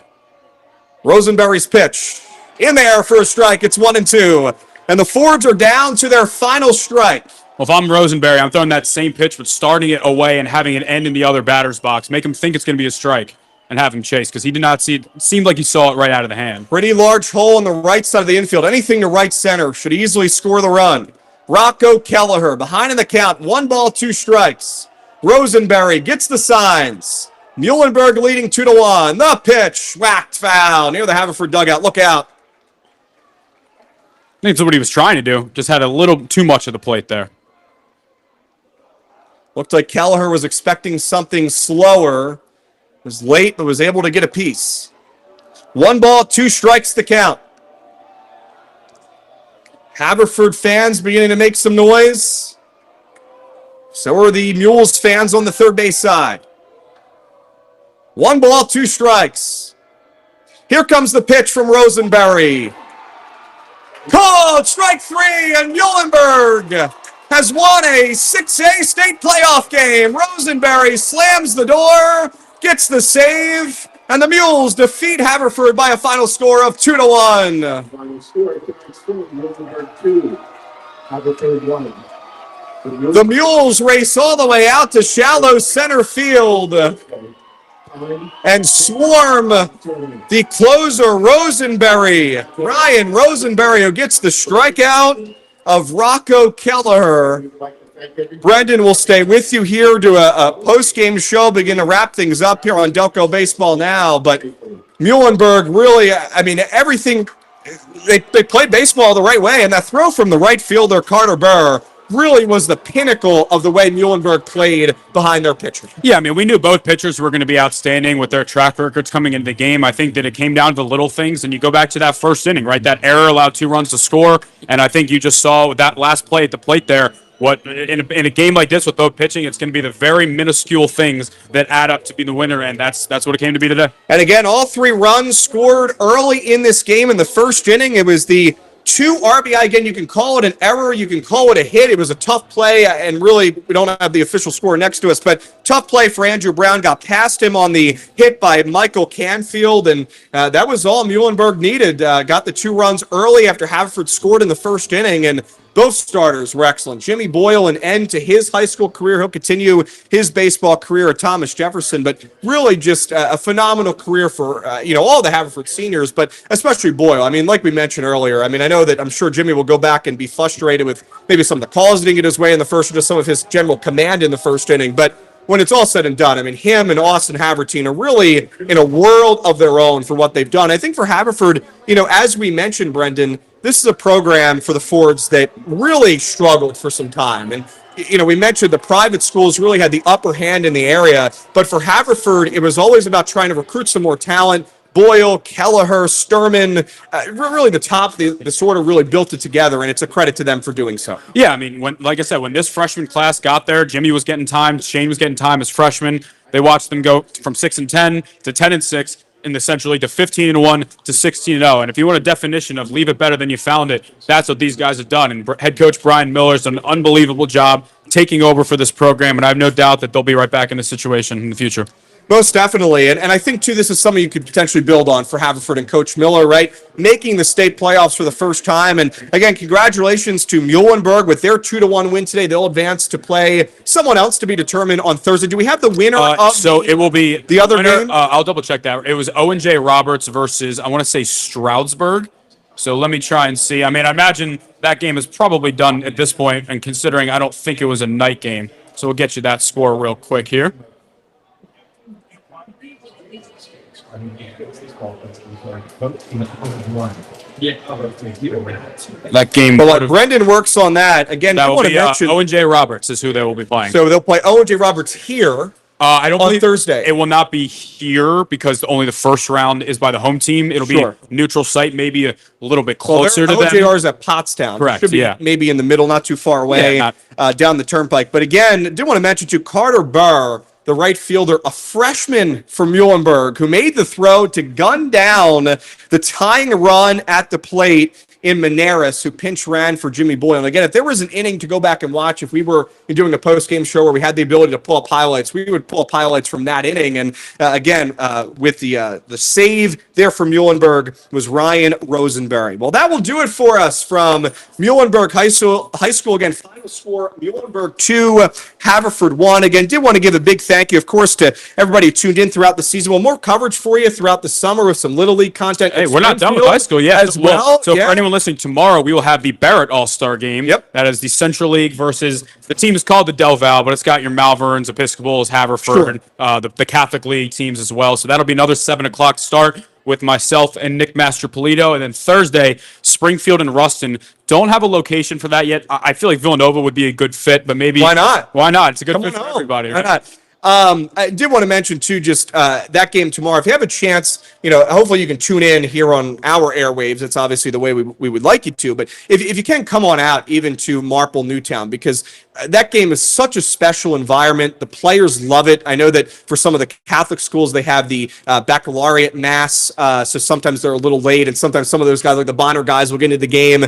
Rosenberry's pitch. In there for a strike. It's 1-2. And the Fords are down to their final strike. Well, if I'm Rosenberry, I'm throwing that same pitch, but starting it away and having it end in the other batter's box. Make him think it's going to be a strike and have him chase, because he did not see it. Seemed like he saw it right out of the hand. Pretty large hole on the right side of the infield. Anything to right center should easily score the run. Rocco Kelleher behind in the count. 1 ball, 2 strikes. Rosenberry gets the signs. Muhlenberg leading 2-1. The pitch, whacked foul near the Haverford dugout. Look out. I think that's what he was trying to do. Just had a little too much of the plate there. Looked like Kelleher was expecting something slower. Was late, but was able to get a piece. 1 ball, 2 strikes the count. Haverford fans beginning to make some noise. So are the Mules fans on the third base side. 1 ball, 2 strikes. Here comes the pitch from Rosenberry. Called strike 3, and Muhlenberg has won a 6A state playoff game. Rosenberry slams the door, gets the save, and the Mules defeat Haverford by a final score of 2-1. Final score, Muhlenberg 2, Haverford 1. The Mules race all the way out to shallow center field and swarm the closer, Rosenberry. Ryan Rosenberry, who gets the strikeout of Rocco Kelleher. Brendan will stay with you here to a post-game show, begin to wrap things up here on Delco Baseball Now. But Muhlenberg really, I mean, everything, they played baseball the right way, and that throw from the right fielder, Carter Burr, really was the pinnacle of the way Muhlenberg played behind their pitcher. Yeah, I mean, we knew both pitchers were going to be outstanding with their track records coming into the game. I think that it came down to little things, and you go back to that first inning, right? That error allowed 2 runs to score, and I think you just saw with that last play at the plate there, what in a game like this with both pitching, it's going to be the very minuscule things that add up to be the winner, and that's what it came to be today. And again, all 3 runs scored early in this game in the first inning. It was the 2 RBI. Again, you can call it an error, you can call it a hit. It was a tough play, and really, we don't have the official score next to us, but tough play for Andrew Brown. Got past him on the hit by Michael Canfield, and that was all Muhlenberg needed. Got the 2 runs early after Haverford scored in the first inning, and both starters were excellent. Jimmy Boyle, an end to his high school career. He'll continue his baseball career at Thomas Jefferson, but really just a phenomenal career for, all the Haverford seniors, but especially Boyle. I mean, like we mentioned earlier, I mean, I know that I'm sure Jimmy will go back and be frustrated with maybe some of the calls that didn't get his way in the first, or just some of his general command in the first inning, but when it's all said and done, I mean, him and Austin Havertine are really in a world of their own for what they've done. I think for Haverford, as we mentioned, Brendan, this is a program for the Fords that really struggled for some time. And, we mentioned the private schools really had the upper hand in the area, but for Haverford, it was always about trying to recruit some more talent. Boyle, Kelleher, Sturman, really the top, the sort of really built it together, and it's a credit to them for doing so. Yeah, I mean, like I said, when this freshman class got there, Jimmy was getting time, Shane was getting time as freshmen. They watched them go from 6-10 to 10-6 in the Central League to 15-1 to 16-0. And if you want a definition of leave it better than you found it, that's what these guys have done. And head coach Brian Miller's done an unbelievable job taking over for this program, and I have no doubt that they'll be right back in this situation in the future. Most definitely. And I think, too, this is something you could potentially build on for Haverford and Coach Miller, right? Making the state playoffs for the first time. And, again, congratulations to Muhlenberg with their 2-1 win today. They'll advance to play someone else to be determined on Thursday. Do we have the winner of So it will be the other winner, game? I'll double-check that. It was Owen J. Roberts versus, I want to say, Stroudsburg. So let me try and see. I mean, I imagine that game is probably done at this point, and considering I don't think it was a night game. So we'll get you that score real quick here. That game. But while Brendan works on that, again, That I will want to be mention. Owen J. Roberts is who they will be playing. So they'll play Owen J. Roberts here. I don't on believe Thursday. It will not be here because only the first round is by the home team. It'll Sure. be neutral site, maybe a little bit closer to them. OJR is at Pottstown. Correct, Should be yeah. maybe in the middle, not too far away, Yeah, down the turnpike. But again, did want to mention too, Carter Burr, the right fielder, a freshman for Muhlenberg, who made the throw to gun down the tying run at the plate in Maneras, who pinch ran for Jimmy Boyle. And again, if there was an inning to go back and watch, if we were doing a post-game show where we had the ability to pull up highlights, we would pull up highlights from that inning. And with the save there for Muhlenberg was Ryan Rosenberry. Well, that will do it for us from Muhlenberg High School. Again, final score, Muhlenberg 2, Haverford 1. Again, did want to give a big thank you, of course, to everybody who tuned in throughout the season. Well, more coverage for you throughout the summer with some Little League content. Hey, we're not done with high school yet. As well. So for anyone listening, tomorrow we will have the Barrett All-Star game. Yep. That is the Central League versus, the team is called the Del Val, but it's got your Malverns, Episcopals, Haverford, the Catholic League teams as well. So that'll be another 7 o'clock start with myself and Nick Mastropolito. And then Thursday, Springfield and Ruston. Don't have a location for that yet. I feel like Villanova would be a good fit, but maybe. Why not? Why not? It's a good Come fit on for home. everybody. Why not? I did want to mention, too, just that game tomorrow. If you have a chance, hopefully you can tune in here on our airwaves. It's obviously the way we would like you to. But if you can, come on out even to Marple Newtown, because that game is such a special environment. The players love it. I know that for some of the Catholic schools, they have the baccalaureate mass, so sometimes they're a little late, and sometimes some of those guys, like the Bonner guys, will get into the game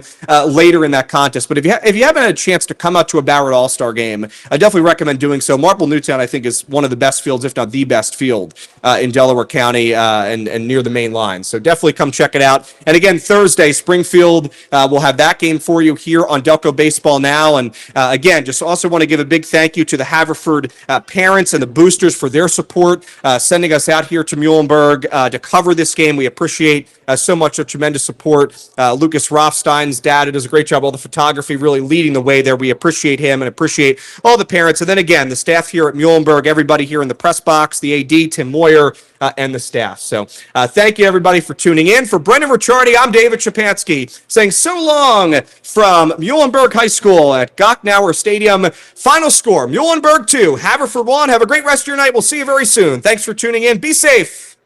later in that contest. But if you haven't had a chance to come out to a Barrett All-Star game, I definitely recommend doing so. Marple Newtown, I think, is one of the best fields, if not the best field in Delaware County and near the main line. So definitely come check it out. And again, Thursday, Springfield will have that game for you here on Delco Baseball Now. And again, just also want to give a big thank you to the Haverford parents and the boosters for their support, sending us out here to Muhlenberg to cover this game. We appreciate so much of tremendous support. Lucas Rothstein's dad, who does a great job, all the photography, really leading the way there. We appreciate him and appreciate all the parents. And then again, the staff here at Muhlenberg, everybody here in the press box, the AD, Tim Moyer, and the staff. So thank you, everybody, for tuning in. For Brendan Ricciardi, I'm David Shapansky, saying so long from Muhlenberg High School at Gochnauer Stadium. Final score, Muhlenberg 2, Haverford 1. Have a great rest of your night. We'll see you very soon. Thanks for tuning in. Be safe.